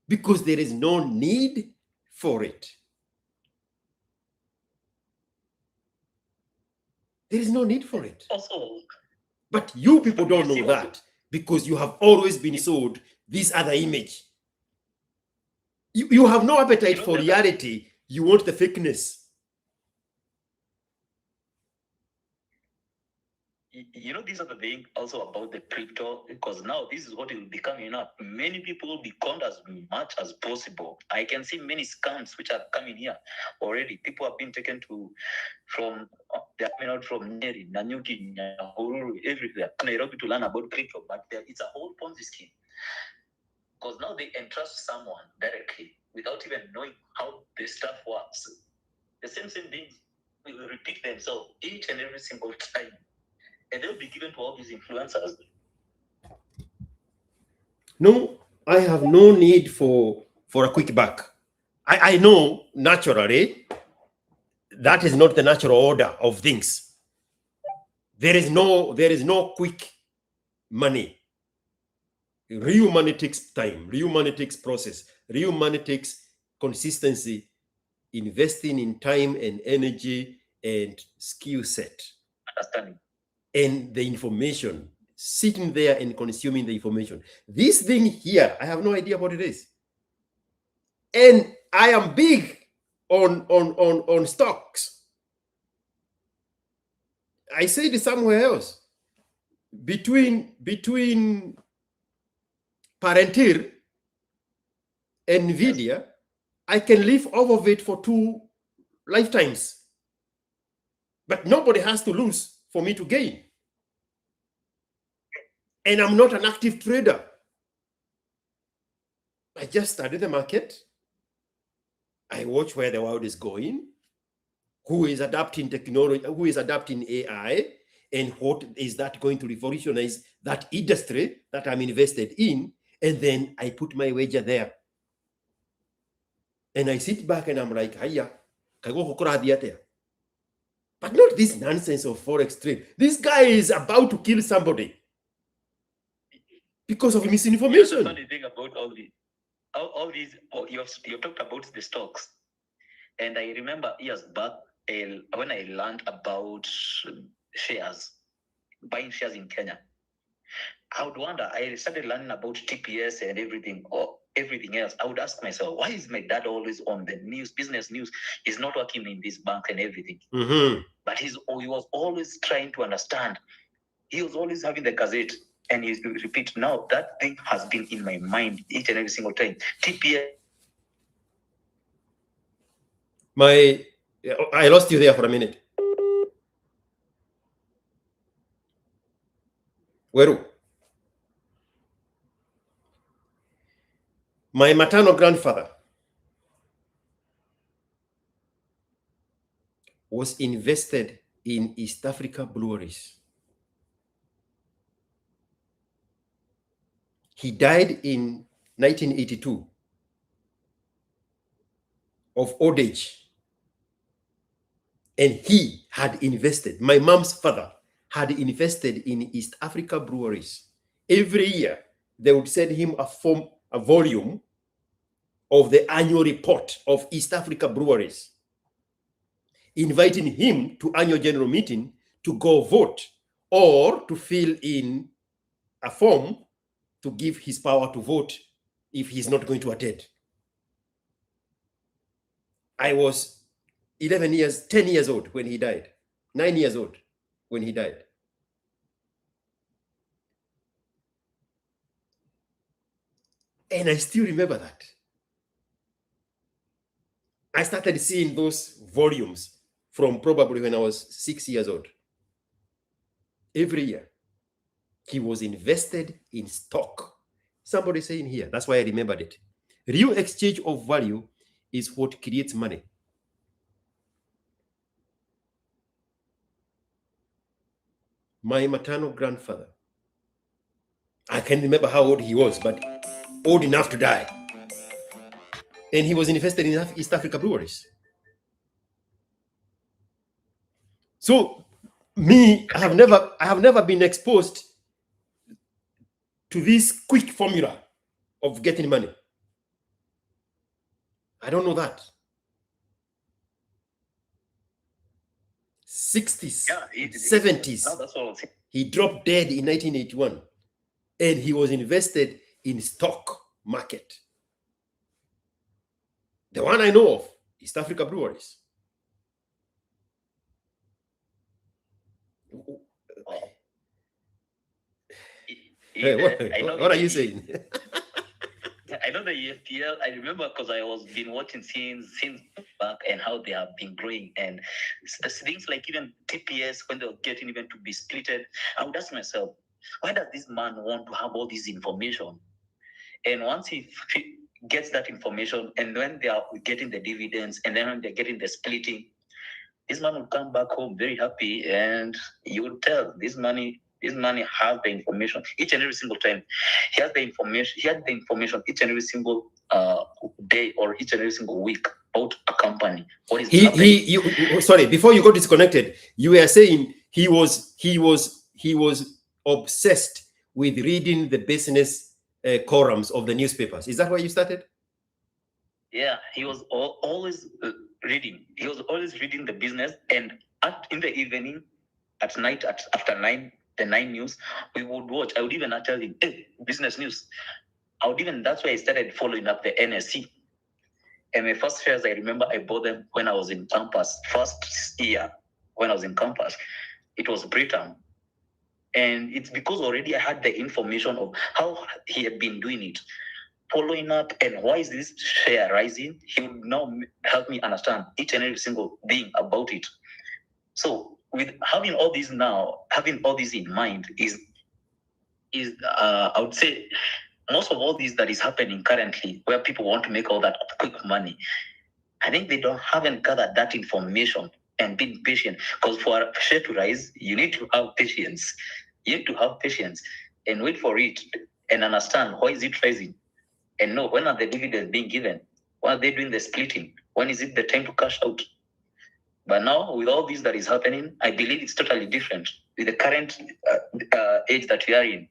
Because there is no need for it. There is no need for it. Also, but you people don't know that because you have always been sold this other image. You have no appetite for reality. You want the fakeness. These are the thing also about the crypto, because now this is what will be coming up. Many people will be conned as much as possible. I can see many scams which are coming here already. People have been taken they're coming out from Nyeri, Nanyuki, Nyahururu, everywhere, Nairobi to learn about crypto, but it's a whole Ponzi scheme. Because now they entrust someone directly without even knowing how the stuff works. The same things will repeat themselves each and every single time. And they'll be given to all these influencers. No, I have no need for a quick buck. I know naturally that is not the natural order of things. There is no quick money. Real money takes time. Real money takes process. Real money takes consistency, investing in time and energy and skill set. Understanding. And the information, sitting there and consuming the information. This thing here, I have no idea what it is. And I am big on stocks. I said it somewhere else. Between Parentir and NVIDIA, I can live off of it for 2 lifetimes. But nobody has to lose for me to gain. And I'm not an active trader. I just study the market. I watch where the world is going, who is adapting technology, who is adapting AI, and what is that going to revolutionize that industry that I'm invested in. And then I put my wager there. And I sit back and I'm like, hiya, but not this nonsense of Forex trade. This guy is about to kill somebody because of misinformation. The funny thing about all these, you've talked about the stocks. And I remember years back when I learned about shares, buying shares in Kenya. I would wonder, I started learning about TPS and everything else. I would ask myself, why is my dad always on the news, business news? He's not working in this bank and everything. Mm-hmm. But he was always trying to understand. He was always having the gazette. And he repeat, now that thing has been in my mind each and every single time. TPS. I lost you there for a minute. Where? My maternal grandfather was invested in East Africa breweries. He died in 1982 of old age. And he had invested, my mom's father had invested in East Africa breweries. Every year, they would send him a volume of the annual report of East Africa breweries, inviting him to annual general meeting to go vote or to fill in a form to give his power to vote if he's not going to attend. I was 10 years old when he died, 9 years old when he died. And I still remember that. I started seeing those volumes from probably when I was 6 years old. Every year, he was invested in stock. Somebody saying here, that's why I remembered it. Real exchange of value is what creates money. My maternal grandfather, I can't remember how old he was, but old enough to die. And he was invested in East Africa breweries. So me, I have never been exposed to this quick formula of getting money. I don't know that. 60s, 70s. He dropped dead in 1981, and he was invested in stock market. The one I know of, East Africa breweries. Hey, what are you saying? I know the EFPL. I remember because I was been watching since back and how they have been growing, and things like even TPS when they were getting even to be splitted. I would ask myself, why does this man want to have all this information? And once he gets that information, and when they are getting the dividends, and then when they're getting the splitting, this man will come back home very happy, and you would tell this money has the information each and every single time. He has the information each and every single day or each and every single week about a company. What is happening? Sorry, before you got disconnected, you were saying he was obsessed with reading the business columns of the newspapers. Is that where you started? Yeah, he was always reading. He was always reading the business, and in the evening, at night, after the 9 news, we would watch. I would even tell him, hey, business news. That's why I started following up the NSC. And my first shares, I remember I bought them when I was in campus, first year when I was in campus. It was Britain. And it's because already I had the information of how he had been doing it, following up, and why is this share rising? He would now help me understand each and every single thing about it. So with having all these in mind is I would say most of all these that is happening currently, where people want to make all that quick money, I think they haven't gathered that information and been patient. Because for a share to rise, you need to have patience. You need to have patience and wait for it and understand why is it rising, and know when are the dividends being given, when are they doing the splitting, when is it the time to cash out. But now with all this that is happening, I believe it's totally different with the current age that we are in.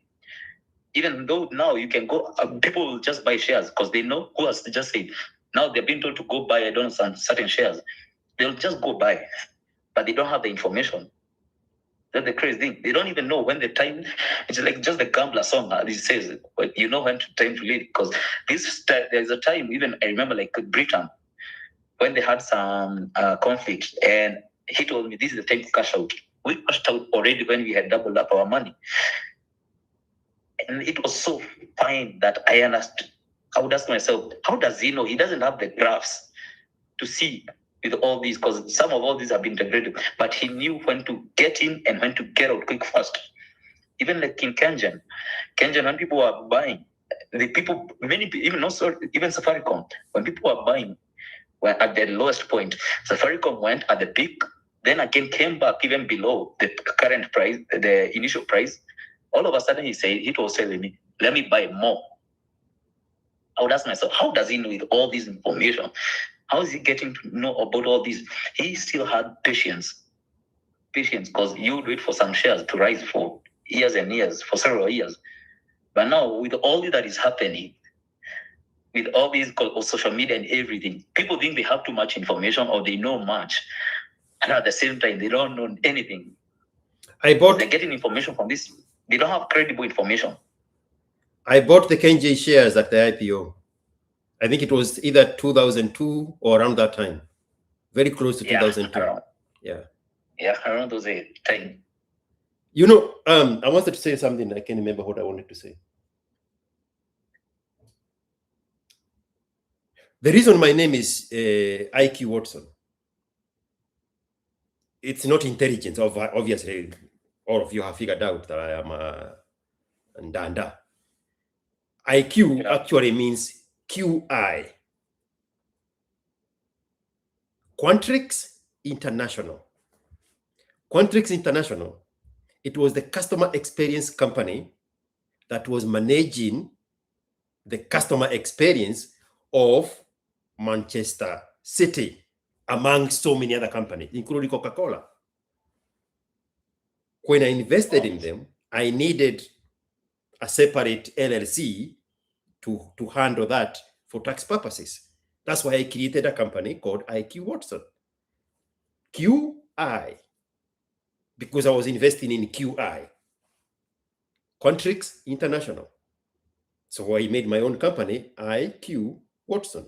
Even though now you can go, people will just buy shares because they know who has just said. Now they're being told to go buy, I don't know, some certain shares. They'll just go buy, but they don't have the information. That's the crazy thing. They don't even know when the time. It's like just the gambler song. It says, well, you know when time to leave. Because there's a time, even I remember, like Britain, when they had some conflict, and he told me this is the time to cash out. We cashed out already when we had doubled up our money. And it was so fine that I understood. I would ask myself, how does he know? He doesn't have the graphs to see with all these, because some of all these have been degraded, but he knew when to get in and when to get out quick fast. Even like in Kenyan, when people were buying, even Safaricom, when people were buying, were at the lowest point. Safaricom went at the peak, then again came back even below the current price, the initial price. All of a sudden, he was telling me, let me buy more. I would ask myself, how does he know with all this information? How is he getting to know about all this? He still had patience, because you would wait for some shares to rise for years and years, for several years. But now, with all that is happening, with all these social media and everything, people think they have too much information or they know much. And at the same time, they don't know anything. They're getting information from this. They don't have credible information. I bought the KenJ shares at the IPO. I think it was either 2002 or around that time. Very close to 2002. Around. Yeah, around those time. You know, I wanted to say something. I can't remember what I wanted to say. The reason my name is IQ Watson, it's not intelligence. Obviously, all of you have figured out that I am a Ndanda. IQ actually means QI. Quantrix International. Quantrix International, it was the customer experience company that was managing the customer experience of Manchester City, among so many other companies, including Coca-Cola. When I invested in them, I needed a separate LLC to handle that for tax purposes. That's why I created a company called IQ Watson. QI, because I was investing in QI, Quantrix International. So I made my own company, IQ Watson,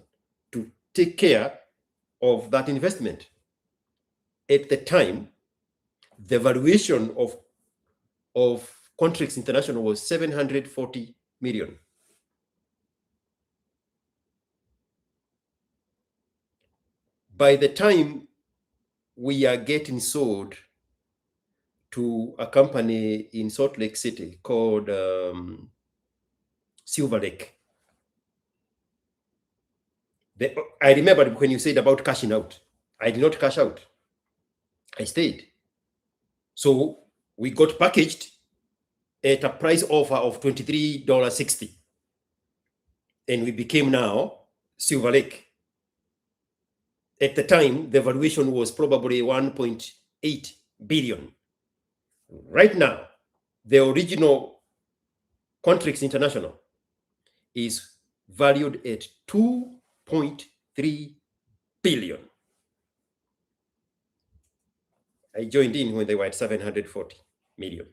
to take care of that investment. At the time, the valuation of Quantrix International was 740 million. By the time we are getting sold to a company in Salt Lake City called Silver Lake, I remember when you said about cashing out, I did not cash out. I stayed. So we got packaged at a price offer of $23.60. And we became now Silver Lake. At the time, the valuation was probably 1.8 billion. Right now, the original Quantrix International is valued at 2.3 billion. I joined in when they were at 740 million.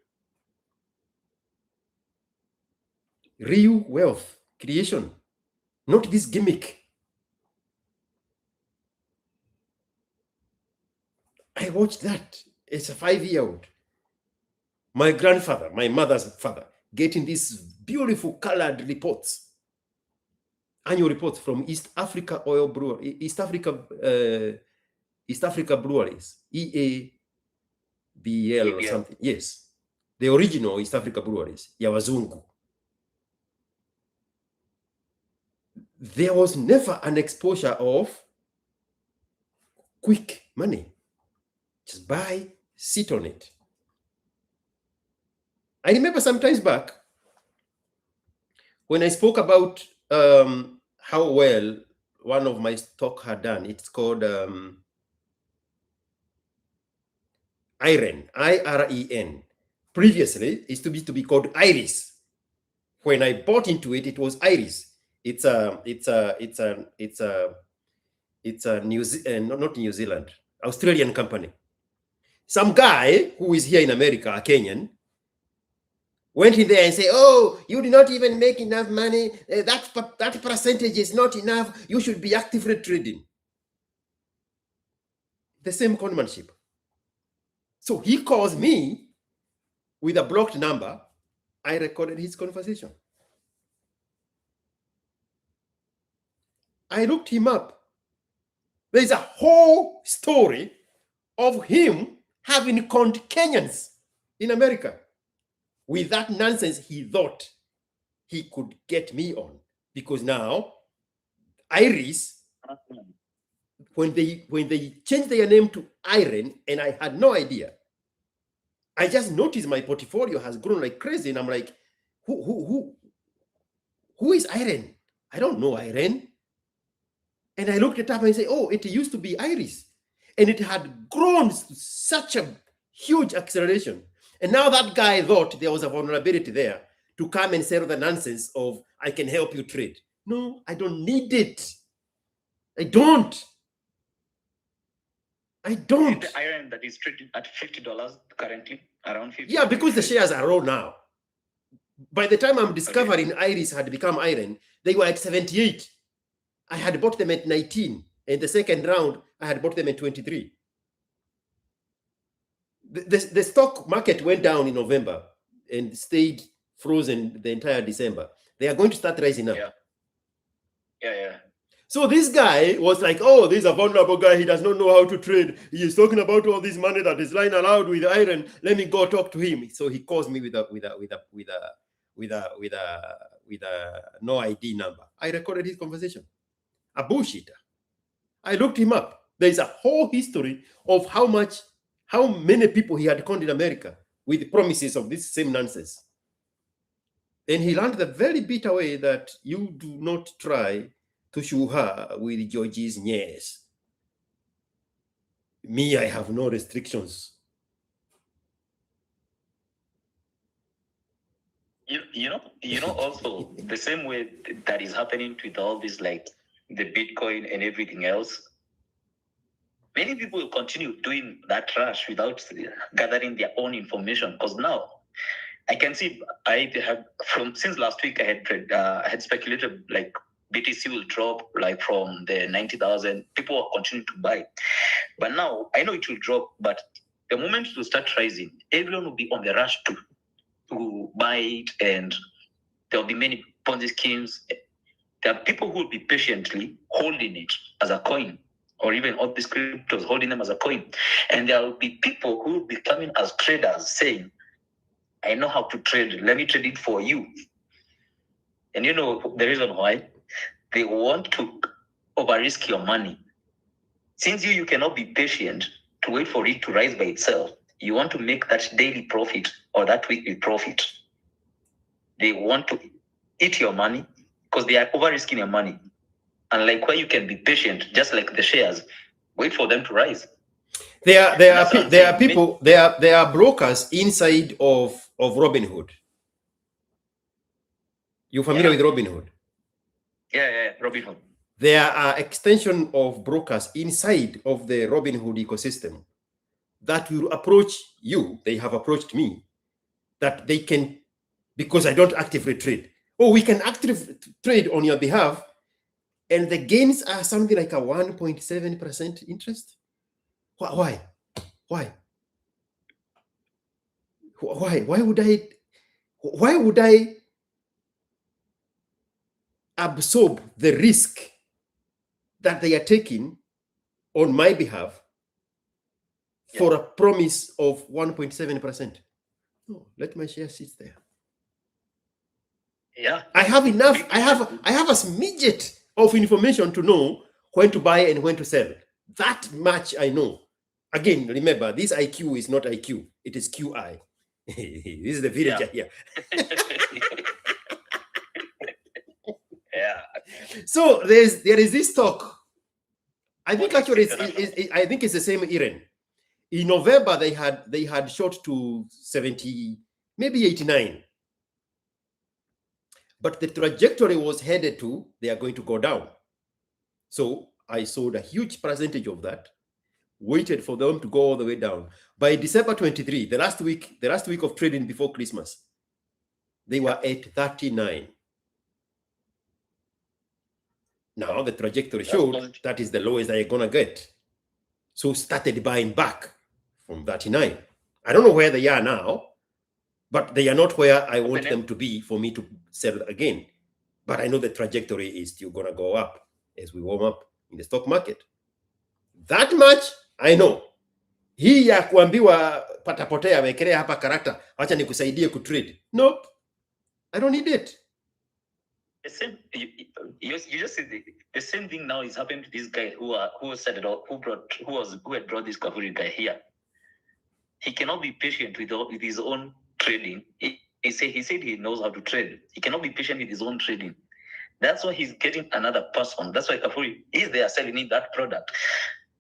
Real wealth creation, not this gimmick. I watched that as a 5-year-old. My grandfather, my mother's father, getting these beautiful colored reports, annual reports from East Africa Oil Brewery, East Africa Breweries, EABL or something. Yes, the original East Africa Breweries, ya wazungu. There was never an exposure of quick money. Just buy, sit on it. I remember some times back when I spoke about how well one of my stock had done. It's called IREN, IREN. Previously, it used to be called Iris. When I bought into it, it was Iris. It's a not New Zealand, Australian company. Some guy who is here in America, a Kenyan, went in there and said, "Oh, you did not even make enough money. That percentage is not enough. You should be actively trading." The same conmanship. So he calls me with a blocked number. I recorded his conversation. I looked him up. There's a whole story of him having conned Kenyans in America with that nonsense he thought he could get me on. Because now, Iris, when they changed their name to Iron, and I had no idea, I just noticed my portfolio has grown like crazy, and I'm like, who is Iron? I don't know Iron. And I looked it up and I said, oh, it used to be Iris. And it had grown to such a huge acceleration. And now that guy thought there was a vulnerability there to come and sell the nonsense of, I can help you trade. No, I don't need it. I don't. The iron that is traded at $50 currently, around $50. Yeah, because the shares are low now. By the time I'm discovering Iris had become Iron, they were at 78. I had bought them at 19. And the second round, I had bought them at 23. The stock market went down in November and stayed frozen the entire December. They are going to start rising up. Yeah. So this guy was like, oh, this is a vulnerable guy. He does not know how to trade. He is talking about all this money that is lying around with iron. Let me go talk to him. So he calls me with a no ID number. I recorded his conversation. A bullshitter. I looked him up. There is a whole history of how many people he had conned in America with promises of this same nonsense. And he learned the very bitter way that you do not try to show her with Georgie's yes. Me, I have no restrictions. You know, also the same way that is happening with all this, like the Bitcoin and everything else. Many people will continue doing that trash without gathering their own information. Because now I can see since last week I had speculated like BTC will drop like from the 90,000. People will continue to buy, but now I know it will drop. But the moment it will start rising, everyone will be on the rush to buy it, and there will be many Ponzi schemes. There are people who will be patiently holding it as a coin, or even all these cryptos holding them as a coin. And there will be people who will be coming as traders saying, I know how to trade. Let me trade it for you. And you know the reason why? They want to over-risk your money. Since you cannot be patient to wait for it to rise by itself, you want to make that daily profit or that weekly profit. They want to eat your money because they are over-risking your money. And like where you can be patient, just like the shares, wait for them to rise. There are brokers inside of Robinhood. You familiar with Robinhood? Robinhood. There are extension of brokers inside of the Robinhood ecosystem that will approach you. They have approached me that they can, because I don't actively trade. Oh, we can actively trade on your behalf, and the gains are something like a 1.7% interest. Why? Why? Why would I absorb the risk that they are taking on my behalf for a promise of 1.7%? No, let my share sit there. Yeah. I have enough. I have a smidget of information to know when to buy and when to sell. That much I know. Again, remember, this IQ is not IQ. It is QI. This is the villager here. Yeah. So there is this talk. I think actually I think it's the same Iran. In November they had shot to 70, maybe 89. But the trajectory was headed to they are going to go down. So I sold a huge percentage of that, waited for them to go all the way down. By December 23, the last week of trading before Christmas, they were at 39. Now the trajectory showed that is the lowest they're gonna get. So started buying back from 39. I don't know where they are now, but they are not where I want them to be for me to sell again. But I know the trajectory is still gonna go up as we warm up in the stock market. That much I know. Hii ya kuambiwa patapotea wekelea hapa karakta, acha nikusaidie kutrade. Nope. I don't need it. The same, you just said the same thing now is happening to this guy who set it up, who had brought this Kafuri guy here. He cannot be patient with his own trading. He said he knows how to trade. He cannot be patient with his own trading. That's why he's getting another person. That's why Kafuri is there selling him that product.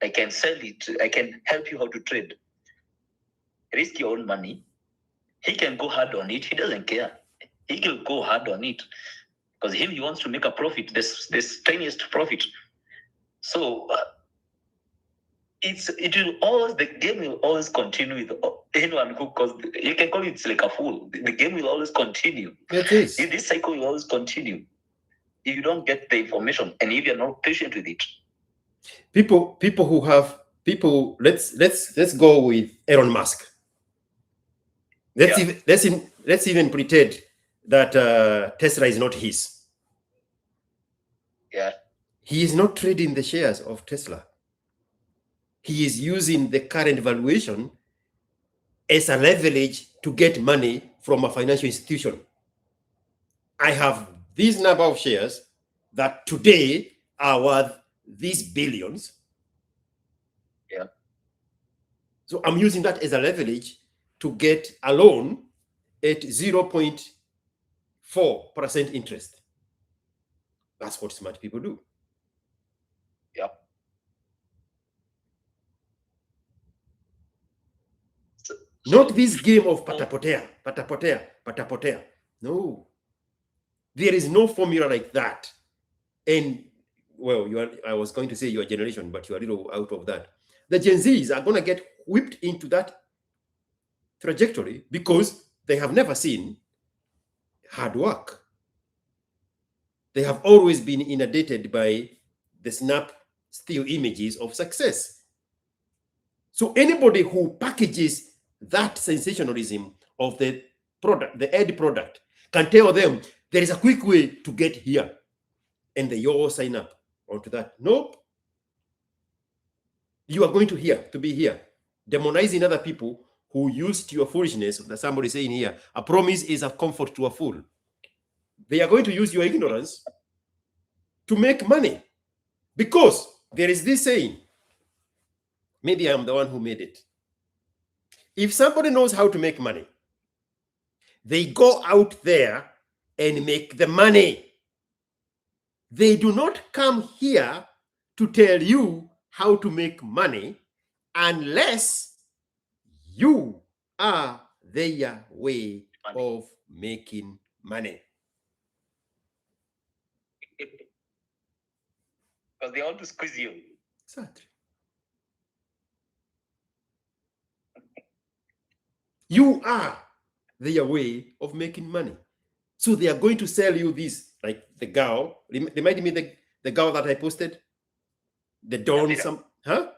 I can sell it. I can help you how to trade. Risk your own money. He can go hard on it. He doesn't care. He will go hard on it. Because he wants to make a profit, this tiniest profit. So the game will always continue with anyone who, because you can call it like a fool. The game will always continue. It is. This cycle will always continue if you don't get the information and if you're not patient with it. Let's go with Elon Musk. Let's even pretend that Tesla is not his. Yeah. He is not trading the shares of Tesla. He is using the current valuation as a leverage to get money from a financial institution. I have this number of shares that today are worth these billions. Yeah. So I'm using that as a leverage to get a loan at 0.4% interest. That's what smart people do. Yeah. Not this game of patapotea. No. There is no formula like that. And, well, I was going to say your generation, but you're a little out of that. The Gen Zs are going to get whipped into that trajectory because they have never seen hard work. They have always been inundated by the snap still images of success. So anybody who packages that sensationalism of the product, the end product, can tell them there is a quick way to get here, and they all sign up onto that. Nope. You are going to be here, demonizing other people who used your foolishness. That somebody saying here, a promise is a comfort to a fool. They are going to use your ignorance to make money, because there is this saying. Maybe I'm the one who made it. If somebody knows how to make money, they go out there and make the money. They do not come here to tell you how to make money unless you are their way of making money. Because they want to squeeze you. Exactly. You are their way of making money. So they are going to sell you this, like the girl. Remind me the girl that I posted. The Don Nyambira. huh?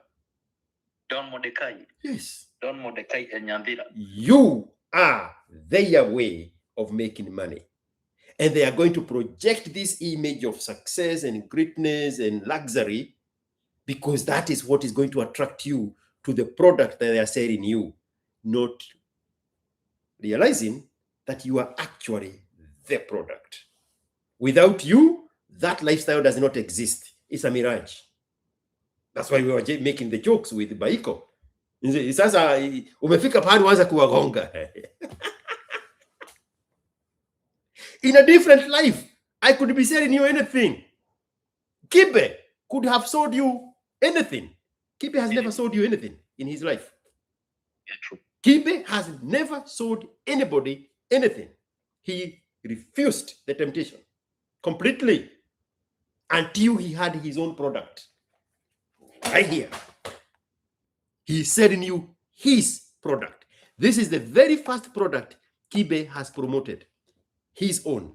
Don Mordecai. Yes. Don Mordecai and Nyambira. You are their way of making money. And they are going to project this image of success and greatness and luxury because that is what is going to attract you to the product that they are selling you, not realizing that you are actually the product. Without you, that lifestyle does not exist. It's a mirage. That's why we were making the jokes with Baiko. Sasa umefika pahali uanza kuwagonga. In a different life, I could be selling you anything. Kibe could have sold you anything. Kibe has never sold you anything in his life. Yeah, true. Kibe has never sold anybody anything. He refused the temptation completely until he had his own product. Right here. He's selling you his product. This is the very first product Kibe has promoted. His own.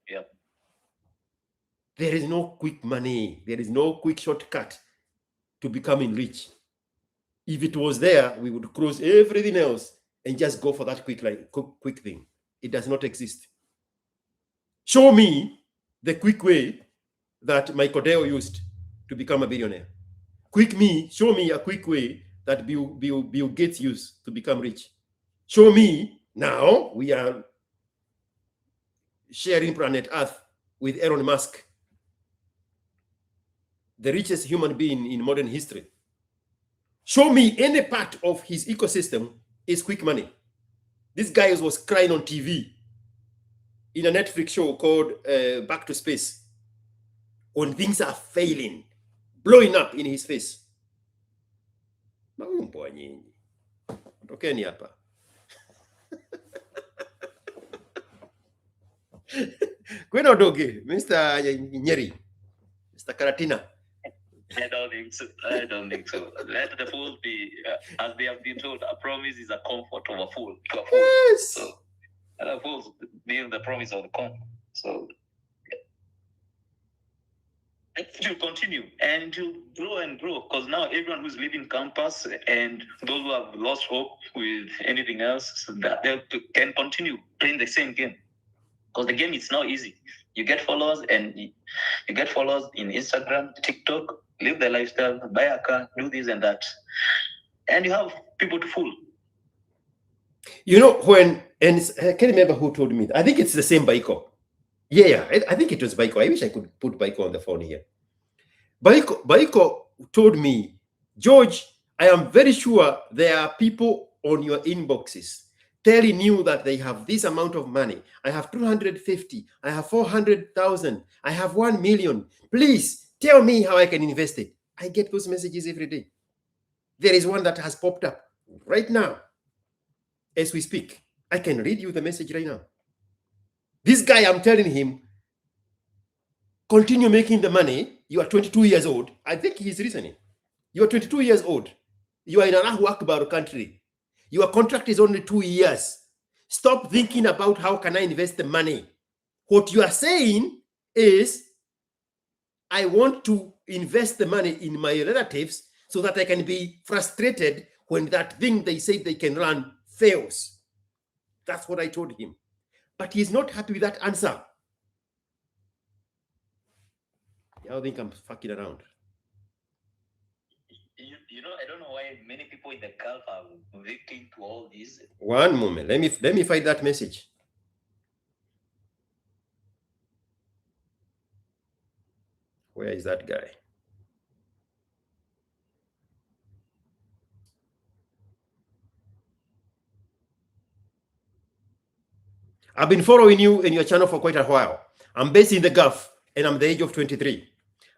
Yep. There is no quick money. There is no quick shortcut to becoming rich. If it was there, we would close everything else and just go for that quick thing. It does not exist. Show me the quick way that Michael Dale used to become a billionaire. Show me a quick way that Bill Gates used to become rich. Show me now we are sharing planet Earth with Elon Musk, the richest human being in modern history. Show me any part of his ecosystem is quick money. This guy was crying on TV in a Netflix show called Back to Space when things are failing, blowing up in his face. Tokeni hapa. Kwena doge, Mr. Nyeri, Mr. Karatina. I don't think so. Let the fool be, as they have been told, a promise is a comfort of a fool to a fool. Yes. So, and a fool being the promise of the comfort. So, it will continue and to grow and grow because now everyone who's leaving campus and those who have lost hope with anything else, so that they can continue playing the same game. Because the game is now easy. You get followers and you get followers in Instagram, TikTok, live the lifestyle, buy a car, do this and that. And you have people to fool. You know, and I can't remember who told me. I think it's the same Baiko. Yeah, I think it was Baiko. I wish I could put Baiko on the phone here. Baiko told me, George, I am very sure there are people on your inboxes telling you that they have this amount of money. I have 250. I have 400,000. I have 1 million. Please tell me how I can invest it. I get those messages every day. There is one that has popped up right now as we speak. I can read you the message right now. This guy, I'm telling him, continue making the money. You are 22 years old. I think he's reasoning. You are 22 years old. You are in an Allahu Akbar country. Your contract is only 2 years. Stop thinking about how can I invest the money. What you are saying is, I want to invest the money in my relatives so that I can be frustrated when that thing they say they can run fails. That's what I told him. But he's not happy with that answer. I don't think I'm fucking around. You know, I don't know why many people in the Gulf are victim to all this. One moment. Let me find that message. Where is that guy? I've been following you in your channel for quite a while. I'm based in the Gulf and I'm the age of 23.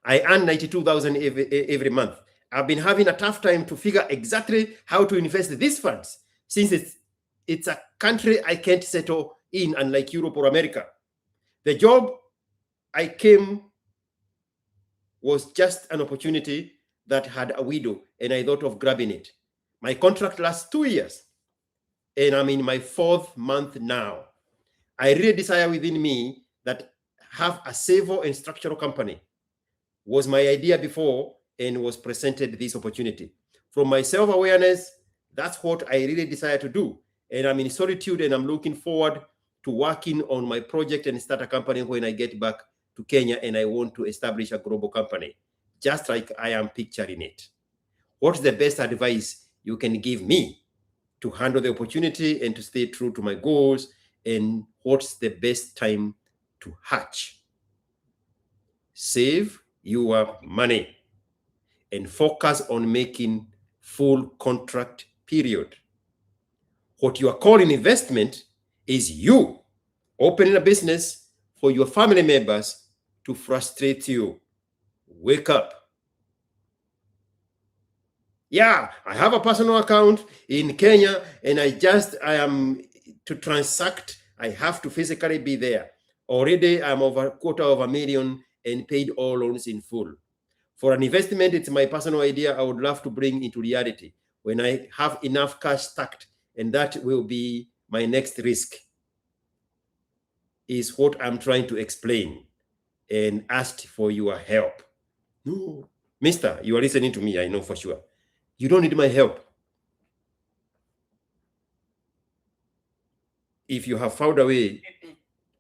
I earn 92,000 every month. I've been having a tough time to figure exactly how to invest these funds since it's a country I can't settle in, unlike Europe or America. The job I came was just an opportunity that had a widow, and I thought of grabbing it. My contract lasts 2 years, and I'm in my 4th month now. I really desire within me that have a civil and structural company. Was my idea before and was presented this opportunity. From my self-awareness, that's what I really desire to do. And I'm in solitude, and I'm looking forward to working on my project and start a company when I get back to Kenya, and I want to establish a global company, just like I am picturing it. What's the best advice you can give me to handle the opportunity and to stay true to my goals? And what's the best time to hatch? Save your money and focus on making full contract period. What you are calling investment is you opening a business for your family members to frustrate you. Wake up. Yeah, I have a personal account in Kenya, and I am to transact, I have to physically be there. Already I'm over $250,000 and paid all loans in full. For an investment, it's my personal idea I would love to bring into reality when I have enough cash stacked, and that will be my next risk, is what I'm trying to explain, and asked for your help. No, mister, you are listening to me, I know for sure. You don't need my help. If you have found a way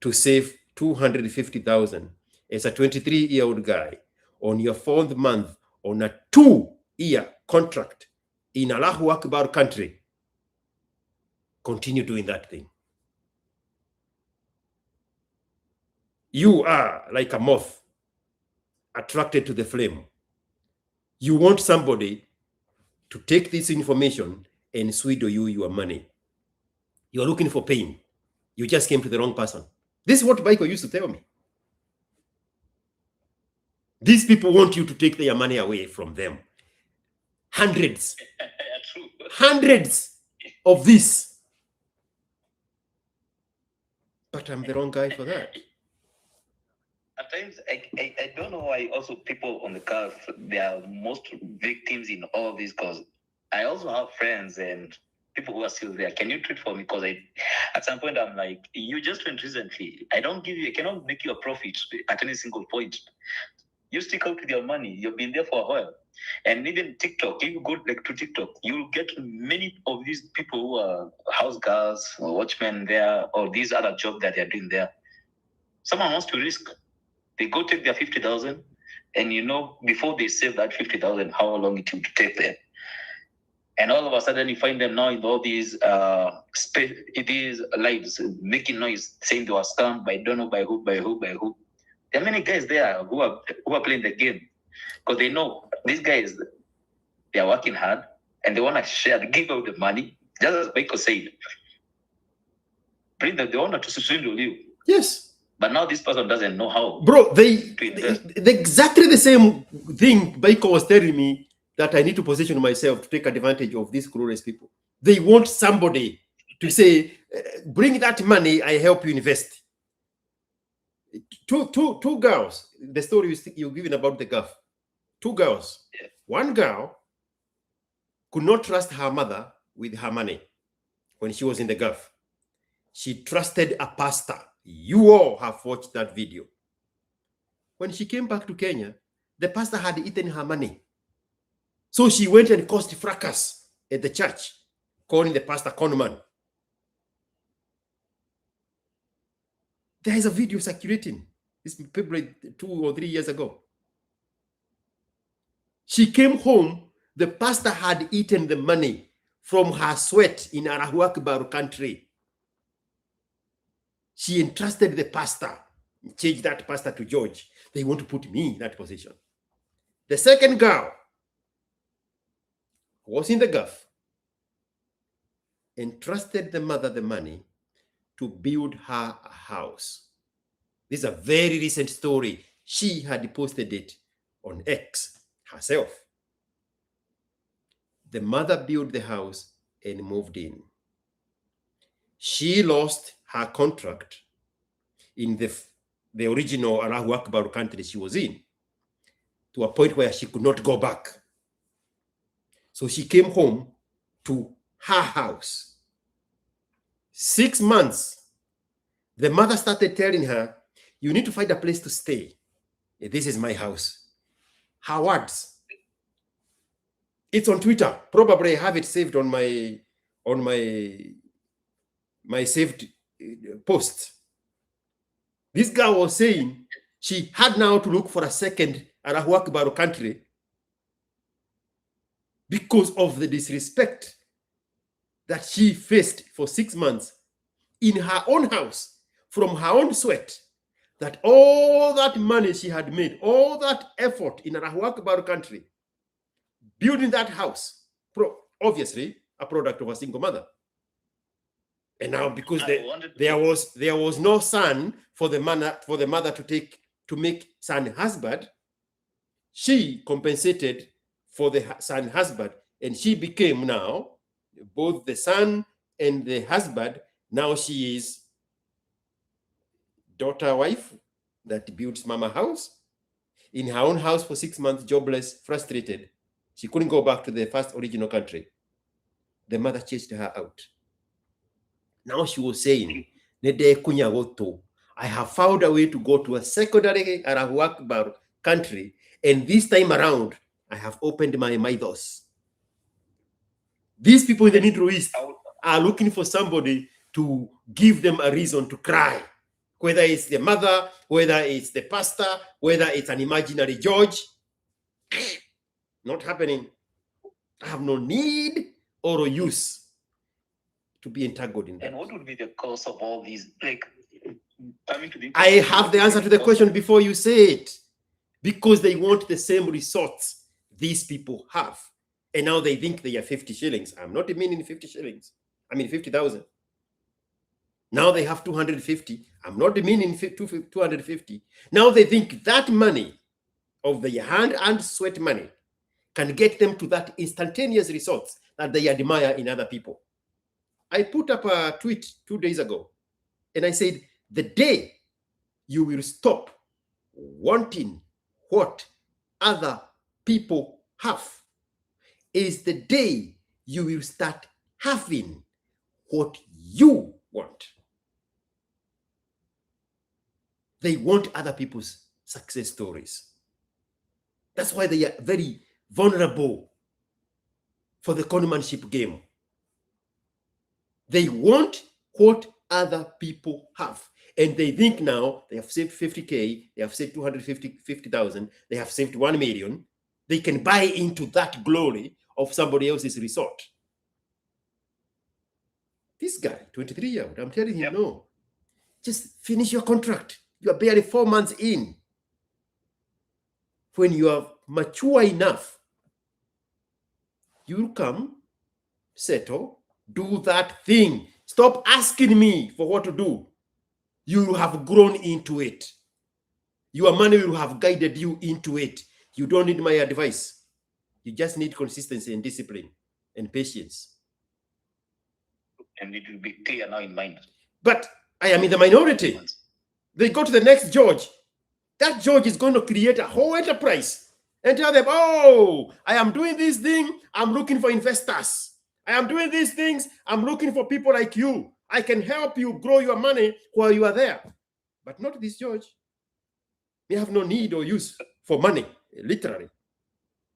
to save 250,000 as a 23-year-old guy on your 4th month on a 2-year contract in Allahu Akbar country, continue doing that thing. You are like a moth attracted to the flame. You want somebody to take this information and swindle you your money. You are looking for pain. You just came to the wrong person. This is what Michael used to tell me. These people want you to take their money away from them. Hundreds. Hundreds of this. But I'm the wrong guy for that. At times, I don't know why also people on the curve, they are most victims in all this, because I also have friends and people who are still there. Can you treat for me? Because at some point I'm like, you just went recently. I cannot make you a profit at any single point. You stick out with your money. You've been there for a while. And even TikTok, if you go to TikTok, you'll get many of these people who are house girls or watchmen there, or these other jobs that they're doing there. Someone wants to risk. They go take their 50,000, and before they save that 50,000, how long it will take them. And all of a sudden, you find them now in all these lives making noise, saying they were scammed by don't know by who. There are many guys there who are playing the game because they know these guys, they are working hard and they want to give out the money. Just as Michael said, bring the owner to swindle you. Yes. But now this person doesn't know how. Bro, they exactly the same thing Michael was telling me, that I need to position myself to take advantage of these clueless people. They want somebody to say, bring that money, I help you invest. Two girls, the story you're giving about the Gulf. 2 girls. Yeah. One girl could not trust her mother with her money when she was in the Gulf. She trusted a pastor. You all have watched that video. When she came back to Kenya, the pastor had eaten her money. So she went and caused fracas at the church, calling the pastor conman. There is a video circulating. This is probably 2 or 3 years ago. She came home, the pastor had eaten the money from her sweat in Allahu Akbar country. She entrusted the pastor, changed that pastor to George. They want to put me in that position. The second girl was in the Gulf, entrusted the mother the money to build her a house. This is a very recent story. She had posted it on X herself. The mother built the house and moved in. She lost her contract in the the original Allahu Akbar country she was in, to a point where she could not go back. So she came home to her house. 6 months, the mother started telling her, you need to find a place to stay. This is my house. Her words. It's on Twitter. Probably I have it saved on my saved post. This girl was saying she had now to look for a second Allahu Akbar country because of the disrespect that she faced for 6 months in her own house from her own sweat. That all that money she had made, all that effort in Allahu Akbar country, building that house, obviously a product of a single mother. And now, because there was no son for the mother to make son husband, she compensated for the son husband, and she became now both the son and the husband. Now she is daughter wife that builds mama house in her own house for 6 months, jobless, frustrated. She couldn't go back to the first original country. The mother chased her out. Now she was saying, I have found a way to go to a secondary Allahu Akbar country, and this time around, I have opened my mythos. These people in the Middle East are looking for somebody to give them a reason to cry, whether it's the mother, whether it's the pastor, whether it's an imaginary judge. Not happening. I have no need or use to be entangled in that. And what would be the cause of all these? Like, coming to the I have the answer to the question before you say it. Because they want the same results these people have. And now they think they are 50 shillings. I'm not meaning 50 shillings. I mean 50,000. Now they have 250. I'm not meaning 250. Now they think that money of the hand and sweat money can get them to that instantaneous results that they admire in other people. I put up a tweet 2 days ago, and I said, the day you will stop wanting what other people have is the day you will start having what you want. They want other people's success stories. That's why they are very vulnerable for the conmanship game. They want what other people have. And they think now they have saved 50K, they have saved 250,000, they have saved 1 million. They can buy into that glory of somebody else's resort. This guy, 23-year-old, I'm telling him, no. Just finish your contract. You are barely 4 months in. When you are mature enough, you'll come, settle, do that thing. Stop asking me for what to do. You have grown into it. Your money will have guided you into it. You don't need my advice. You just need consistency and discipline and patience. And it will be clear now in mind. But I am in the minority. They go to the next judge. That judge is going to create a whole enterprise and tell them, oh, I am doing this thing. I'm looking for investors. I am doing these things. I'm looking for people like you. I can help you grow your money while you are there. But not this judge. They have no need or use for money, literally.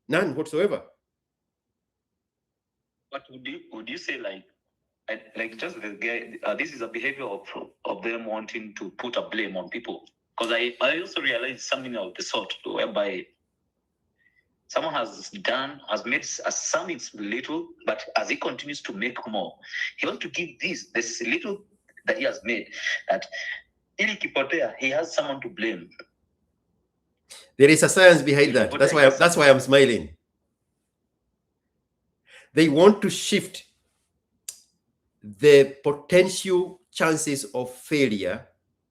None whatsoever. But would you say like just the guy, this is a behavior of them wanting to put a blame on people? Because I also realized something of the sort whereby someone has made some it's little, but as he continues to make more, he wants to give this little that he has made, that ili kipotea, he has someone to blame. There is a science behind that. That's why I'm smiling. They want to shift the potential chances of failure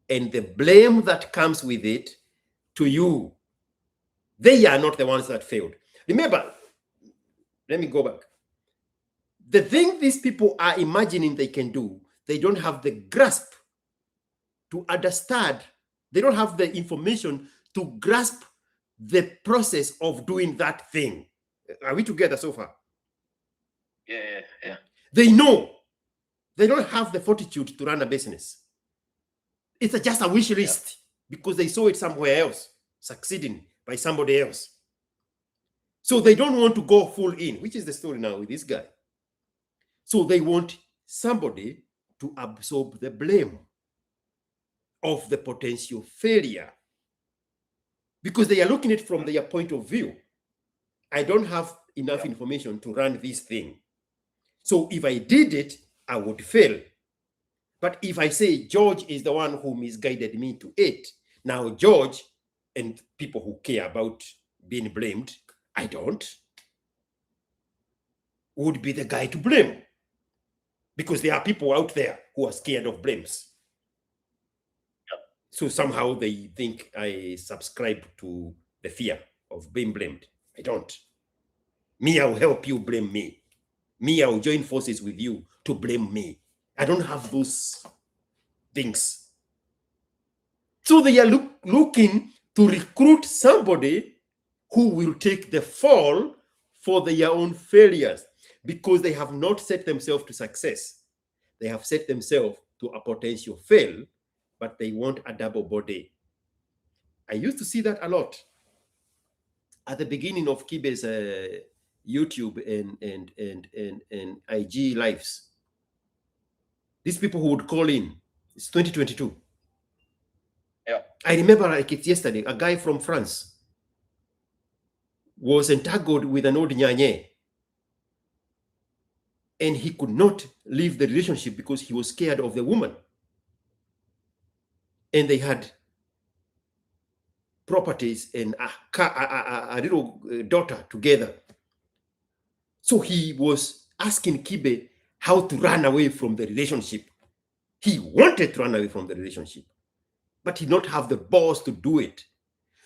and the blame that comes with it to you. They are not the ones that failed. Remember, let me go back. The thing these people are imagining they can do, they don't have the grasp to understand They don't have the information to grasp the process of doing that thing. Are we together so far? Yeah. They know. They don't have the fortitude to run a business. It's just a wish list because they saw it somewhere else, succeeding by somebody else. So they don't want to go full in, which is the story now with this guy. So they want somebody to absorb the blame of the potential failure because they are looking at it from their point of view. I don't have enough information to run this thing. So if I did it, I would fail. But if I say George is the one who misguided me to it, now George and people who care about being blamed, I don't, would be the guy to blame. Because there are people out there who are scared of blames. So somehow they think I subscribe to the fear of being blamed. I don't. Me, I'll help you blame me. Me, I'll join forces with you to blame me. I don't have those things. So they are looking to recruit somebody who will take the fall for their own failures because they have not set themselves to success. They have set themselves to a potential fail, but they want a double body. I used to see that a lot at the beginning of Kibe's YouTube and IG lives. These people who would call in, it's 2022. Yeah. I remember like it's yesterday, a guy from France was entangled with an old nyanye. And he could not leave the relationship because he was scared of the woman. And they had properties and a little daughter together. So he was asking Kibe how to run away from the relationship. He wanted to run away from the relationship, but he did not have the balls to do it.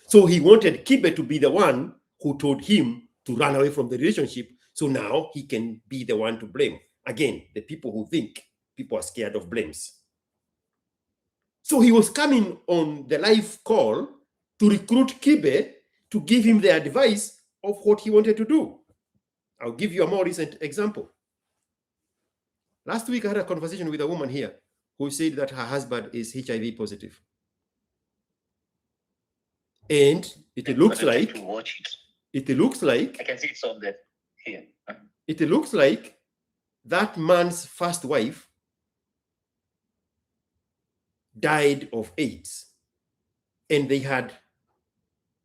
So he wanted Kibe to be the one who told him to run away from the relationship. So now he can be the one to blame. Again, the people who think people are scared of blames. So he was coming on the live call to recruit Kibe to give him the advice of what he wanted to do. I'll give you a more recent example. Last week, I had a conversation with a woman here who said that her husband is HIV positive. And it looks like, it looks like, I can see it's on there here. It looks like that man's first wife died of AIDS. And they had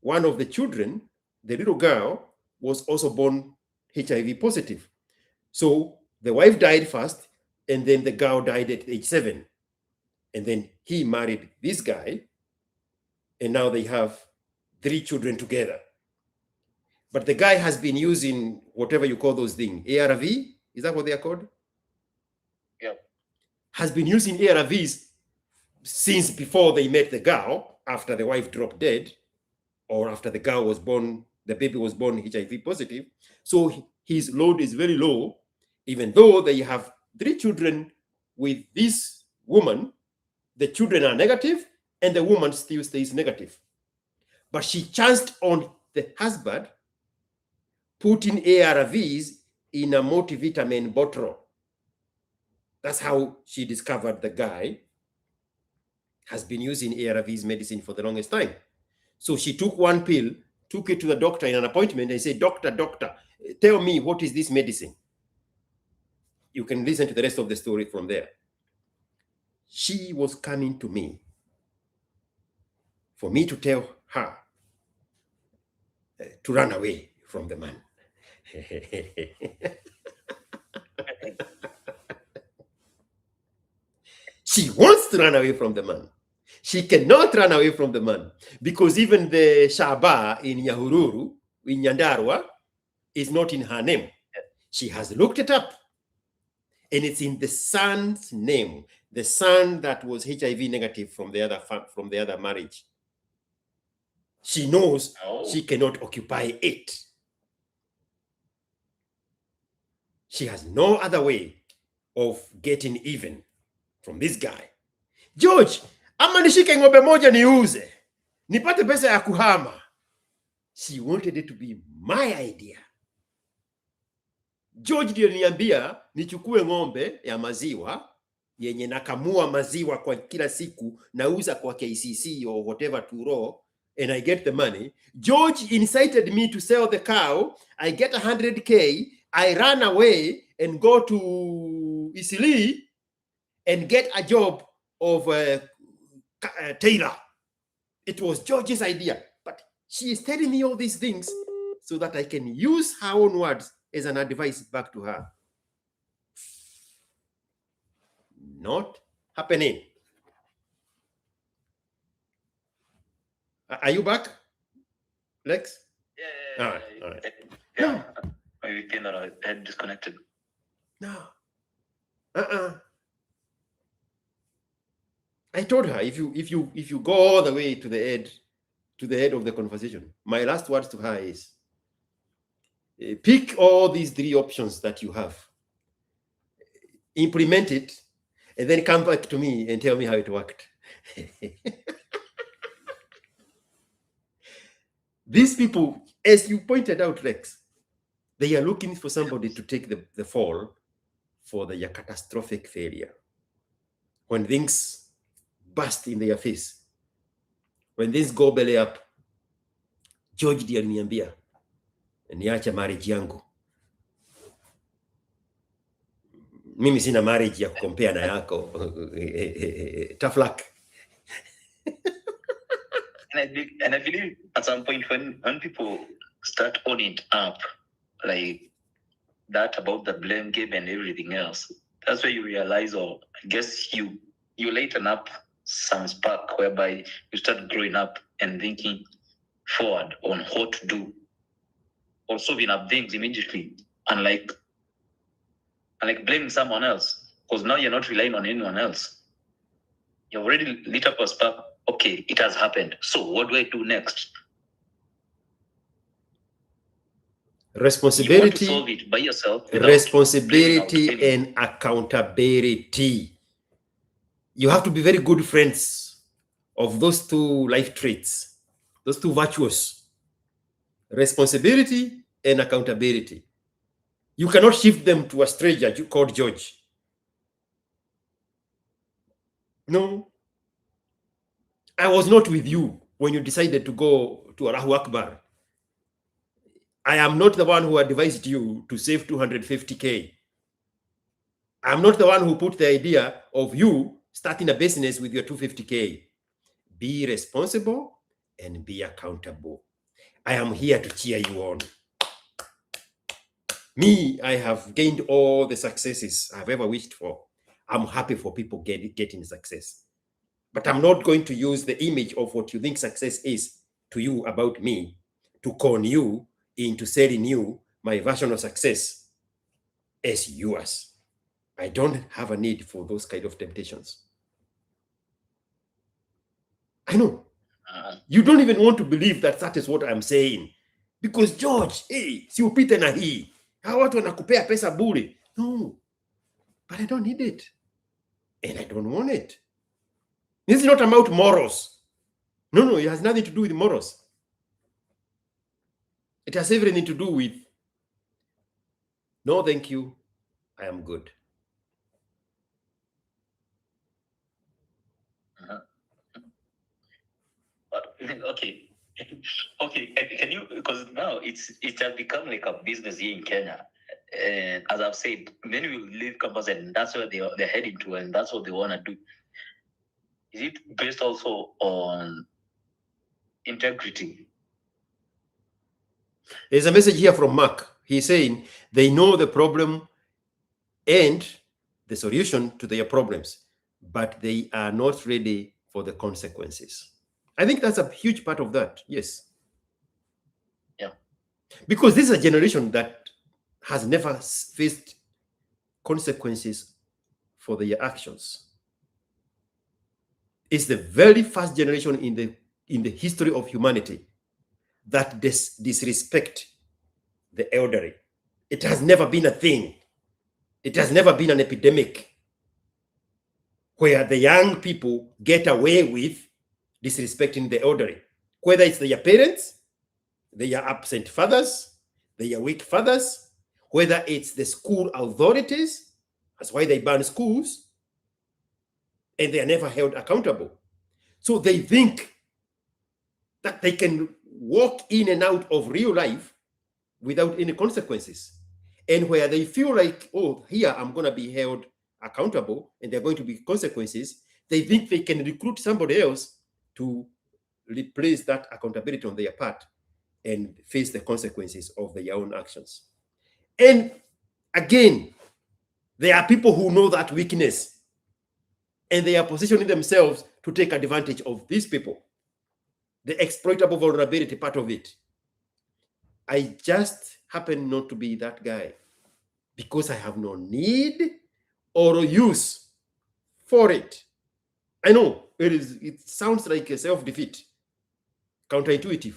one of the children, the little girl, was also born HIV positive. So the wife died first, and then the girl died at age 7. And then he married this guy, and now they have 3 children together. But the guy has been using whatever you call those things, ARV, is that what they are called? Yeah. Has been using ARVs since before they met the girl, after the wife dropped dead, or after the girl was born, the baby was born HIV positive. So his load is very low, even though they have 3 children with this woman. The children are negative, and the woman still stays negative. But she chanced on the husband putting ARVs in a multivitamin bottle. That's how she discovered the guy has been using ARVs medicine for the longest time. So she took one pill, took it to the doctor in an appointment, and said, doctor, tell me, what is this medicine? You can listen to the rest of the story from there. She was coming to me for me to tell her to run away from the man. She wants to run away from the man. She cannot run away from the man because even the Shaba in Nyahururu, in Nyandarua, is not in her name. She has looked it up, and it's in the son's name, the son that was HIV negative from the other marriage. She knows she cannot occupy it. She has no other way of getting even from this guy. George, ama nishike ng'ombe moja niuze nipate pesa ya kuhama. She wanted it to be my idea. George ndiye niambia nichukue ng'ombe ya maziwa yenye nakamua maziwa kwa kila siku, nauza kwa KCC or whatever to raw, and I get the money. George incited me to sell the cow. I get 100K. I run away and go to Isili and get a job of tailor. It was George's idea, but she is telling me all these things so that I can use her own words as an advice back to her. Not happening. Are you back, Lex? Yeah. All right. Yeah. I think that I had disconnected. No. I told her, if you go all the way to the head of the conversation, my last words to her is, pick all these 3 options that you have, implement it, and then come back to me and tell me how it worked. These people, as you pointed out, Rex, they are looking for somebody to take the fall for their catastrophic failure. When things burst in their face, when things go belly up, George ndiye aliniambia niache marriage yangu. Mimi sina marriage ya kukompea na yako. Tough luck. And I believe at some point when people start owning it up, like that about the blame game and everything else, that's where you realize, or I guess you lighten up some spark whereby you start growing up and thinking forward on what to do, or solving up things immediately, unlike blaming someone else, because now you're not relying on anyone else. You already lit up a spark. Okay, it has happened. So what do I do next? Responsibility, you want to solve it by yourself. Responsibility and accountability. You have to be very good friends of those 2 life traits, those 2 virtues. Responsibility and accountability. You cannot shift them to a stranger called George. No. I was not with you when you decided to go to Allahu Akbar. I am not the one who advised you to save 250K. I'm not the one who put the idea of you starting a business with your 250K. Be responsible and be accountable. I am here to cheer you on. Me, I have gained all the successes I've ever wished for. I'm happy for people getting success. But I'm not going to use the image of what you think success is to you about me to con you into selling you my version of success as yours. I don't have a need for those kind of temptations. I know. You don't even want to believe that that is what I'm saying. Because George, hey, si upite na hii. Hawa watu wanakupea pesa bure. No. But I don't need it. And I don't want it. This is not about morals. No, it has nothing to do with morals. It has everything to do with, no, thank you, I am good. Okay. Can you, because now it has become like a business here in Kenya. And as I've said, many will leave campus and that's where they're heading to, and that's what they want to do. Is it based also on integrity? There's a message here from Mark. He's saying they know the problem and the solution to their problems, but they are not ready for the consequences. I think that's a huge part of that. Yes. Yeah. Because this is a generation that has never faced consequences for their actions. It's the very first generation in the history of humanity that disrespect the elderly. It has never been a thing. It has never been an epidemic. where the young people get away with disrespecting the elderly, whether it's their parents, their absent fathers, their weak fathers, whether it's the school authorities. That's why they ban schools, and they are never held accountable. So they think that they can walk in and out of real life without any consequences. And where they feel like, oh, here I'm going to be held accountable and there are going to be consequences, they think they can recruit somebody else to replace that accountability on their part and face the consequences of their own actions. And again, there are people who know that weakness and they are positioning themselves to take advantage of these people, the exploitable vulnerability part of it. I just happen not to be that guy because I have no need or use for it. I know it sounds like a self-defeat, counterintuitive,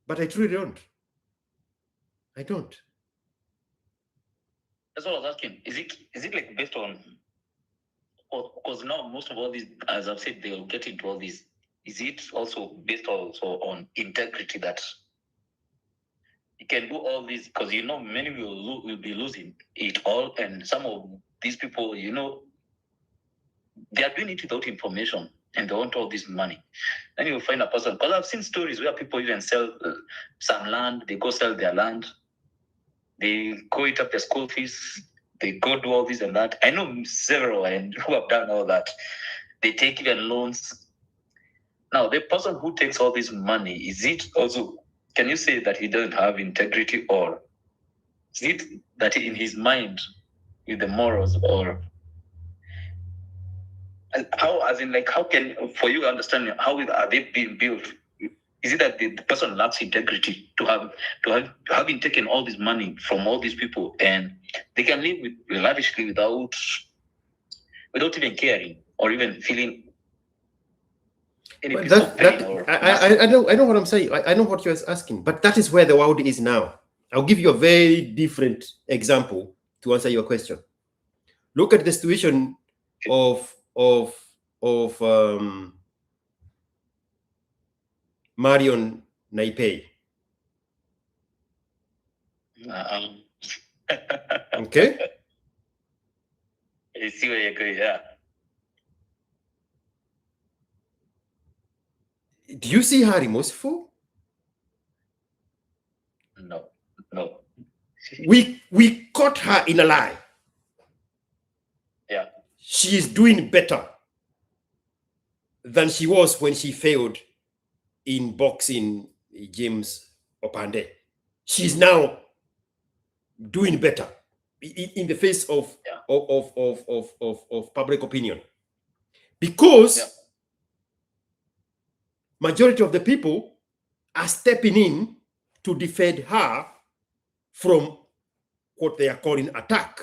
but I truly don't. I don't. That's what I was asking. Is it like based on, because now most of all these, as I've said, they'll get into all these. Is it also based also on integrity that you can do all this? Because many will be losing it all, and some of these people, they are doing it without information, and they want all this money. Then you'll find a person, because I've seen stories where people even sell some land, they go sell their land, they go eat up their school fees, they go do all this and that. I know several and who have done all that. They take even loans. Now, the person who takes all this money, is it also, can you say that he doesn't have integrity, or is it that in his mind with the morals, or how, as in, like, how can, for you understand, how are they being built? Is it that the person lacks integrity to having taken all this money from all these people, and they can live lavishly without even caring or even feeling any piece of pain? I know what I'm saying. I know what you're asking, but that is where the world is now. I'll give you a very different example to answer your question. Look at the situation of Marion Naipei. Okay. I see where you're going. Yeah. Do you see her remorseful? No. We caught her in a lie. Yeah. She is doing better than she was when she failed in boxing James Opande. She's now doing better in the face of public opinion, because majority of the people are stepping in to defend her from what they are calling attack.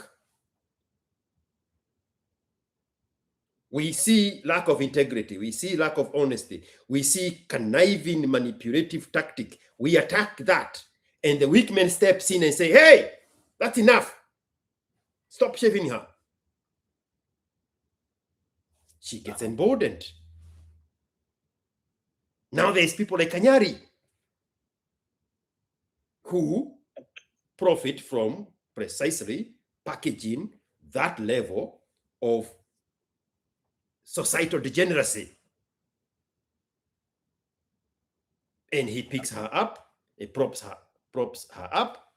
We see lack of integrity. We see lack of honesty. We see conniving, manipulative tactic. We attack that. And the weak man steps in and say, hey, that's enough. Stop shaving her. She gets emboldened. Now there's people like Kanyari who profit from precisely packaging that level of societal degeneracy. And he picks her up, he props her up,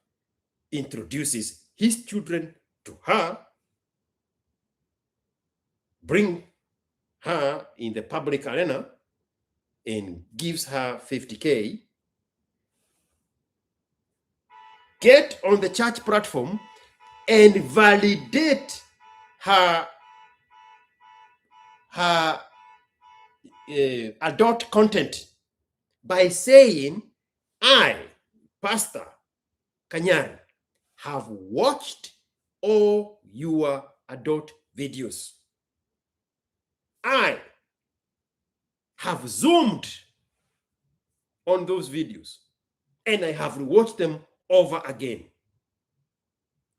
introduces his children to her, bring her in the public arena, and gives her 50K, get on the church platform and validate her adult content by saying, I, Pastor Kanyari, have watched all your adult videos. I have zoomed on those videos and I have watched them over again.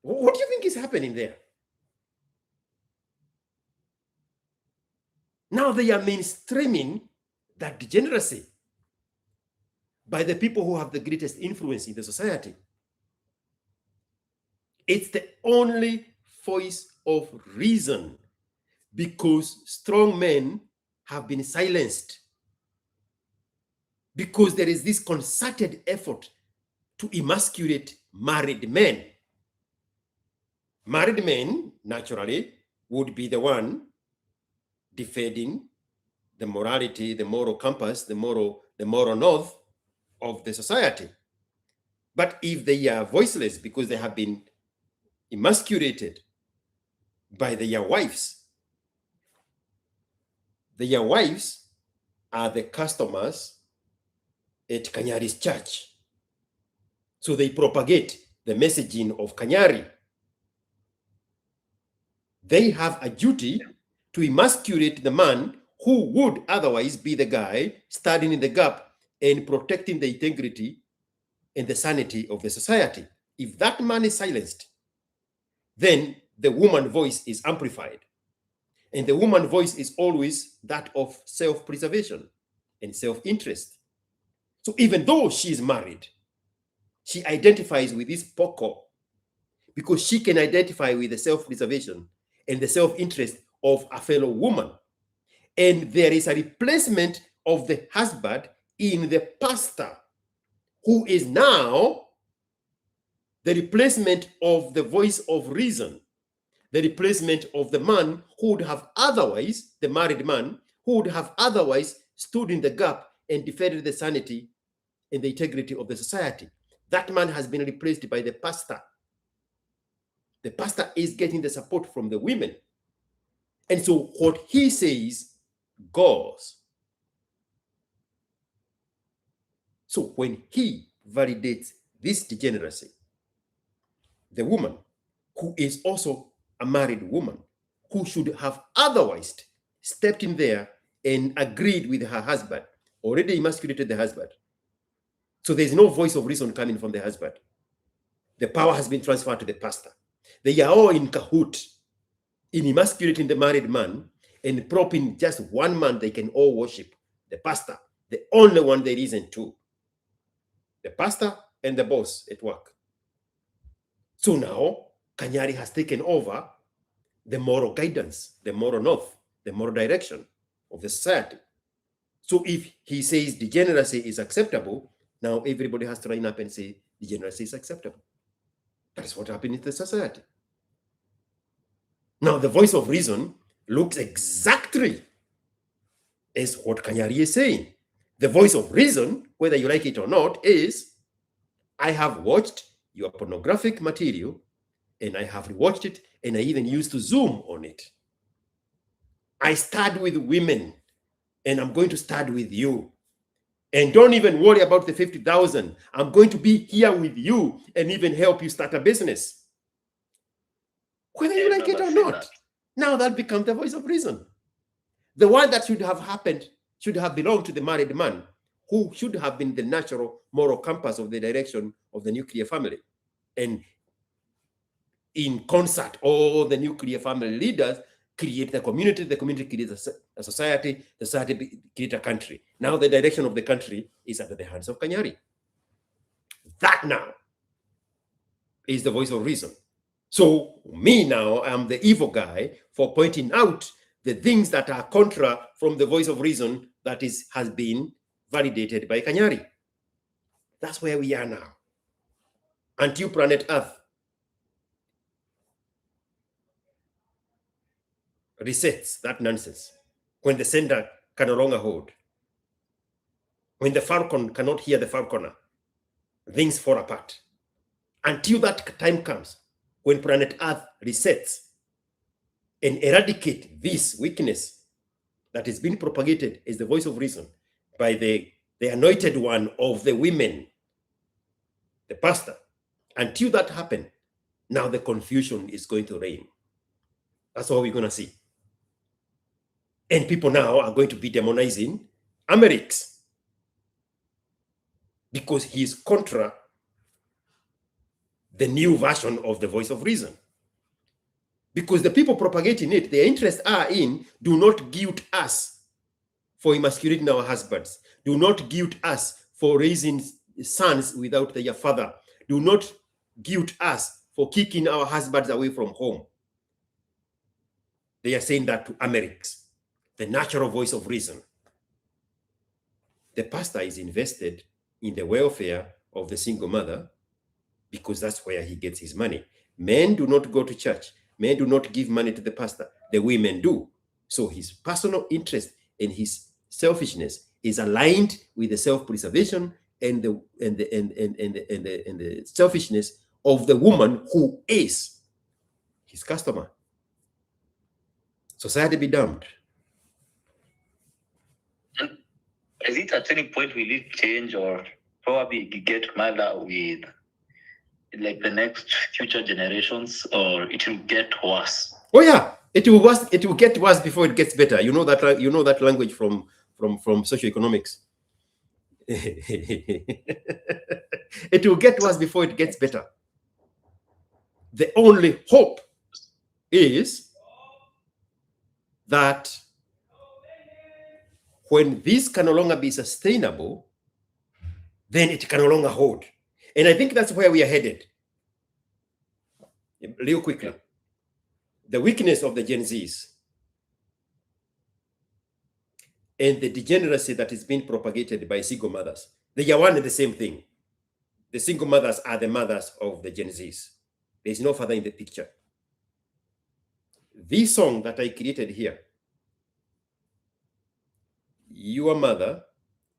What do you think is happening there? Now they are mainstreaming that degeneracy by the people who have the greatest influence in the society. It's the only voice of reason, because strong men have been silenced, because there is this concerted effort to emasculate married men. Married men, naturally, would be the one defending the morality, the moral compass, the moral north of the society. But if they are voiceless because they have been emasculated by their wives are the customers at Kanyari's church. So they propagate the messaging of Kanyari. They have a duty to emasculate the man who would otherwise be the guy standing in the gap and protecting the integrity and the sanity of the society. If that man is silenced, then the woman voice is amplified. And the woman voice is always that of self-preservation and self-interest. So even though she is married, she identifies with this poko because she can identify with the self-preservation and the self-interest of a fellow woman. And there is a replacement of the husband in the pastor, who is now the replacement of the voice of reason, the replacement of the man who would have otherwise, the married man, who would have otherwise stood in the gap and defended the sanity and the integrity of the society. That man has been replaced by the pastor. The pastor is getting the support from the women. And so what he says goes. So when he validates this degeneracy, the woman, who is also a married woman, who should have otherwise stepped in there and agreed with her husband, already emasculated the husband. So there's no voice of reason coming from the husband. The power has been transferred to the pastor. They are all in cahoot in emasculating the married man and propping just one man they can all worship, the pastor, the only one there isn't two. The pastor and the boss at work. So now Kanyari has taken over the moral guidance, the moral north, the moral direction of the society. So if he says degeneracy is acceptable, now everybody has to line up and say degeneracy is acceptable. That is what happened in the society. Now the voice of reason looks exactly as what Kanyari is saying. The voice of reason, whether you like it or not, is I have watched your pornographic material and I have rewatched it and I even used to Zoom on it. I start with women and I'm going to start with you. And don't even worry about the 50,000. I'm going to be here with you and even help you start a business. Whether you like it or not. Now that becomes the voice of reason. The one that should have happened should have belonged to the married man, who should have been the natural moral compass of the direction of the nuclear family. And in concert, all the nuclear family leaders create the community creates a society, the society creates a country. Now the direction of the country is under the hands of Kanyari. That now is the voice of reason. So me now, I'm the evil guy for pointing out the things that are contra from the voice of reason that has been validated by Kanyari. That's where we are now. Until planet Earth resets that nonsense, when the sender can no longer hold, when the falcon cannot hear the falconer, things fall apart. Until that time comes, when planet Earth resets and eradicate this weakness that is being propagated as the voice of reason by the anointed one of the women, the pastor. Until that happens, now the confusion is going to reign. That's all we're going to see. And people now are going to be demonizing Amerix because he is contra the new version of the voice of reason. Because the people propagating it, their interests are in, do not guilt us for emasculating our husbands. Do not guilt us for raising sons without their father. Do not guilt us for kicking our husbands away from home. They are saying that to Americs, the natural voice of reason. The pastor is invested in the welfare of the single mother because that's where he gets his money. Men do not go to church. Men do not give money to the pastor. The women do. So his personal interest and his selfishness is aligned with the self-preservation and the selfishness of the woman who is his customer. Society be damned. And is it at any point will it change, or probably get mother with like the next future generations, or it will get worse? Oh yeah, it will worse. It will get worse before it gets better. You know that. You know that language from socioeconomics. It will get worse before it gets better. The only hope is that when this can no longer be sustainable, then it can no longer hold. And I think that's where we are headed. Real quickly, the weakness of the Gen Zs and the degeneracy that is being propagated by single mothers. They are one and the same thing. The single mothers are the mothers of the Gen Zs. There's no father in the picture. This song that I created here, your mother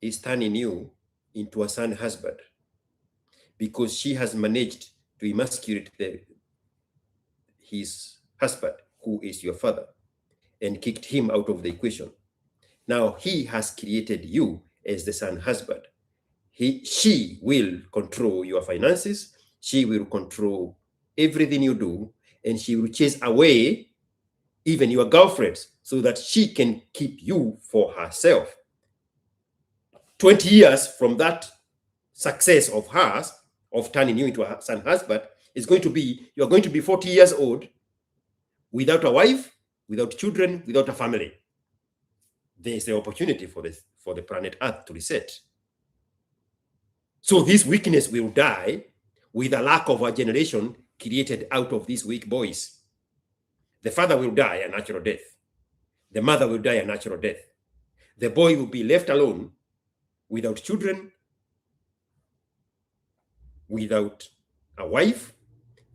is turning you into a son husband because she has managed to emasculate his husband, who is your father, and kicked him out of the equation. Now he has created you as the son husband. She will control your finances. She will control everything you do, and she will chase away even your girlfriends so that she can keep you for herself. 20 years from that success of hers, of turning you into a son husband, is going to be, you're going to be 40 years old without a wife, without children, without a family. There's the opportunity for the planet Earth to reset. So this weakness will die with a lack of a generation created out of these weak boys. The father will die a natural death. The mother will die a natural death. The boy will be left alone without children, without a wife,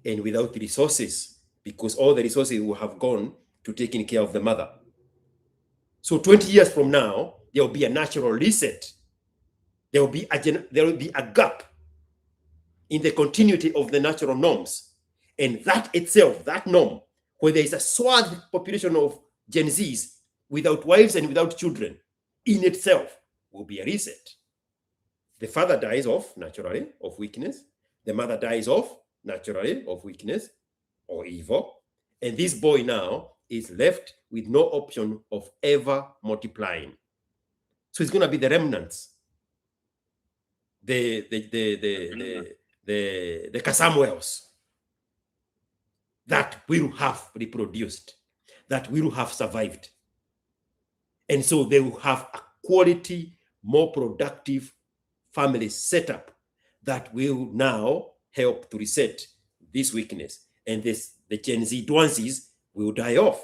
and without resources, because all the resources will have gone to taking care of the mother. So 20 years from now, there will be a natural reset. There will be a gap in the continuity of the natural norms. And that itself, that norm, where there is a swathed population of Gen Zs without wives and without children, in itself will be a reset. The father dies off naturally of weakness. The mother dies off naturally of weakness or evil. And this boy now is left with no option of ever multiplying. So it's going to be the remnants, the Casamuels that will have reproduced, that will have survived. And so they will have a quality, more productive family setup that will now help to reset this weakness. And the Gen Z Dwanzis will die off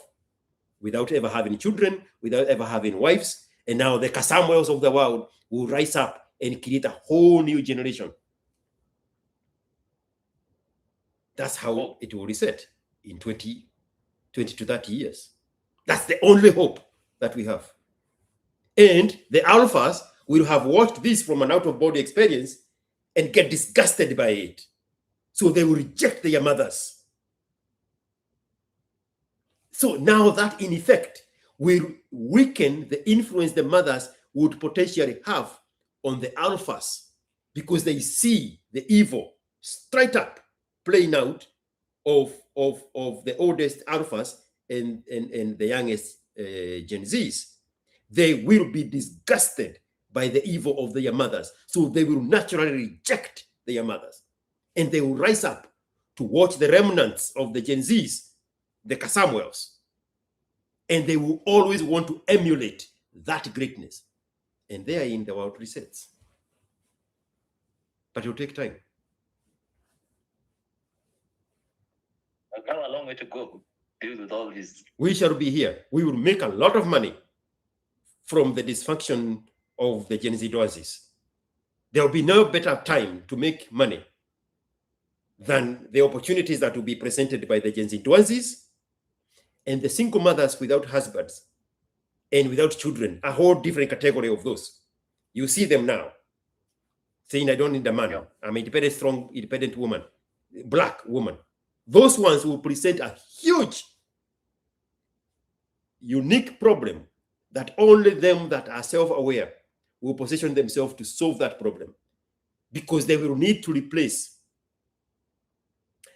without ever having children, without ever having wives. And now the Casamuels of the world will rise up and create a whole new generation. That's how it will reset in 20 to 30 years. That's the only hope that we have. And the alphas will have watched this from an out-of-body experience and get disgusted by it. So they will reject their mothers. So now that, in effect, will weaken the influence the mothers would potentially have on the alphas, because they see the evil straight up playing out of the oldest alphas and the youngest Gen Zs. They will be disgusted by the evil of their mothers. So they will naturally reject their mothers. And they will rise up to watch the remnants of the Gen Zs the Samuels. And they will always want to emulate that greatness. And they are in the world resets. But it will take time. I've got a long way to go to deal with all this. We shall be here. We will make a lot of money from the dysfunction of the Gen Z oasis. There will be no better time to make money than the opportunities that will be presented by the Gen Z oasis and the single mothers without husbands and without children, a whole different category of those. You see them now saying, I don't need a man. Yeah. I'm an independent, strong, independent woman, black woman. Those ones will present a huge, unique problem that only them that are self-aware will position themselves to solve that problem, because they will need to replace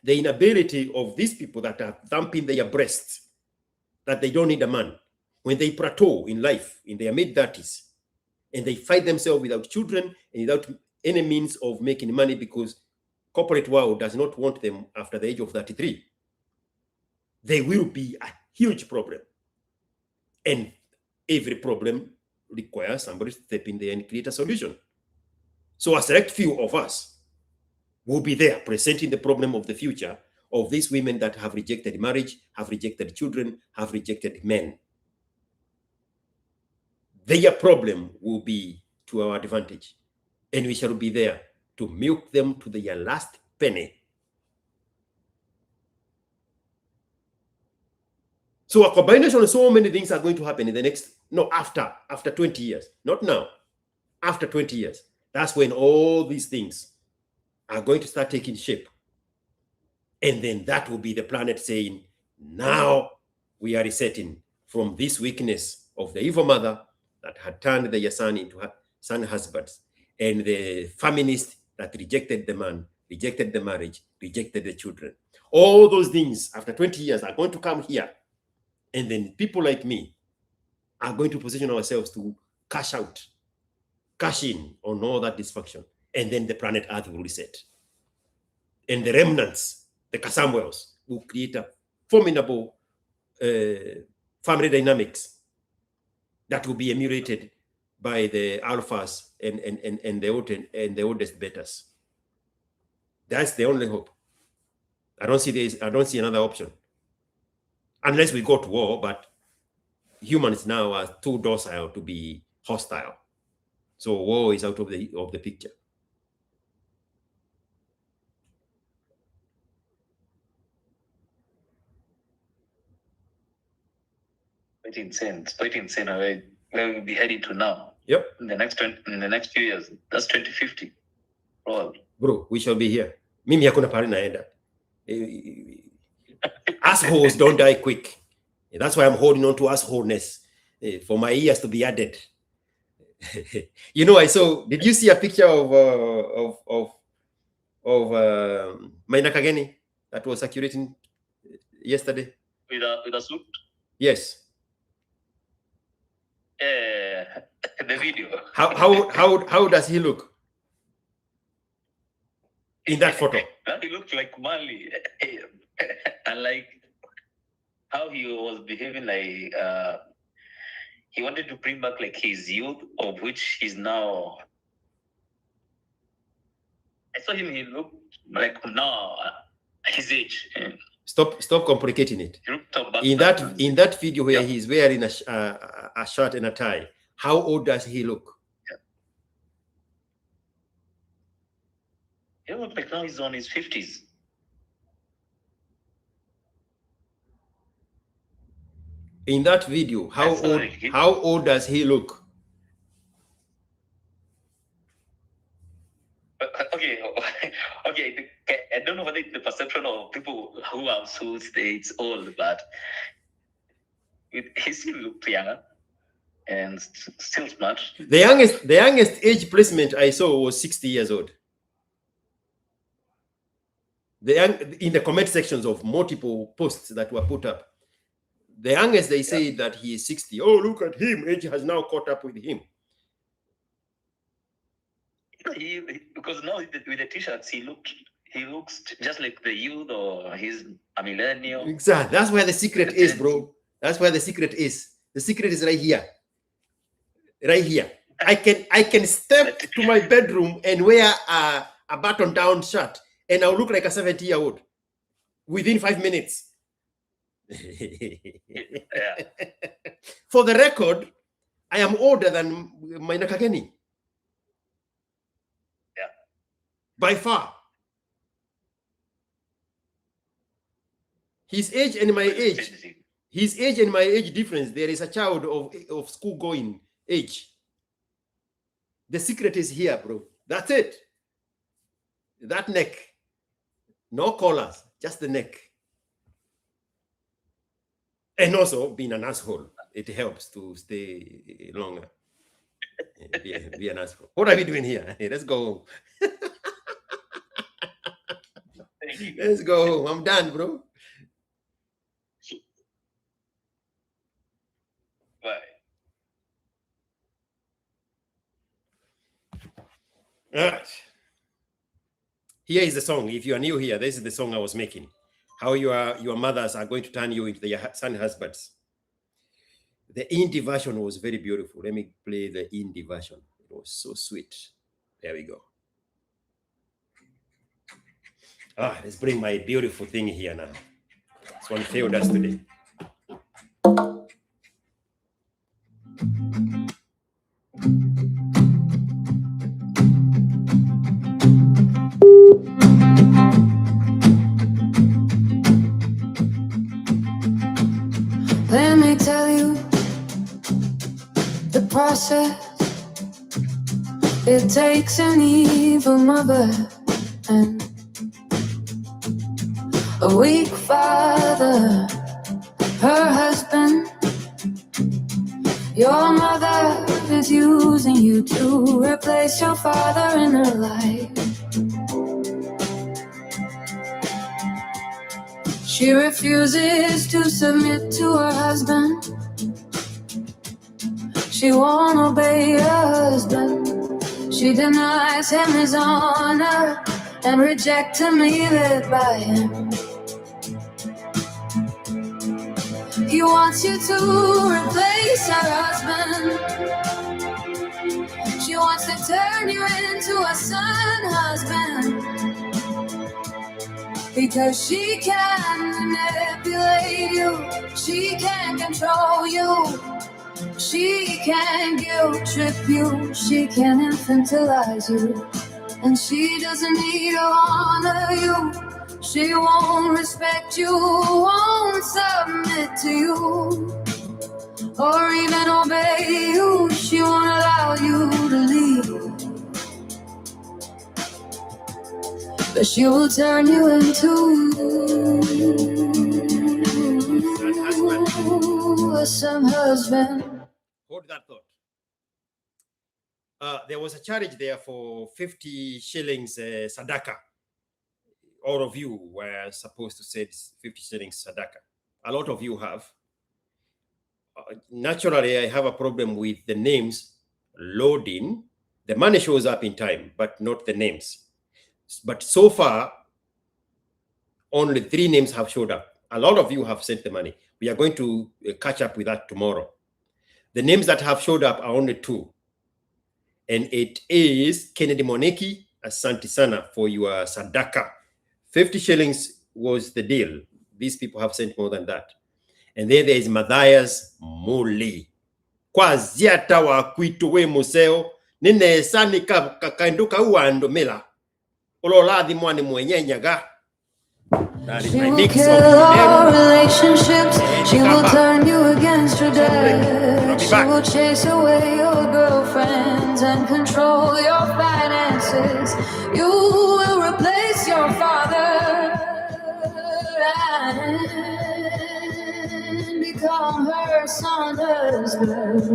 the inability of these people that are thumping their breasts that they don't need a man when they plateau in life in their mid-30s and they find themselves without children and without any means of making money because corporate world does not want them after the age of 33. They will be a huge problem. And every problem requires somebody to step in there and create a solution. So a select few of us will be there presenting the problem of the future of these women that have rejected marriage, have rejected children, have rejected men. Their problem will be to our advantage, and we shall be there to milk them to their last penny. So a combination of so many things are going to happen in the next, no, after 20 years, not now, after 20 years. That's when all these things are going to start taking shape. And then that will be the planet saying, now we are resetting from this weakness of the evil mother that had turned their son into son husbands, and the feminist that rejected the man, rejected the marriage, rejected the children. All those things after 20 years are going to come here. And then people like me are going to position ourselves to cash in on all that dysfunction. And then the planet Earth will reset. And the remnants, the Samuels, will create a formidable family dynamics that will be emulated by the alphas and the oldest betas. That's the only hope. I don't see another option. Unless we go to war, but humans now are too docile to be hostile. So war is out of the picture. It's insane. It's quite insane where we'll be heading to now. Yep. In the next few years. That's 2050. Probably. Bro, we shall be here. Mimi hakuna pahali naenda. Assholes don't die quick. That's why I'm holding on to assholeness for my ears to be added. You know, did you see a picture of Maina Kageni that was circulating yesterday? With a suit? Yes. The video. How does he look in that photo? He looked like Mali. And like how he was behaving, like he wanted to bring back like his youth, of which he's now. I saw him. He looked like now his age. Stop complicating it. In that video where he's wearing a shirt and a tie, how old does he look? He looks like now he's on his 50s. In that video, how old does he look? Okay. I don't know whether it's the perception of people who have suits, it's old, but he still looks younger and still smart. The youngest age placement I saw was 60 years old. In the comment sections of multiple posts that were put up, the youngest they say that he is 60. Oh, look at him! Age has now caught up with him. Because now with the t-shirts, he He looks just like the youth, or he's a millennial. Exactly. That's where the secret is, bro. That's where the secret is. The secret is right here. Right here. I can step to my bedroom and wear a button-down shirt, and I'll look like a 70-year-old within 5 minutes. Yeah. For the record, I am older than my Nakageni. Yeah. By far. His age and my age. His age and my age difference. There is a child of school-going age. The secret is here, bro. That's it. That neck. No collars, just the neck. And also being an asshole. It helps to stay longer. Be an asshole. What are we doing here? Hey, let's go home. Let's go home. I'm done, bro. Bye. All right. Here is the song. If you are new here, this is the song I was making. How your mothers are going to turn you into their son husbands. The indie version was very beautiful. Let me play the indie version. It was so sweet. There we go. Let's bring my beautiful thing here now. This one failed us today. Let me tell you the process. It takes an evil mother and a weak father, her husband. Your mother is using you to replace your father in her life. She refuses to submit to her husband. She won't obey her husband. She denies him his honor and rejects him, leave it by him. He wants you to replace her husband. She wants to turn you into a son husband, because she can manipulate you, she can control you, she can guilt trip you, she can infantilize you, and she doesn't need to honor you. She won't respect you, won't submit to you, or even obey you. She won't allow you to leave, but she will turn you into a son husband. Hold that thought. There was a charge there for 50 shillings sadaka. All of you were supposed to say 50 shillings sadaka. A lot of you have. Naturally, I have a problem with the names loading. The money shows up in time, but not the names. But so far, only 3 names have showed up. A lot of you have sent the money. We are going to catch up with that tomorrow. The names that have showed up are only 2. And it is Kennedy Moneki, Asante Sana, for your sadaka. 50 shillings was the deal. These people have sent more than that. And then there is Matthias Muli. Kwa ziata wa kwitu we museo, nine sani kakanduka uando mela. Ololadhi mwani mwenyenyaga. That is my mix of all relationships. She will turn you against your dad. She will chase away your girlfriends and control your finances. You will replace your father and become her son husband.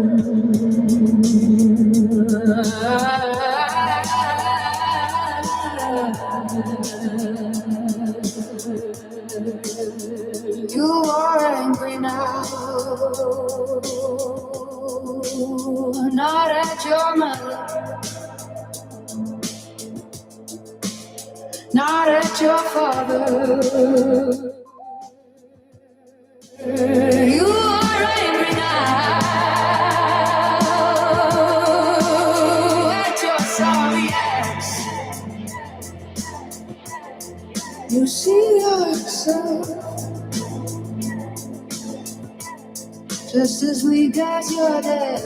You are angry now, not at your mother. not at your father. You are angry now at your sorry ass. You see yourself just as weak as your dad.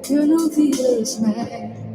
Can you feel this man?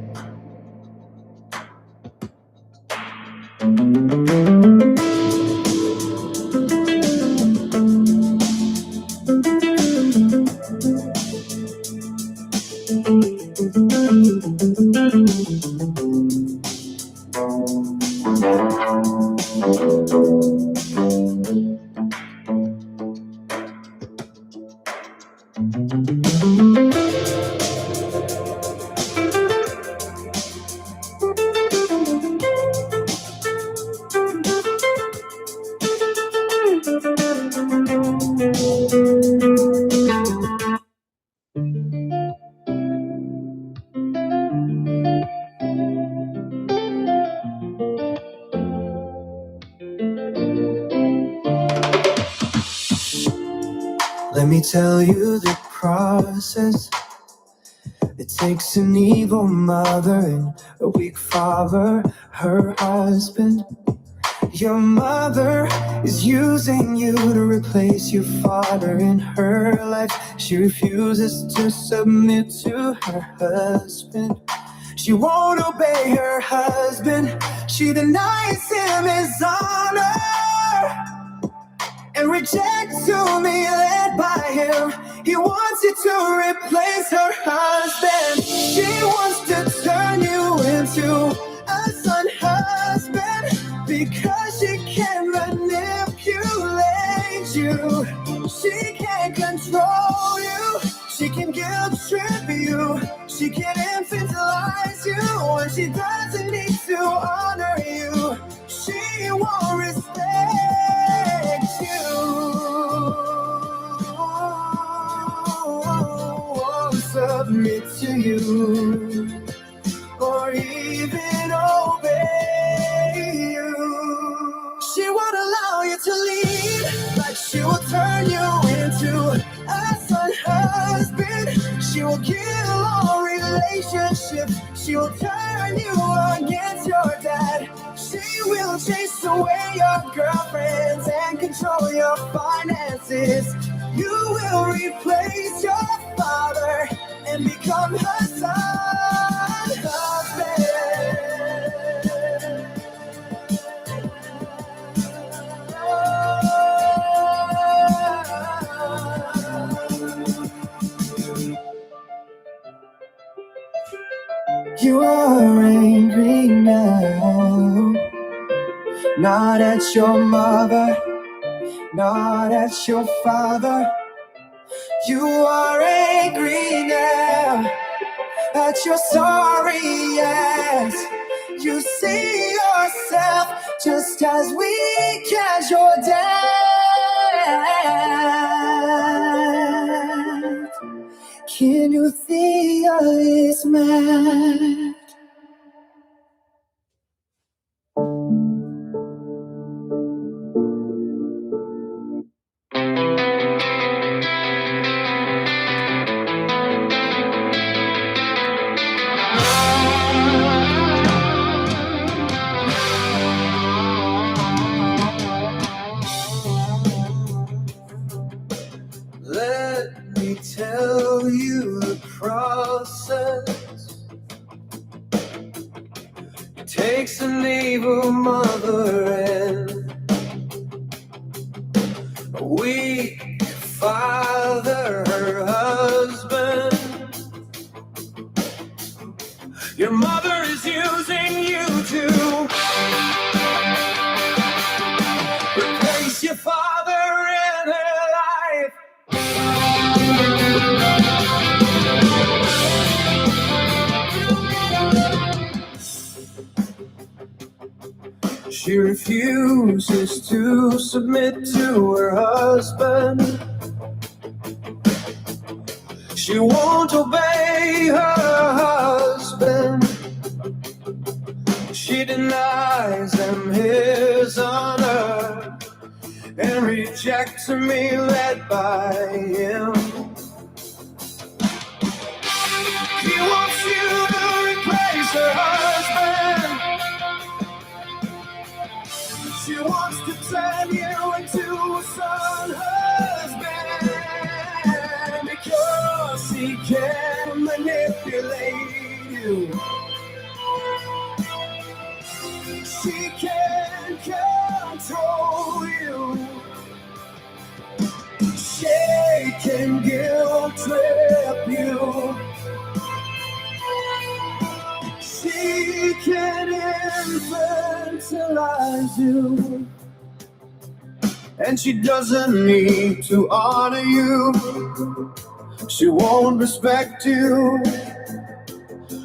Let me tell you the process. It takes an evil mother and a weak father, her husband. Your mother is using you to replace your father in her life. She refuses to submit to her husband. She won't obey her husband. She denies him his honor and rejects to be led by him. He wants you to replace her husband. She wants to turn you into a son husband because she can manipulate you. She can control you. She can guilt trip you. She can infantilize you when she doesn't need to honor you. She won't respect you. Won't submit to you or even obey you. She won't allow you to lead, but she will turn you into a son husband. She will kill all relationships. She will turn you against your dad. She will chase away your girlfriends and control your finances. You will replace your father and become her son husband. You are angry now, not at your mother, not at your father. You are angry now at your sorry ass. You see yourself just as weak as your dad. Can you feel this man? Let me tell you the process. It takes an evil mother and a weak father, her husband. Your mother is using you to replace your father in her life. She refuses to submit to her husband. She won't obey her husband. he denies them his honor and rejects me led by him. He wants you to replace her husband. She wants to turn you into a son husband because she can manipulate you. She can control you. She can guilt trip you. She can infantilize you. And she doesn't need to honor you. She won't respect you,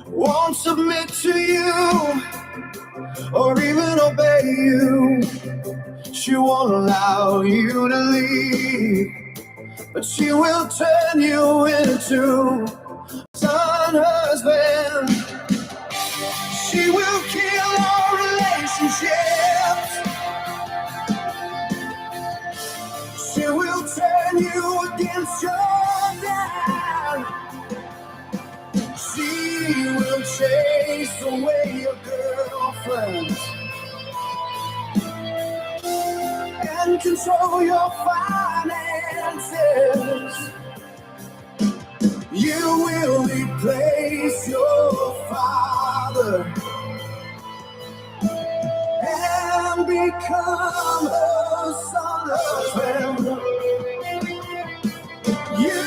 won't submit to you, or even obey you. She won't allow you to leave, but she will turn you into son husband. She will kill all relationships. She will turn you against your dad. She will chase away your girlfriends and control your finances. You will replace your father and become her son husband. You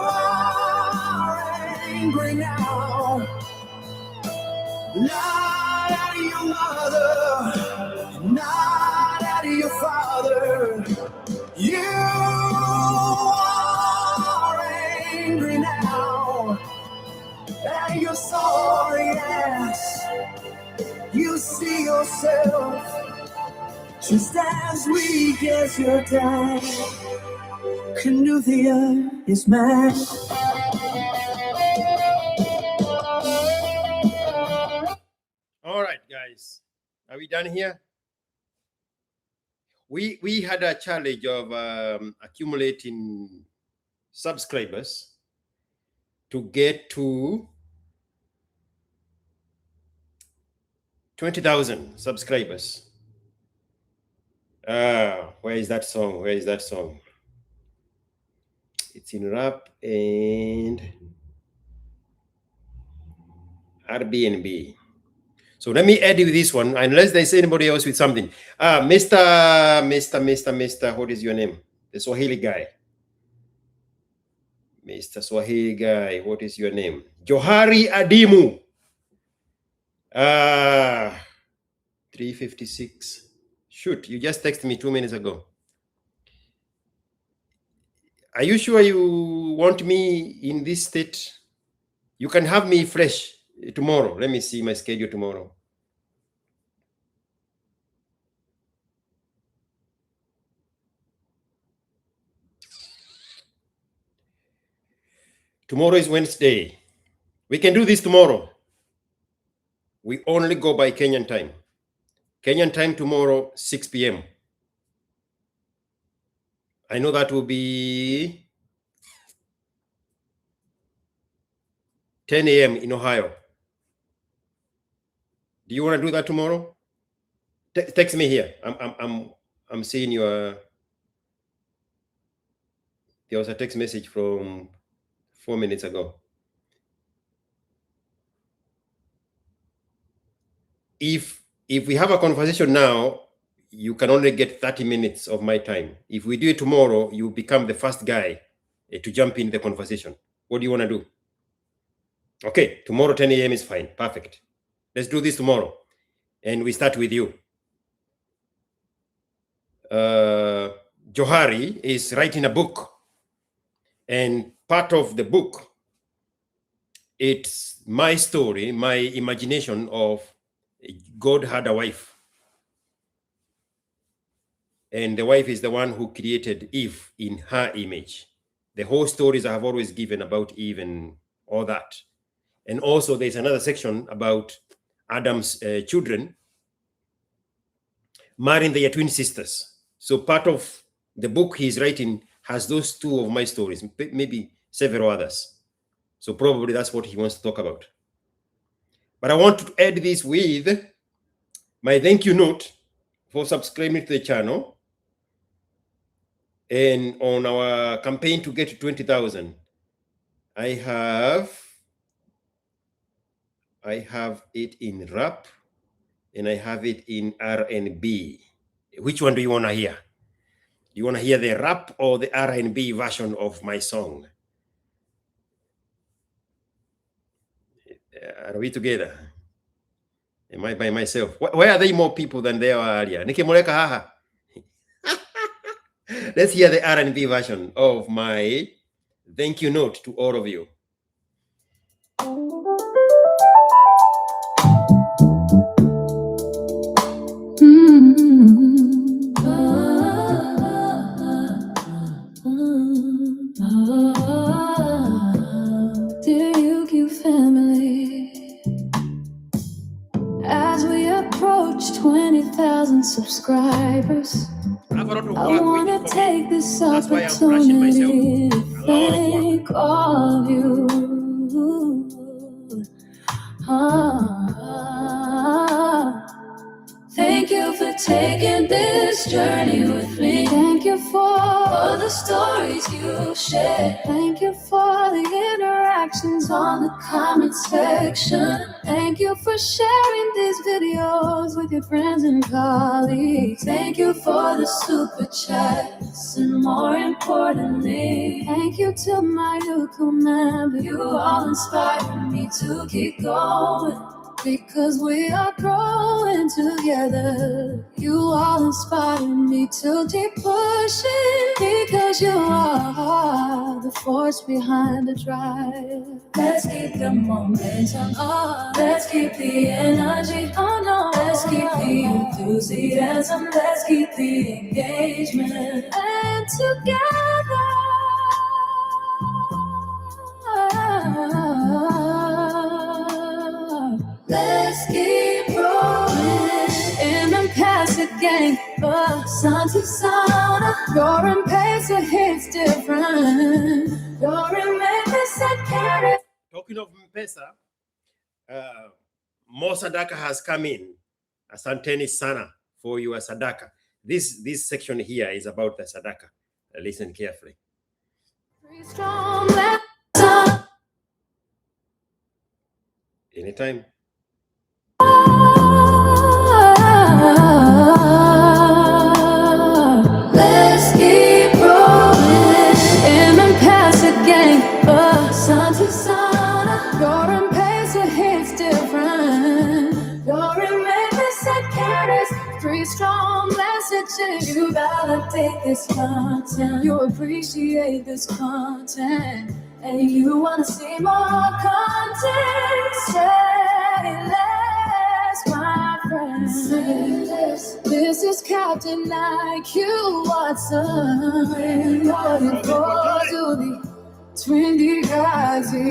are angry now, not at your mother, not at your father. You are angry now, and you're sorry as you see yourself just as weak as your dad. Canuthia is mad. All right, guys, are we done here? We had a challenge of accumulating subscribers to get to 20,000 subscribers. Where is that song? Where is that song? It's in rap and Airbnb. So let me edit this one, unless there's anybody else with something. Mr. What is your name? The Swahili guy. Mr. Swahili guy, what is your name? Johari Adimu. 356. Shoot, you just texted me 2 minutes ago. Are you sure you want me in this state? You can have me fresh tomorrow. Let me see my schedule tomorrow. Tomorrow is Wednesday. We can do this tomorrow. We only go by Kenyan time. Kenyan time tomorrow, 6 p.m. I know that will be 10 a.m. in Ohio. Do you want to do that tomorrow? Text me here. I'm seeing your. There was a text message from 4 minutes ago. If we have a conversation now, you can only get 30 minutes of my time. If we do it tomorrow, you become the first guy to jump in the conversation. What do you want to do? Okay, tomorrow 10 a.m. is fine. Perfect. Let's do this tomorrow. And we start with you. Johari is writing a book. And part of the book, it's my story, my imagination of God had a wife. And the wife is the one who created Eve in her image. The whole stories I have always given about Eve and all that. And also there's another section about Adam's children marrying their twin sisters. So part of the book he's writing has those two of my stories, maybe several others. So probably that's what he wants to talk about. But I want to add this with my thank you note for subscribing to the channel and on our campaign to get to 20,000. I have it in rap and I have it in R&B. Which one do you want to hear? You want to hear the rap or the R&B version of my song? Are we together? Am I by myself? Why are there more people than there were earlier? Let's hear the R&B version of my thank you note to all of you. Dear UQ family, as we approach 20,000 subscribers, I want to take this opportunity to thank all of you. Thank you for taking this journey with me. Thank you for the stories you shared. Thank you for the interactions on the comment section. Thank you for sharing these videos with your friends and colleagues. Thank you for the super chats, and more importantly, thank you to my YouTube members. You all inspire me to keep going, because we are growing together. You all inspire me to keep pushing, because you are the force behind the drive. Let's keep the momentum up. Let's keep the energy. Oh no, let's keep the enthusiasm. Let's keep the engagement. And together, let's keep rolling. In and past the gang, sun to sun. Your M-Pesa hits different. Your M-Pesa carry. Talking of M-Pesa, more Sadaka has come in. Asanteni sana for your Sadaka. This section here is about the Sadaka. Listen carefully. Anytime. Let's keep rolling. In and past the gang, sun to sun. Your M-Pesa hits different. Your M-Pesa carries 3 strong messages. You validate this content. You appreciate this content. And you want to see more content. Say less, my friend. Say less. This is Captain IQ Watson. Reporting for to the Twindy Gazi.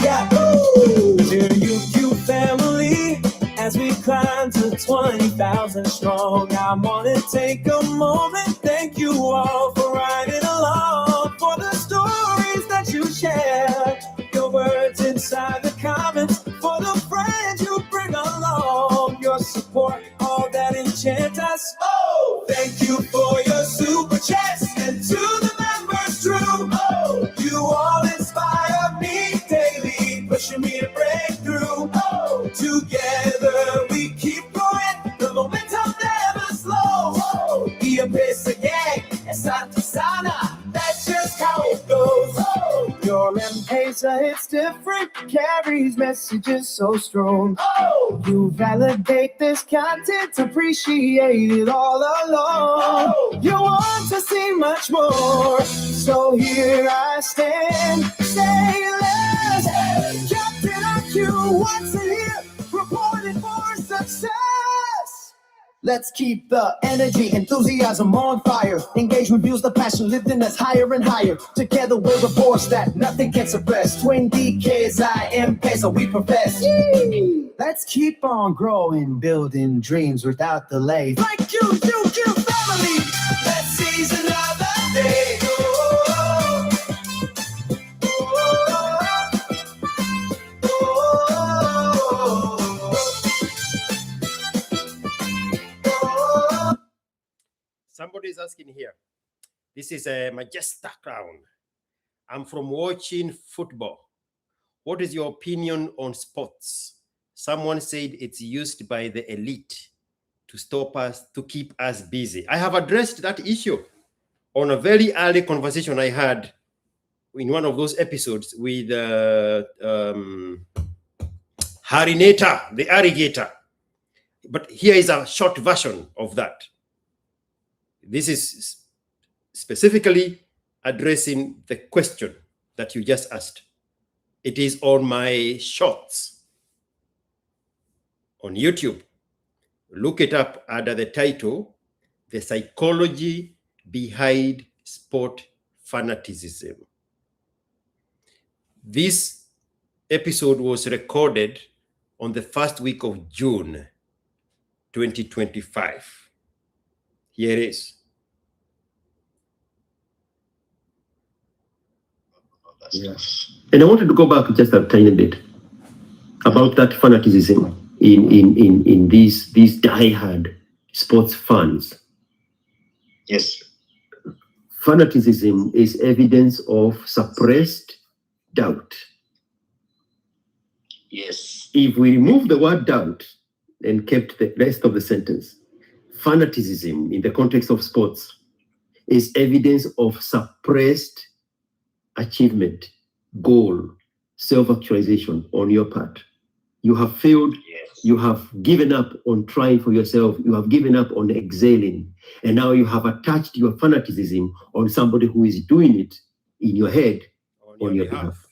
Yeah. Ooh. Dear UQ family, as we climb to 20,000 strong, I want to take a moment. Thank you all for riding along, for the stories that you share, your words inside the comments, for the friends you bring along, your support, all that enchant us. Oh, thank you for your super chats, and to the members true. Oh, you all inspire me daily, pushing me to break through. Oh, together we keep going, the momentum never slow. Oh, be a pesa gang, Santa Sana, that's just how it goes. Oh, your M-Pesa, it's different. carries messages so strong. Oh! You validate this content, appreciate it all along. Oh! You want to see much more, so here I stand. Say less. Captain IQ once a year, reported for success. Let's keep the energy, enthusiasm on fire. Engagement fuels the passion, lifting us higher and higher. Together we're a force that nothing can suppress. 20 KSIM, so we profess. Yee! Let's keep on growing, building dreams without delay. Like you family. Let's seize another day. Somebody is asking here. This is a Majestic Crown. I'm from watching football. What is your opinion on sports? Someone said it's used by the elite to stop us, to keep us busy. I have addressed that issue on a very early conversation I had in one of those episodes with Harinator, the alligator. But here is a short version of that. This is specifically addressing the question that you just asked. It is on my shorts on YouTube. Look it up under the title, The Psychology Behind Sport Fanaticism. This episode was recorded on the first week of June 2025. Here it is. Yes. And I wanted to go back just a tiny bit about that fanaticism in these diehard sports fans. Yes. Fanaticism is evidence of suppressed doubt. Yes. If we remove the word doubt and kept the rest of the sentence, fanaticism in the context of sports is evidence of suppressed achievement, goal, self-actualization on your part. You have failed. Yes. You have given up on trying for yourself. You have given up on excelling. And now you have attached your fanaticism on somebody who is doing it in your head on your behalf.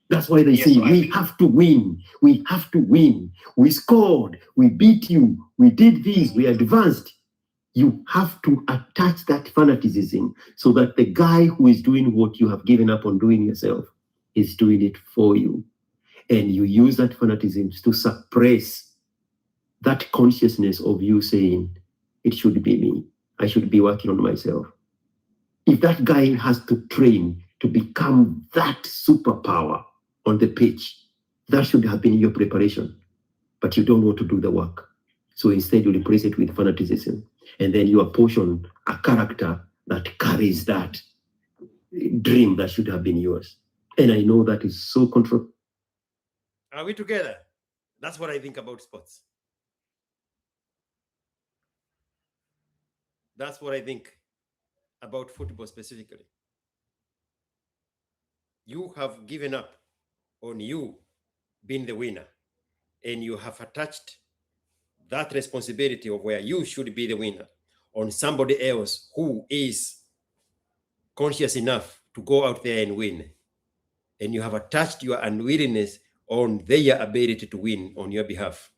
That's why they say, we have to win. We have to win. We scored. We beat you. We did this. We advanced. You have to attach that fanaticism so that the guy who is doing what you have given up on doing yourself is doing it for you. And you use that fanaticism to suppress that consciousness of you saying, it should be me. I should be working on myself. If that guy has to train to become that superpower on the pitch, that should have been your preparation. But you don't want to do the work. So instead, you replace it with fanaticism. And then you apportion a character that carries that dream that should have been yours. And I know that is so controversial. Are we together? That's what I think about sports. That's what I think about football specifically. You have given up on you being the winner, and you have attached that responsibility of where you should be the winner on somebody else who is conscious enough to go out there and win. And you have attached your unwillingness on their ability to win on your behalf.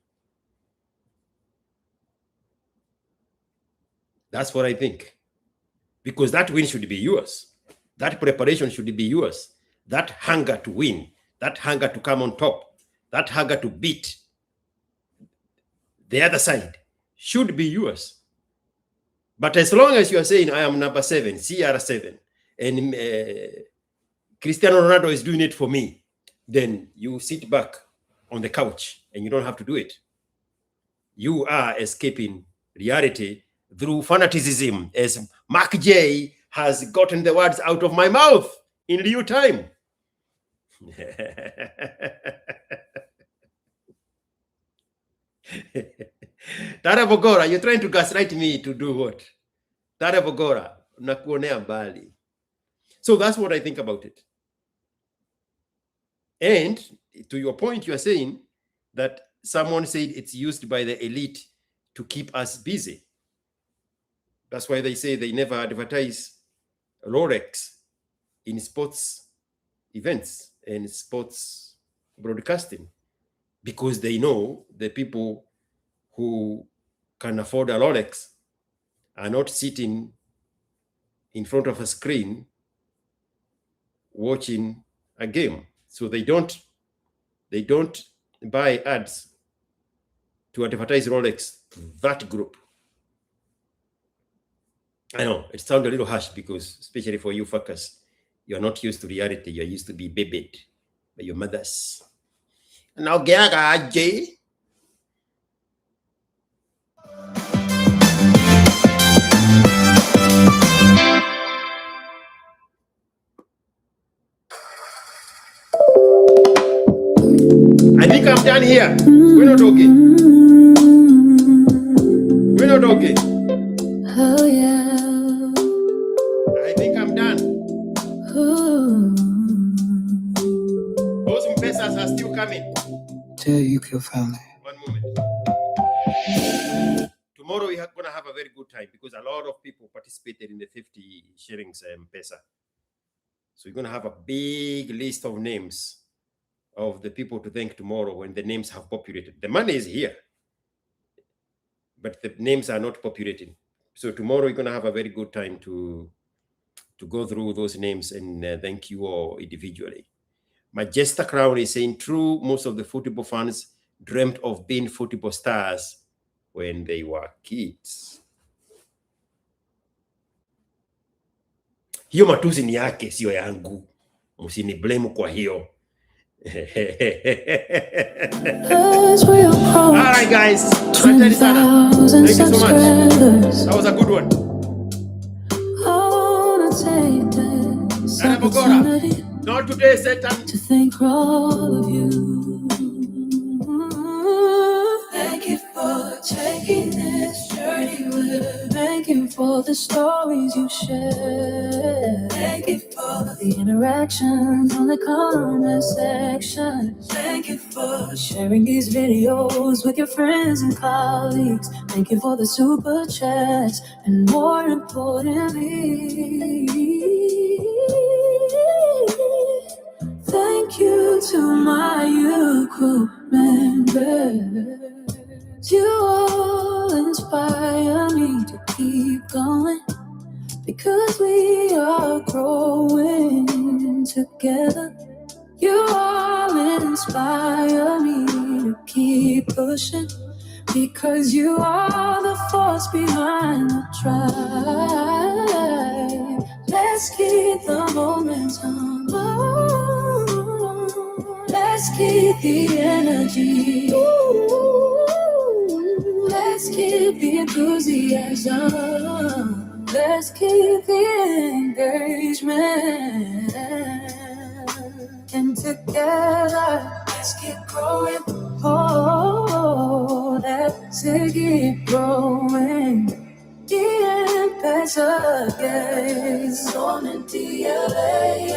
That's what I think. Because that win should be yours. That preparation should be yours. That hunger to win, that hunger to come on top, that hunger to beat the other side should be yours. But as long as you are saying, I am number 7, CR7, and Cristiano Ronaldo is doing it for me, then you sit back on the couch and you don't have to do it. You are escaping reality through fanaticism, as Mark J has gotten the words out of my mouth in real time. Tara Bogora, you're trying to gaslight me to do what? Tara Bogora, nakuonea mbali. So that's what I think about it. And to your point, you are saying that someone said it's used by the elite to keep us busy. That's why they say they never advertise Rolex in sports events and sports broadcasting, because they know the people who can afford a Rolex are not sitting in front of a screen watching a game. So they don't buy ads to advertise Rolex to that group. I know it sounds a little harsh, because especially for you fuckers, you're not used to reality. You're used to be babied by your mothers. Now, Jay. I think I'm done here. We're not talking. We're not talking. Oh yeah. I think I'm done. Ooh. Those M-Pesas are still coming. Tell you, kill family. One moment. Tomorrow we are going to have a very good time, because a lot of people participated in the 50 shillings M-Pesa. So we're going to have a big list of names of the people to thank tomorrow when the names have populated. The money is here, but the names are not populating. So tomorrow we're going to have a very good time to go through those names and thank you all individually. Majesta Crown is saying, true, most of the football fans dreamt of being football stars when they were kids. Hiyo matusi ni yake, sio yangu. Msini blame kwa hiyo. All right, guys. 20,000 Thank you so much. subscribers. That was a good one. I wanna take this opportunity Not today, Satan. to thank all of you. Thank you for taking this journey with me. Thank you for the stories you share. Thank you for the interactions on the comment section. Thank you for sharing these videos with your friends and colleagues. Thank you for the super chats, and more importantly, thank you to my crew members. You all inspire me to keep going, because we are growing together. You all inspire me to keep pushing, because you are the force behind the drive. Let's keep the momentum on. Let's keep the energy. Let's keep the enthusiasm. Let's keep the engagement. And together, let's keep growing. Oh, let's keep growing. Y empezaré son en TLA.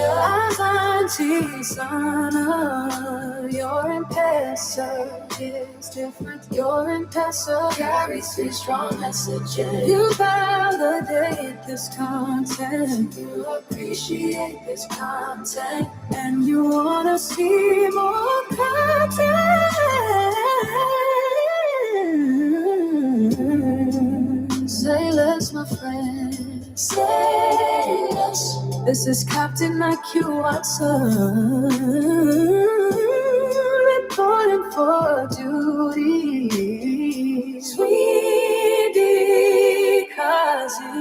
Asante sana. Your M-Pesa is different. Your M-Pesa carries a strong message. You validate this content. You appreciate this content. And you wanna see more content. Say less, my friend. Say less. This is Captain IQ Watson, reporting for duty. Sweetie Kazi.